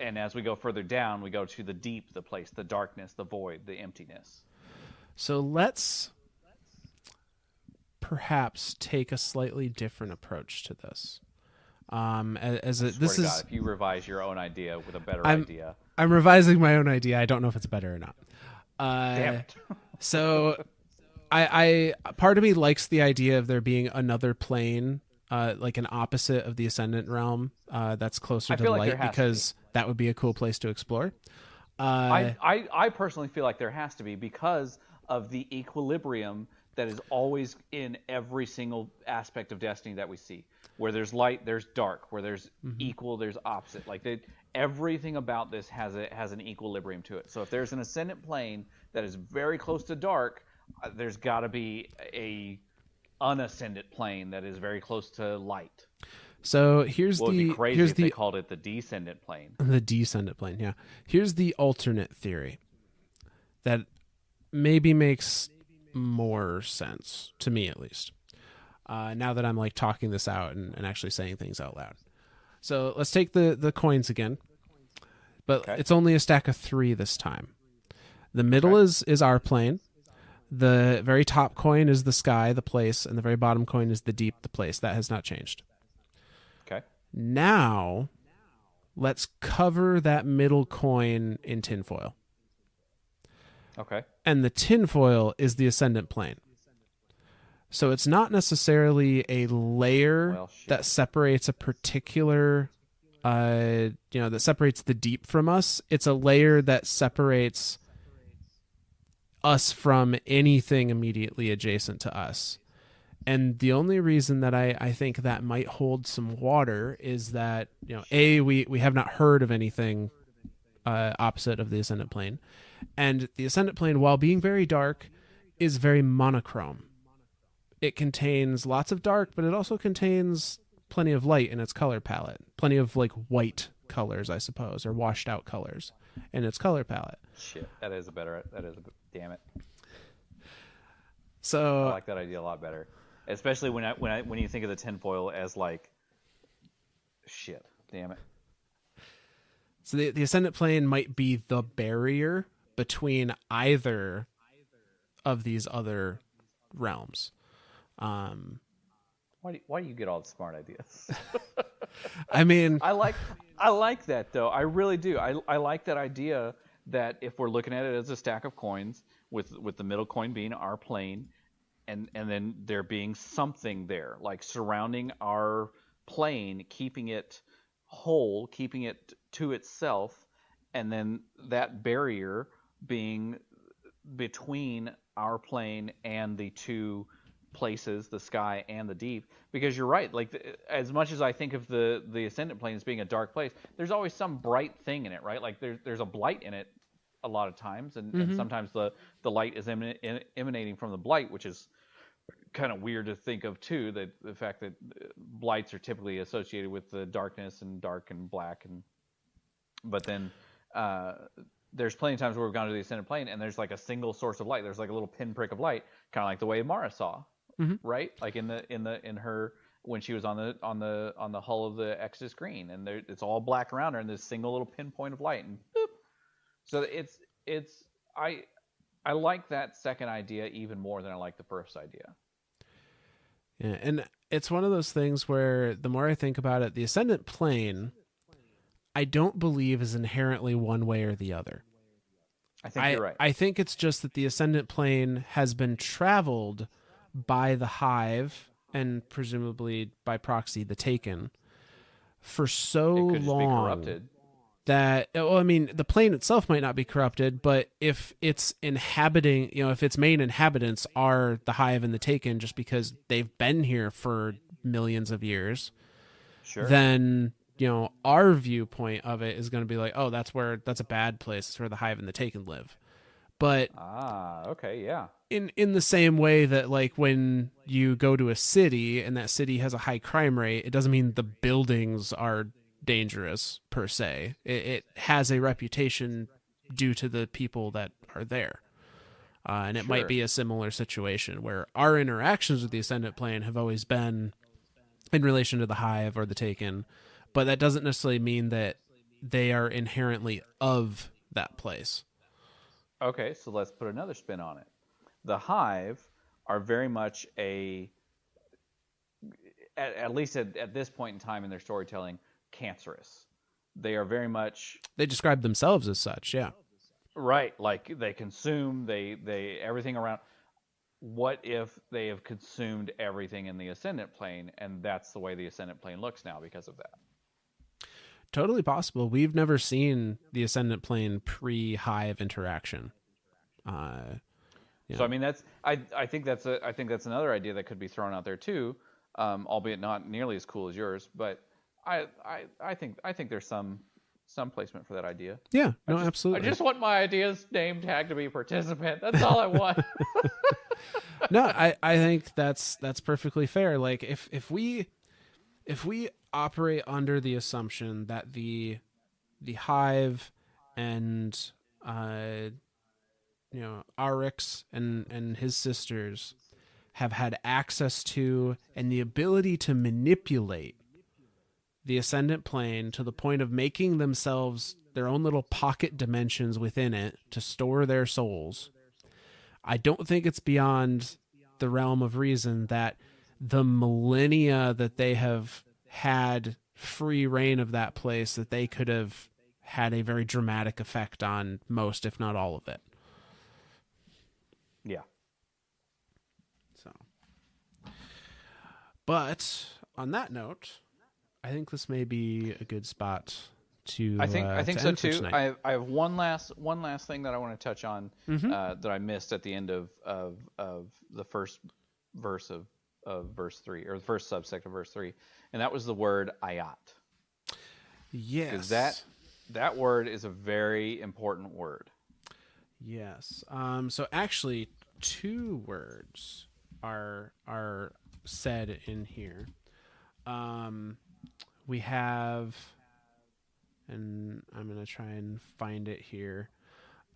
[SPEAKER 2] And as we go further down, we go to the deep, the place, the darkness, the void, the emptiness.
[SPEAKER 3] So let's perhaps take a slightly different approach to this.
[SPEAKER 2] If you revise your own idea with a better idea.
[SPEAKER 3] I'm revising my own idea. I don't know if it's better or not.
[SPEAKER 2] Damn it.
[SPEAKER 3] So I part of me likes the idea of there being another plane, like an opposite of the Ascendant realm, that's closer
[SPEAKER 2] I
[SPEAKER 3] to
[SPEAKER 2] feel like there
[SPEAKER 3] light,
[SPEAKER 2] has to be.
[SPEAKER 3] because that would be a cool place to explore.
[SPEAKER 2] I personally feel like there has to be, because of the equilibrium that is always in every single aspect of Destiny that we see. Where there's light, there's dark. Where there's equal, there's opposite. Like everything about this has an equilibrium to it. So if there's an ascendant plane that is very close to dark, there's got to be a unascendant plane that is very close to light.
[SPEAKER 3] So here's
[SPEAKER 2] Well, it'd
[SPEAKER 3] the
[SPEAKER 2] be crazy
[SPEAKER 3] here's
[SPEAKER 2] if
[SPEAKER 3] the
[SPEAKER 2] they called it the descendant plane.
[SPEAKER 3] the descendant plane. Yeah. Here's the alternate theory that maybe makes more sense to me, at least. Now that I'm like talking this out and actually saying things out loud. So let's take the coins again, but it's only a stack of 3 this time. The middle is our plane. The very top coin is the sky, the place, and the very bottom coin is the deep, the place. That has not changed.
[SPEAKER 2] Okay.
[SPEAKER 3] Now, let's cover that middle coin in tinfoil.
[SPEAKER 2] Okay.
[SPEAKER 3] And the tinfoil is the ascendant plane. So it's not necessarily a layer that separates a particular, that separates the deep from us. It's a layer that separates us from anything immediately adjacent to us. And the only reason that I think that might hold some water is that, we have not heard of anything opposite of the ascendant plane. And the ascendant plane, while being very dark, is very monochrome. It contains lots of dark, but it also contains plenty of light in its color palette. Plenty of like white colors, I suppose, or washed out colors in its color palette.
[SPEAKER 2] Shit, damn it.
[SPEAKER 3] So
[SPEAKER 2] I like that idea a lot better, especially when you think of the tinfoil as like, shit, damn it.
[SPEAKER 3] So the ascendant plane might be the barrier between either of these other realms.
[SPEAKER 2] Why do you get all the smart ideas?
[SPEAKER 3] I mean,
[SPEAKER 2] I like that though. I really do. I like that idea that if we're looking at it as a stack of coins, with the middle coin being our plane, and then there being something there like surrounding our plane, keeping it whole, keeping it to itself, and then that barrier being between our plane and the two places, the sky and the deep. Because you're right, like as much as I think of the ascendant plane as being a dark place, there's always some bright thing in it, right? Like there's a blight in it a lot of times, and sometimes the light is emanating from the blight, which is kind of weird to think of too, that the fact that blights are typically associated with the darkness and dark and black, but then there's plenty of times where we've gone to the ascendant plane and there's like a single source of light. There's like a little pinprick of light, kind of like the way Mara saw, right? Like in her, when she was on the hull of the Exodus Green, and it's all black around her, and this single little pinpoint of light, and boop. So I like that second idea even more than I like the first idea.
[SPEAKER 3] Yeah, and it's one of those things where the more I think about it, the ascendant plane, I don't believe is inherently one way or the other.
[SPEAKER 2] I think you're right.
[SPEAKER 3] I think it's just that the ascendant plane has been traveled by the Hive, and presumably by proxy the Taken, for so
[SPEAKER 2] it could just
[SPEAKER 3] long
[SPEAKER 2] be corrupted.
[SPEAKER 3] that, well, I mean, the plane itself might not be corrupted, but if its inhabiting, if its main inhabitants are the Hive and the Taken, just because they've been here for millions of years, then our viewpoint of it is going to be like, oh, that's a bad place. It's where the Hive and the Taken live. But
[SPEAKER 2] okay, yeah.
[SPEAKER 3] In the same way that, like, when you go to a city and that city has a high crime rate, it doesn't mean the buildings are dangerous per se. It has a reputation due to the people that are there. And it might be a similar situation where our interactions with the Ascendant Plane have always been in relation to the Hive or the Taken, but that doesn't necessarily mean that they are inherently of that place.
[SPEAKER 2] Okay, so let's put another spin on it. The Hive are very much at least at this point in time in their storytelling, cancerous. They are very much...
[SPEAKER 3] They describe themselves as such, yeah.
[SPEAKER 2] Right, like they consume, they everything around. what if they have consumed everything in the Ascendant Plane, and that's the way the Ascendant Plane looks now because of that?
[SPEAKER 3] Totally possible. We've never seen the Ascendant Plane pre-Hive interaction.
[SPEAKER 2] So I mean, I think that's another idea that could be thrown out there too, albeit not nearly as cool as yours. But I think there's some placement for that idea.
[SPEAKER 3] Yeah, no, absolutely.
[SPEAKER 2] I just want my idea's name tag to be participant. That's all I want.
[SPEAKER 3] No, I think that's perfectly fair. Like if we operate under the assumption that the Hive and Oryx and his sisters have had access to and the ability to manipulate the Ascendant Plane to the point of making themselves their own little pocket dimensions within it to store their souls, I don't think it's beyond the realm of reason that the millennia that they have had free reign of that place, that they could have had a very dramatic effect on most, if not all of it.
[SPEAKER 2] Yeah.
[SPEAKER 3] So, but on that note, I think this may be a good spot to.
[SPEAKER 2] I think so too.
[SPEAKER 3] I
[SPEAKER 2] have one last thing that I want to touch on that I missed at the end of the first verse of verse 3, or the first subsect of verse 3, and that was the word ayat.
[SPEAKER 3] Yes.
[SPEAKER 2] Because that word is a very important word.
[SPEAKER 3] Yes. So actually, 2 words are said in here. We have, and I'm gonna try and find it here.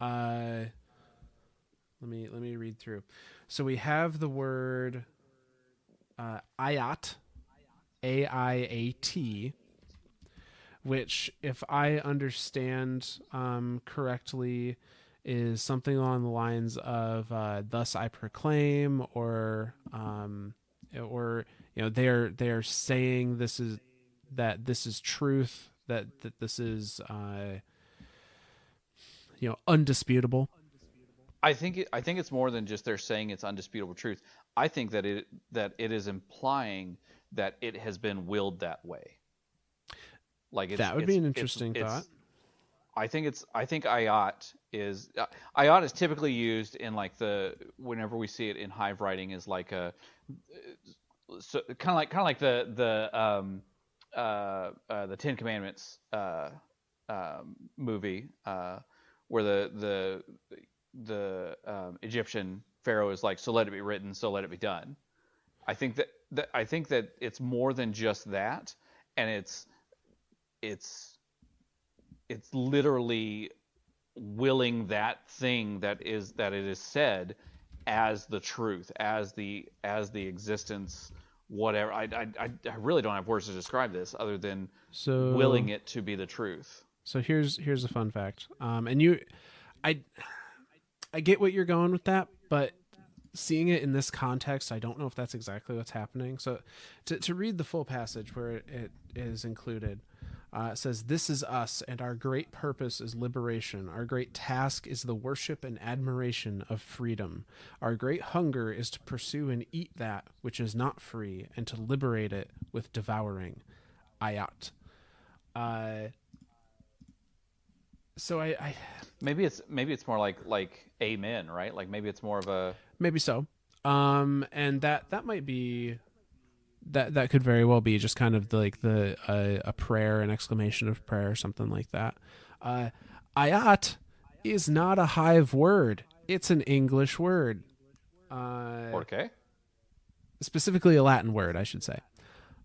[SPEAKER 3] Let me read through. So we have the word ayat, AIAT, which, if I understand correctly, is something along the lines of "Thus I proclaim," or they're saying this is truth, that this is undisputable.
[SPEAKER 2] I think it's more than just they're saying it's undisputable truth. I think that it is implying that it has been willed that way. Like
[SPEAKER 3] that would be an interesting thought.
[SPEAKER 2] I think ayat is typically used in like whenever we see it in Hive writing is like kind of like the Ten Commandments movie where the Egyptian pharaoh is like, so let it be written, so let it be done. I think that it's more than just that, and it's literally willing that thing that it is said as the truth, as the existence, whatever. I really don't have words to describe this other than willing it to be the truth.
[SPEAKER 3] So here's a fun fact. And I get what you're going with that, but seeing it in this context, I don't know if that's exactly what's happening. So to read the full passage where it is included, it says, "This is us, and our great purpose is liberation. Our great task is the worship and admiration of freedom. Our great hunger is to pursue and eat that which is not free, and to liberate it with devouring." Ayat. So I
[SPEAKER 2] maybe it's more like amen, right? Like maybe it's more of a
[SPEAKER 3] maybe so. And that might be. That could very well be just kind of like a prayer, an exclamation of prayer, or something like that. Ayat is not a Hive word; it's an English word.
[SPEAKER 2] Okay.
[SPEAKER 3] Specifically, a Latin word, I should say.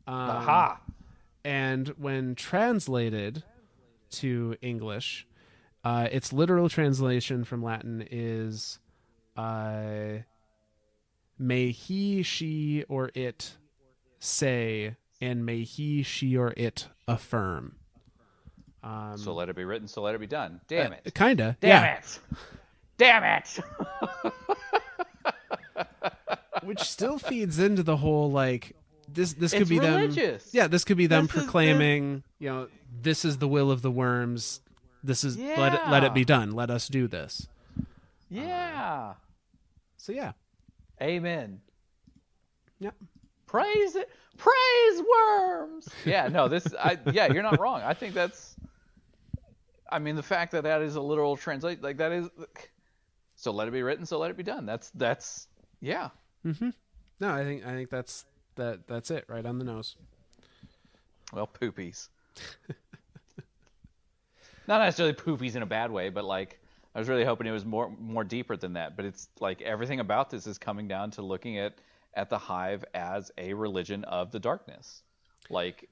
[SPEAKER 2] Aha.
[SPEAKER 3] And when translated to English, its literal translation from Latin is "May he, she, or it say, and may he, she, or it affirm."
[SPEAKER 2] So let it be written, so let it be done. Damn it.
[SPEAKER 3] Kinda.
[SPEAKER 2] Damn
[SPEAKER 3] yeah.
[SPEAKER 2] it. Damn it.
[SPEAKER 3] Which still feeds into the whole like this could be
[SPEAKER 2] religious.
[SPEAKER 3] them. Yeah, this could be them
[SPEAKER 2] This is
[SPEAKER 3] proclaiming, this is the will of the worms. This is let it be done. Let us do this.
[SPEAKER 2] Yeah.
[SPEAKER 3] So yeah.
[SPEAKER 2] Amen.
[SPEAKER 3] Yep.
[SPEAKER 2] Praise it. Praise worms. Yeah, no, you're not wrong. I think that's, I mean, the fact that that is a literal translate, like that is, so let it be written, so let it be done. That's, yeah.
[SPEAKER 3] Mm-hmm. No, I think that's it, right on the nose.
[SPEAKER 2] Well, poopies. Not necessarily poopies in a bad way, but like, I was really hoping it was more deeper than that. But it's like everything about this is coming down to looking at the Hive as a religion of the darkness. Like,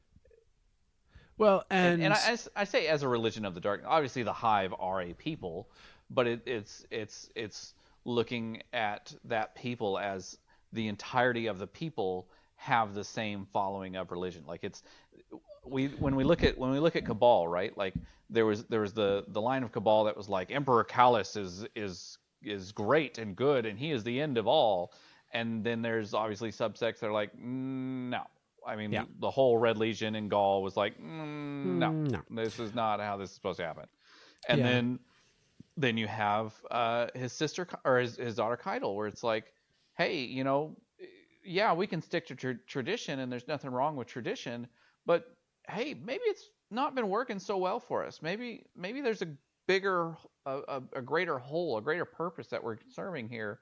[SPEAKER 3] well,
[SPEAKER 2] and I say as a religion of the darkness. Obviously, the Hive are a people, but it's looking at that people as the entirety of the people have the same following of religion. Like when we look at Cabal, right? Like there was the line of Cabal that was like Emperor Callus is great and good and he is the end of all. And then there's obviously subsects that are like, no. I mean, the whole Red Legion in Gaul was like, no, this is not how this is supposed to happen. And then you have his sister or his daughter Keitel, where it's like, hey, yeah, we can stick to tradition, and there's nothing wrong with tradition, but hey, maybe it's not been working so well for us. Maybe there's a bigger, a greater whole, a greater purpose that we're serving here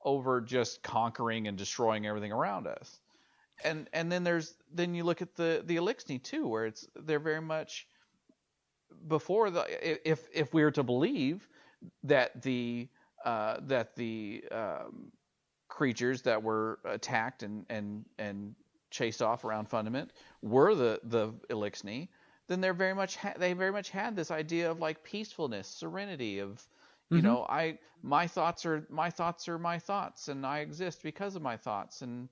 [SPEAKER 2] over just conquering and destroying everything around us. And then you look at the Elixni too, where they're very much before if we were to believe that the creatures that were attacked and chased off around Fundament were the Elixni, then they very much had this idea of like peacefulness, serenity, of my thoughts are my thoughts, and I exist because of my thoughts, and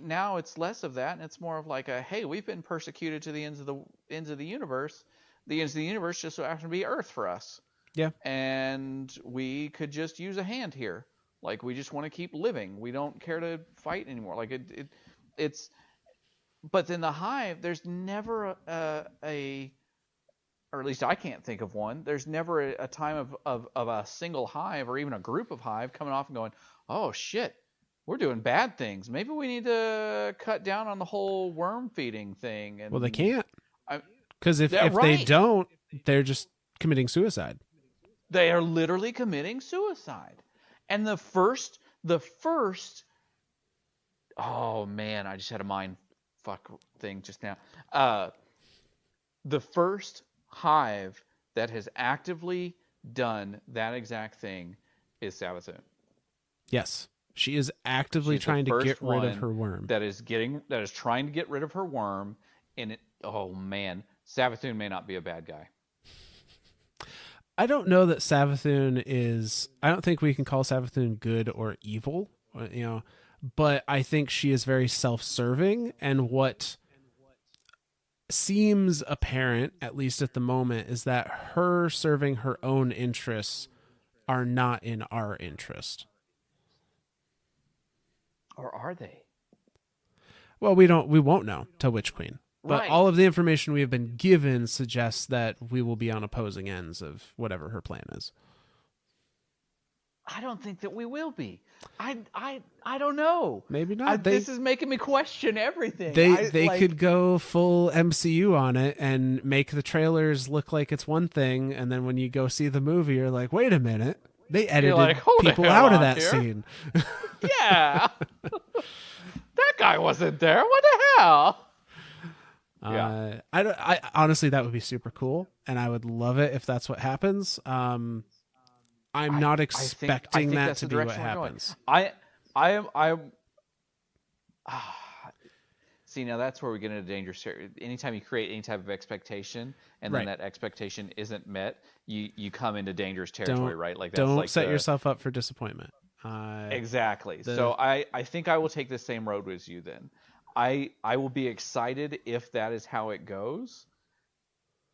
[SPEAKER 2] now it's less of that, and it's more of like hey, we've been persecuted to the ends of the universe. The ends of the universe just so happen to be Earth for us.
[SPEAKER 3] Yeah.
[SPEAKER 2] And we could just use a hand here. Like, we just want to keep living. We don't care to fight anymore. Like it's. But then the Hive, there's never or at least I can't think of one. There's never a time of a single Hive or even a group of Hive coming off and going, oh shit, we're doing bad things. Maybe we need to cut down on the whole worm feeding thing. And
[SPEAKER 3] well, they can't. Because if they don't, they're just committing suicide.
[SPEAKER 2] They are literally committing suicide. And the first, oh man, I just had a mind fuck thing just now. The first Hive that has actively done that exact thing is Savathun.
[SPEAKER 3] Yes. She is actively trying to get rid of her worm.
[SPEAKER 2] That is trying to get rid of her worm. And oh man, Savathun may not be a bad guy.
[SPEAKER 3] I don't know that Savathun is. I don't think we can call Savathun good or evil, but I think she is very self-serving, and what seems apparent, at least at the moment, is that her serving her own interests are not in our interest.
[SPEAKER 2] Or are they?
[SPEAKER 3] Well, we won't know till Witch Queen. But
[SPEAKER 2] right.
[SPEAKER 3] All of the information we have been given suggests that we will be on opposing ends of whatever her plan is.
[SPEAKER 2] I don't think that we will be. I don't know.
[SPEAKER 3] Maybe not.
[SPEAKER 2] This is making me question everything.
[SPEAKER 3] They could go full MCU on it and make the trailers look like it's one thing, and then when you go see the movie, you're like, wait a minute. They edited people out of that scene.
[SPEAKER 2] Yeah. That guy wasn't there. What the hell?
[SPEAKER 3] Yeah. I honestly, that would be super cool, and I would love it if that's what happens. I'm not expecting that to be what happens.
[SPEAKER 2] See, now that's where we get into dangerous territory. Anytime you create any type of expectation, and then that expectation isn't met, you come into dangerous territory, right? Like
[SPEAKER 3] don't set yourself up for disappointment.
[SPEAKER 2] Exactly. So I think I will take the same road as you then. I will be excited if that is how it goes,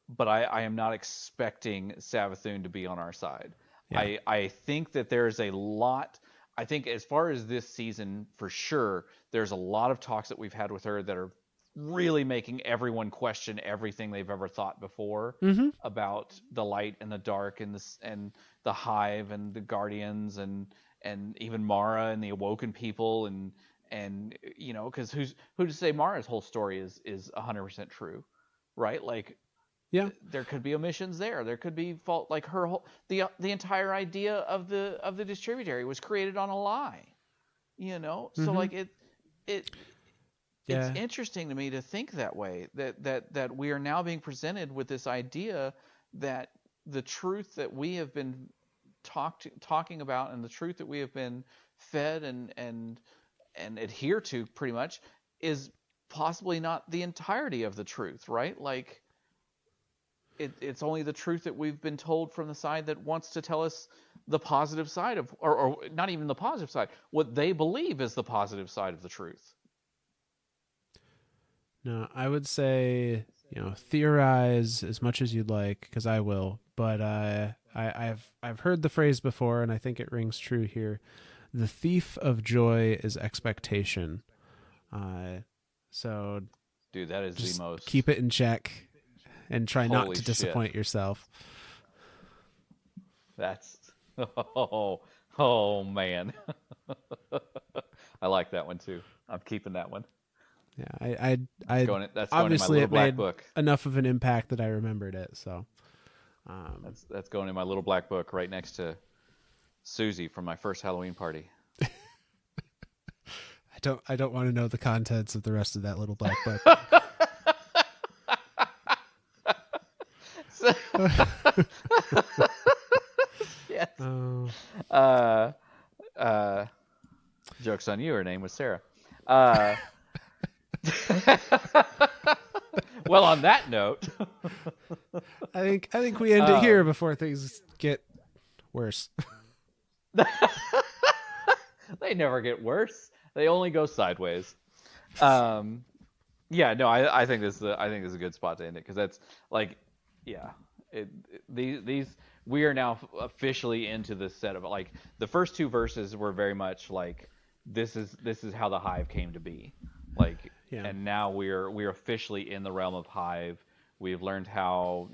[SPEAKER 2] but I am not expecting Savathun to be on our side. Yeah. I think that there's a lot. I think as far as this season, for sure, there's a lot of talks that we've had with her that are really making everyone question everything they've ever thought before about the light and the dark and the Hive and the Guardians and even Mara and the Awoken people and because who to say Mara's whole story is 100% true, right? Like,
[SPEAKER 3] Yeah.
[SPEAKER 2] there could be omissions there. There could be fault, like her whole the entire idea of the distributary was created on a lie, So like it's
[SPEAKER 3] Yeah.
[SPEAKER 2] interesting to me to think that way, that we are now being presented with this idea that the truth that we have been talking about, and the truth that we have been fed and adhere to pretty much, is possibly not the entirety of the truth, right? Like, it's only the truth that we've been told from the side that wants to tell us the positive side of, or not even the positive side, what they believe is the positive side of the truth.
[SPEAKER 3] No, I would say, theorize as much as you'd like, because I will. But I've heard the phrase before, and I think it rings true here. The thief of joy is expectation. So,
[SPEAKER 2] dude, that is
[SPEAKER 3] just
[SPEAKER 2] the most.
[SPEAKER 3] Keep it in check, and try not
[SPEAKER 2] Holy
[SPEAKER 3] to disappoint
[SPEAKER 2] shit.
[SPEAKER 3] yourself.
[SPEAKER 2] That's oh man. I like that one too. I'm keeping that one.
[SPEAKER 3] Yeah,
[SPEAKER 2] That's
[SPEAKER 3] obviously
[SPEAKER 2] going in my little black
[SPEAKER 3] made
[SPEAKER 2] book.
[SPEAKER 3] Enough of an impact that I remembered it. So
[SPEAKER 2] that's going in my little black book right next to Susie from my first Halloween party.
[SPEAKER 3] I don't want to know the contents of the rest of that little black book.
[SPEAKER 2] Yes. Joke's on you. Her name was Sarah. Well, on that note,
[SPEAKER 3] I think we end it here before things get worse.
[SPEAKER 2] They never get worse. They only go sideways. Yeah, no, I think this is a good spot to end it, because that's like, yeah, these we are now officially into this set of, like, the first two verses were very much like, this is how the Hive came to be, like,
[SPEAKER 3] Yeah.
[SPEAKER 2] And now we're officially in the realm of Hive. We've learned how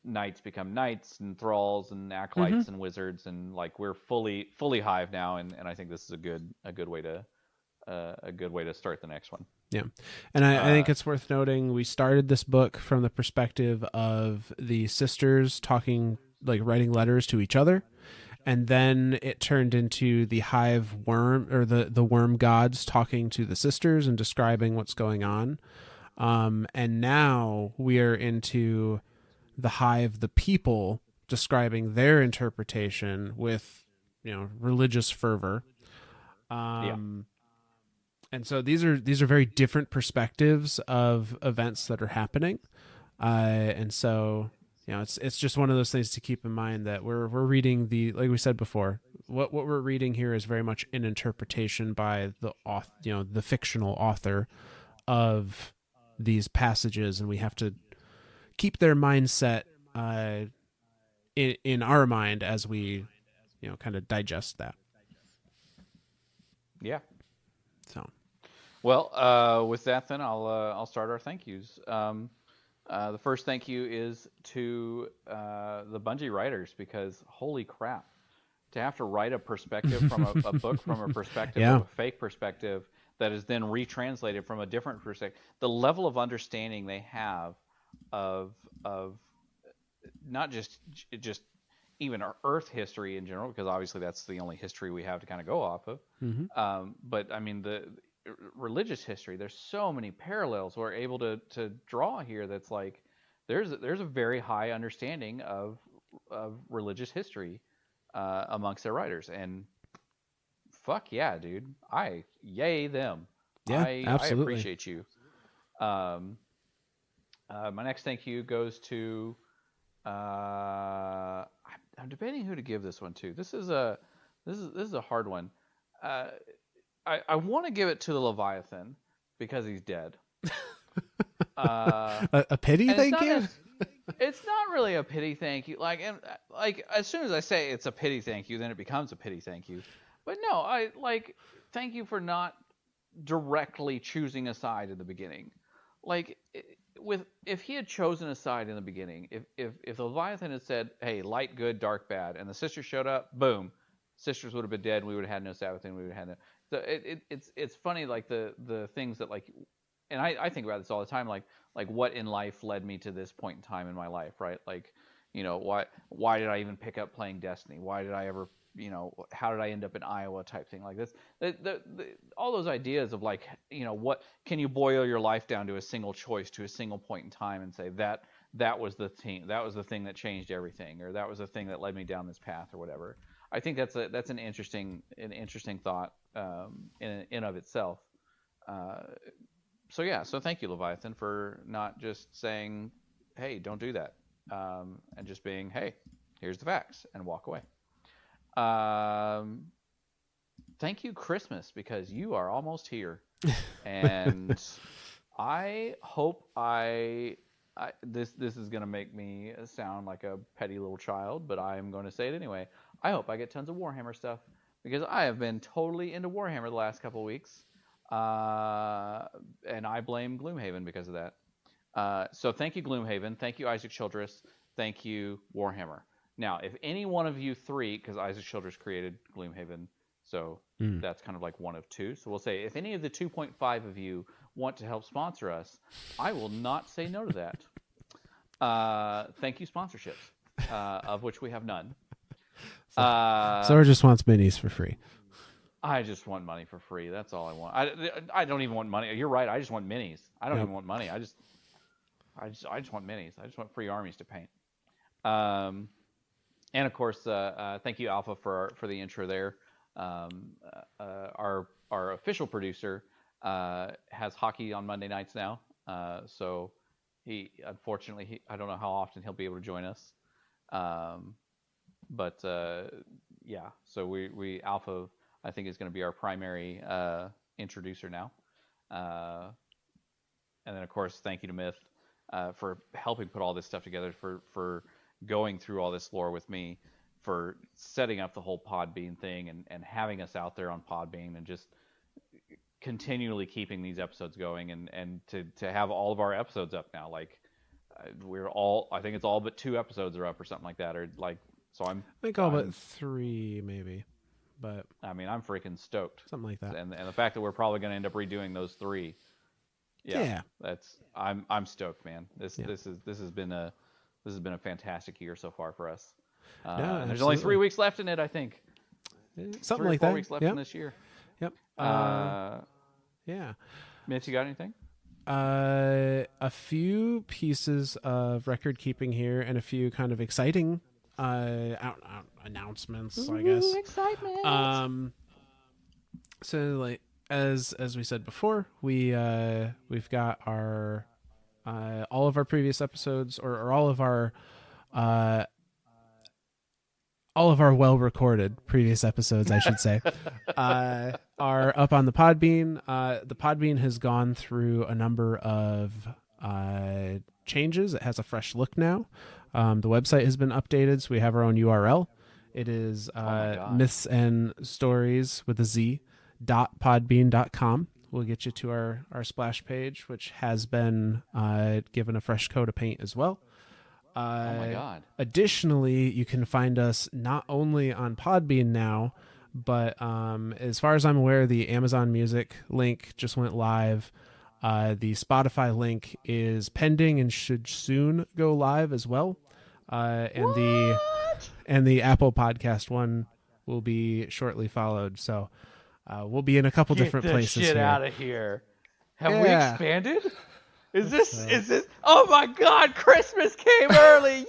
[SPEAKER 2] knights become knights and thralls and acolytes and wizards, and like we're fully Hive now, and I think this is a good way to start the next one.
[SPEAKER 3] Yeah. And I think it's worth noting, we started this book from the perspective of the sisters talking, like writing letters to each other. And then it turned into the Hive worm, or the worm gods talking to the sisters and describing what's going on. And now we are into the Hive, the people, describing their interpretation with, religious fervor. And so these are very different perspectives of events that are happening. And so, it's just one of those things to keep in mind, that we're reading like we said before, what we're reading here is very much an interpretation by the author, the fictional author of these passages, and we have to keep their mindset in our mind as we kind of digest that.
[SPEAKER 2] Yeah.
[SPEAKER 3] So,
[SPEAKER 2] well, with that then I'll start our thank yous. The first thank you is to the Bungie writers, because holy crap, to have to write a perspective from a book from a perspective of a fake perspective that is then retranslated from a different perspective. The level of understanding they have of not just even our Earth history in general, because obviously that's the only history we have to kind of go off of. But I mean, the religious history, there's so many parallels we're able to draw here. That's like, there's a very high understanding of religious history amongst their writers, and fuck yeah, dude, yay them.
[SPEAKER 3] Yeah, absolutely.
[SPEAKER 2] I appreciate you. My next thank you goes to I'm debating who to give this one to. This is a hard one. I want to give it to the Leviathan because he's dead.
[SPEAKER 3] A pity thank you?
[SPEAKER 2] It's not really a pity thank you. Like as soon as I say it's a pity thank you, then it becomes a pity thank you. But no, thank you for not directly choosing a side in the beginning. Like, if he had chosen a side in the beginning, if the Leviathan had said, hey, light good, dark bad, and the sister showed up, boom, sisters would have been dead, and we would have had no Savathun. We would have had no. So it's funny, like the things that like, and I think about this all the time, like what in life led me to this point in time in my life, right? Like, why did I even pick up playing Destiny? Why did I ever, how did I end up in Iowa type thing like this? All those ideas of like, what can you boil your life down to a single choice, to a single point in time, and say that was the thing that changed everything, or that was the thing that led me down this path, or whatever. I think that's an interesting thought in of itself. So thank you, Leviathan, for not just saying, hey, don't do that, and just being, hey, here's the facts, and walk away. Thank you, Christmas, because you are almost here, and I hope this is going to make me sound like a petty little child, but I'm going to say it anyway. I hope I get tons of Warhammer stuff, because I have been totally into Warhammer the last couple of weeks. And I blame Gloomhaven because of that. So thank you, Gloomhaven. Thank you, Isaac Childress. Thank you, Warhammer. Now, if any one of you three, because Isaac Childress created Gloomhaven, so that's kind of like one of two. So we'll say if any of the 2.5 of you want to help sponsor us, I will not say no to that. Thank you, sponsorships, of which we have none.
[SPEAKER 3] Sora just wants minis for free.
[SPEAKER 2] I just want money for free. That's all I want. I don't even want money. You're right. I just want minis. I don't even want money. I just want minis. I just want free armies to paint. And of course, thank you, Alpha, for the intro there. Our official producer has hockey on Monday nights now. So he unfortunately I don't know how often he'll be able to join us. But so we Alpha, I think, is going to be our primary introducer now. And then, of course, thank you to Myth for helping put all this stuff together, for going through all this lore with me, for setting up the whole Podbean thing, and having us out there on Podbean, and just continually keeping these episodes going, and to have all of our episodes up now. Like, I think it's all but 2 episodes are up or something like that, or like, so I
[SPEAKER 3] think all but 3 maybe. But
[SPEAKER 2] I mean, I'm freaking stoked.
[SPEAKER 3] Something like that.
[SPEAKER 2] And the fact that we're probably going to end up redoing those 3. Yeah. I'm stoked, man. This has been a fantastic year so far for us. There's only 3 weeks left in it, I think.
[SPEAKER 3] Something
[SPEAKER 2] 3 or
[SPEAKER 3] like
[SPEAKER 2] 4
[SPEAKER 3] that.
[SPEAKER 2] weeks left in this year.
[SPEAKER 3] Yep.
[SPEAKER 2] Mitch, you got anything?
[SPEAKER 3] A few pieces of record keeping here, and a few kind of exciting announcements, I guess.
[SPEAKER 2] Excitement.
[SPEAKER 3] So like as we said before, we've got our all of our previous episodes, or all of our well recorded previous episodes, I should say, are up on the Podbean. The Podbean has gone through a number of changes. It has a fresh look now. The website has been updated, so we have our own URL. It is myths and stories with a Z .podbean.com. We'll get you to our splash page, which has been given a fresh coat of paint as well.
[SPEAKER 2] Oh my God.
[SPEAKER 3] Additionally, you can find us not only on Podbean now, but as far as I'm aware, the Amazon Music link just went live. The Spotify link is pending and should soon go live as well. And the Apple Podcast one will be shortly followed. So we'll be in a couple different places.
[SPEAKER 2] Get the shit
[SPEAKER 3] here.
[SPEAKER 2] out of here! Have we expanded? Is this? Oh my God! Christmas came early!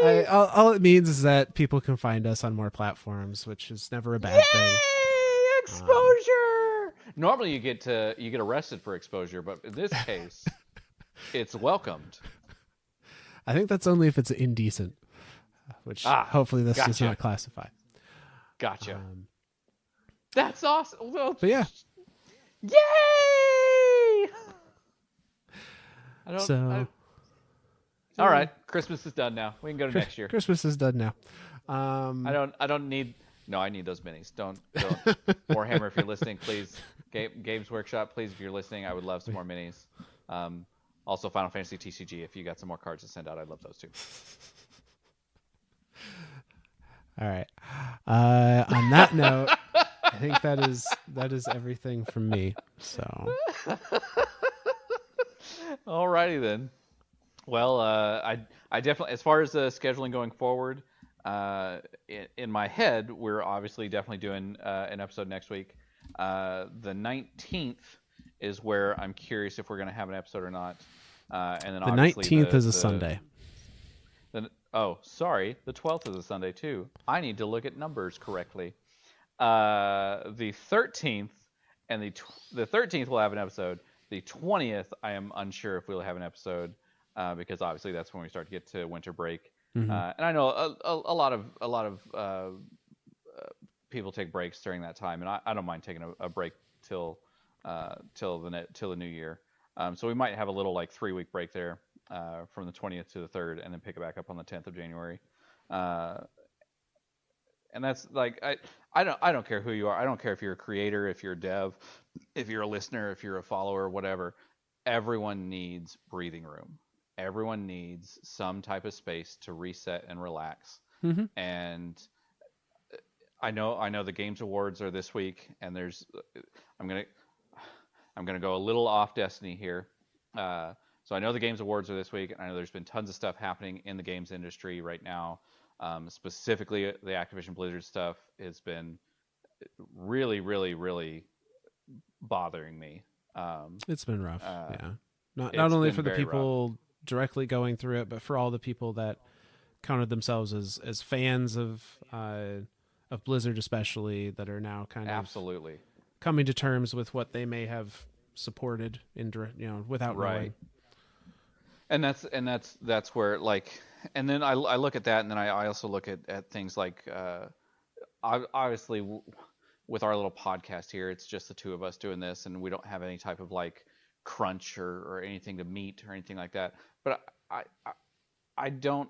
[SPEAKER 2] Yay!
[SPEAKER 3] All it means is that people can find us on more platforms, which is never a bad thing.
[SPEAKER 2] Exposure. Normally you get arrested for exposure, but in this case, it's welcomed.
[SPEAKER 3] I think that's only if it's indecent, which hopefully this does not classify.
[SPEAKER 2] Gotcha. That's awesome. Well,
[SPEAKER 3] but yeah.
[SPEAKER 2] Yay! All right, Christmas is done now. We can go to next year.
[SPEAKER 3] Christmas is done now.
[SPEAKER 2] I don't need. No, I need those minis. Don't. Warhammer, if you're listening, please. Games Workshop, please, if you're listening, I would love some more minis. Also, Final Fantasy TCG, if you got some more cards to send out, I'd love those too.
[SPEAKER 3] All right. On that note, I think that is everything from me. So.
[SPEAKER 2] Alrighty then. Well, I definitely, as far as the scheduling going forward, in my head, we're obviously definitely doing an episode next week. The 19th is where I'm curious if we're going to have an episode or not. And then
[SPEAKER 3] The
[SPEAKER 2] obviously
[SPEAKER 3] 19th is a Sunday.
[SPEAKER 2] Oh, sorry, the 12th is a Sunday too. I need to look at numbers correctly. The 13th and the 13th will have an episode. The 20th, I am unsure if we'll have an episode because obviously that's when we start to get to winter break.
[SPEAKER 3] Mm-hmm.
[SPEAKER 2] And I know a lot of people take breaks during that time, and I don't mind taking a break till the new year. So we might have a little like 3-week break there from the 20th to the 3rd, and then pick it back up on the 10th of January. And that's like I don't care who you are. I don't care if you're a creator, if you're a dev, if you're a listener, if you're a follower, whatever. Everyone needs breathing room. Everyone needs some type of space to reset and relax.
[SPEAKER 3] Mm-hmm.
[SPEAKER 2] And I know the Games Awards are this week, and I'm gonna go a little off Destiny here. So I know the Games Awards are this week, and I know there's been tons of stuff happening in the games industry right now. Specifically, the Activision Blizzard stuff has been really, really, really bothering me.
[SPEAKER 3] It's been rough. Yeah, not
[SPEAKER 2] it's
[SPEAKER 3] only
[SPEAKER 2] been
[SPEAKER 3] for the
[SPEAKER 2] very
[SPEAKER 3] people directly going through it, but for all the people that counted themselves as fans of Blizzard, especially, that are now kind of
[SPEAKER 2] absolutely
[SPEAKER 3] coming to terms with what they may have supported without knowing.
[SPEAKER 2] And that's where, like, and then I look at that, and then I also look at things like obviously with our little podcast here, it's just the two of us doing this, and we don't have any type of like crunch or anything to meet or anything like that. But I don't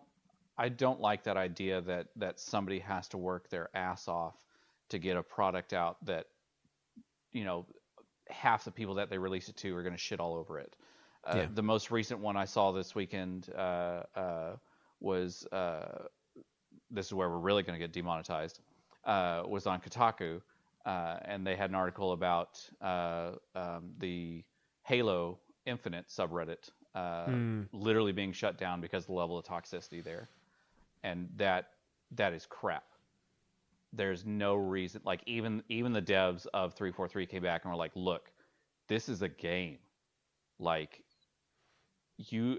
[SPEAKER 2] like that idea that somebody has to work their ass off to get a product out that, half the people that they release it to are going to shit all over it. The most recent one I saw this weekend was this is where we're really going to get demonetized. Was on Kotaku, and they had an article about the Halo Infinite subreddit literally being shut down because of the level of toxicity there, and that is crap. There's no reason. Like even the devs of 343 came back and were like, "Look, this is a game. Like you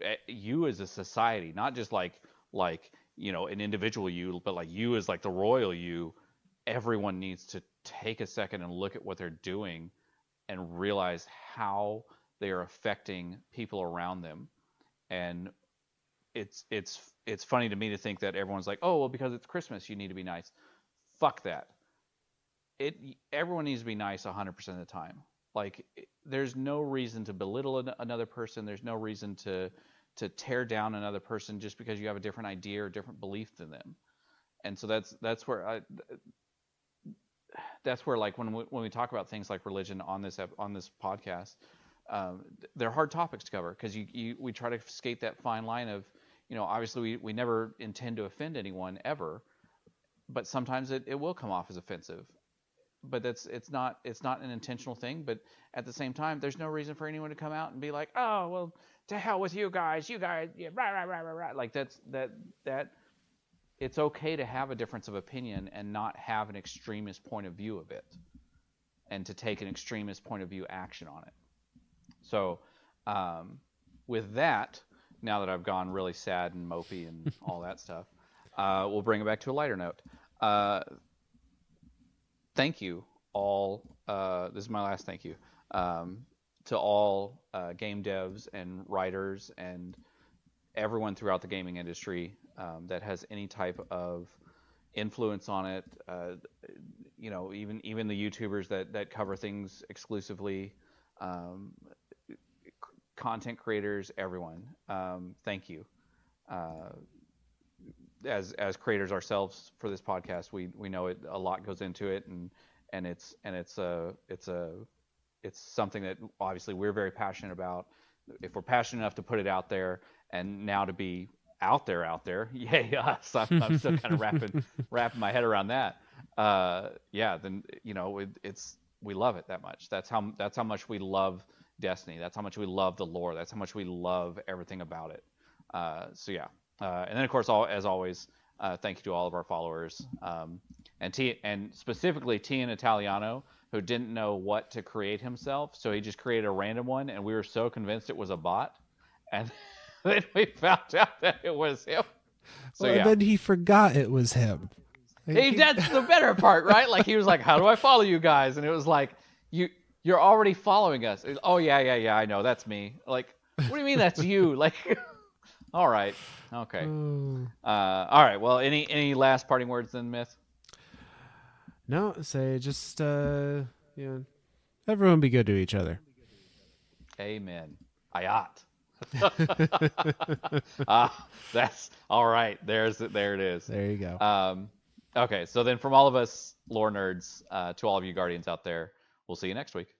[SPEAKER 2] as a society, not just like an individual you, but like you as like the royal you. Everyone needs to take a second and look at what they're doing and realize how they are affecting people around them." And it's funny to me to think that everyone's like, "Oh, well, because it's Christmas, you need to be nice." Fuck that. Everyone needs to be nice 100% of the time. Like, there's no reason to belittle another person. There's no reason to tear down another person just because you have a different idea or different belief than them. And so that's where like when we talk about things like religion on this podcast, they're hard topics to cover because we try to skate that fine line of, obviously we never intend to offend anyone ever, but sometimes it will come off as offensive. But it's not an intentional thing. But at the same time, there's no reason for anyone to come out and be like, "Oh, well, to hell with you guys, yeah, rah, rah, rah, rah." Like that. It's okay to have a difference of opinion and not have an extremist point of view of it, and to take an extremist point of view action on it. So, with that, now that I've gone really sad and mopey and all that stuff, we'll bring it back to a lighter note. Thank you all. This is my last thank you to all game devs and writers and everyone throughout the gaming industry that has any type of influence on it. Even the YouTubers that cover things exclusively, content creators, everyone. Thank you. As creators ourselves for this podcast, we know it, a lot goes into it, and it's something that obviously we're very passionate about. If we're passionate enough to put it out there, and now to be out there, yay us. I'm still kind of wrapping my head around that. Yeah, then we love it that much. That's how much we love Destiny. That's how much we love the lore. That's how much we love everything about it. So yeah, and then of course, as always, thank you to all of our followers, and specifically Tian Italiano, who didn't know what to create himself, so he just created a random one, and we were so convinced it was a bot, and then we found out that it was him. So
[SPEAKER 3] well,
[SPEAKER 2] yeah.
[SPEAKER 3] then he forgot it was him.
[SPEAKER 2] That's the better part, right? Like he was like, "How do I follow you guys?" And it was like, "You're already following us." Oh yeah, I know, that's me. Like, what do you mean that's you? Like, all right, okay, all right. Well, any last parting words then, Myth?
[SPEAKER 3] No, say just everyone be good to each other.
[SPEAKER 2] Amen. Ayat. That's all right. There it is.
[SPEAKER 3] There you go.
[SPEAKER 2] Okay, so then from all of us lore nerds to all of you guardians out there, we'll see you next week.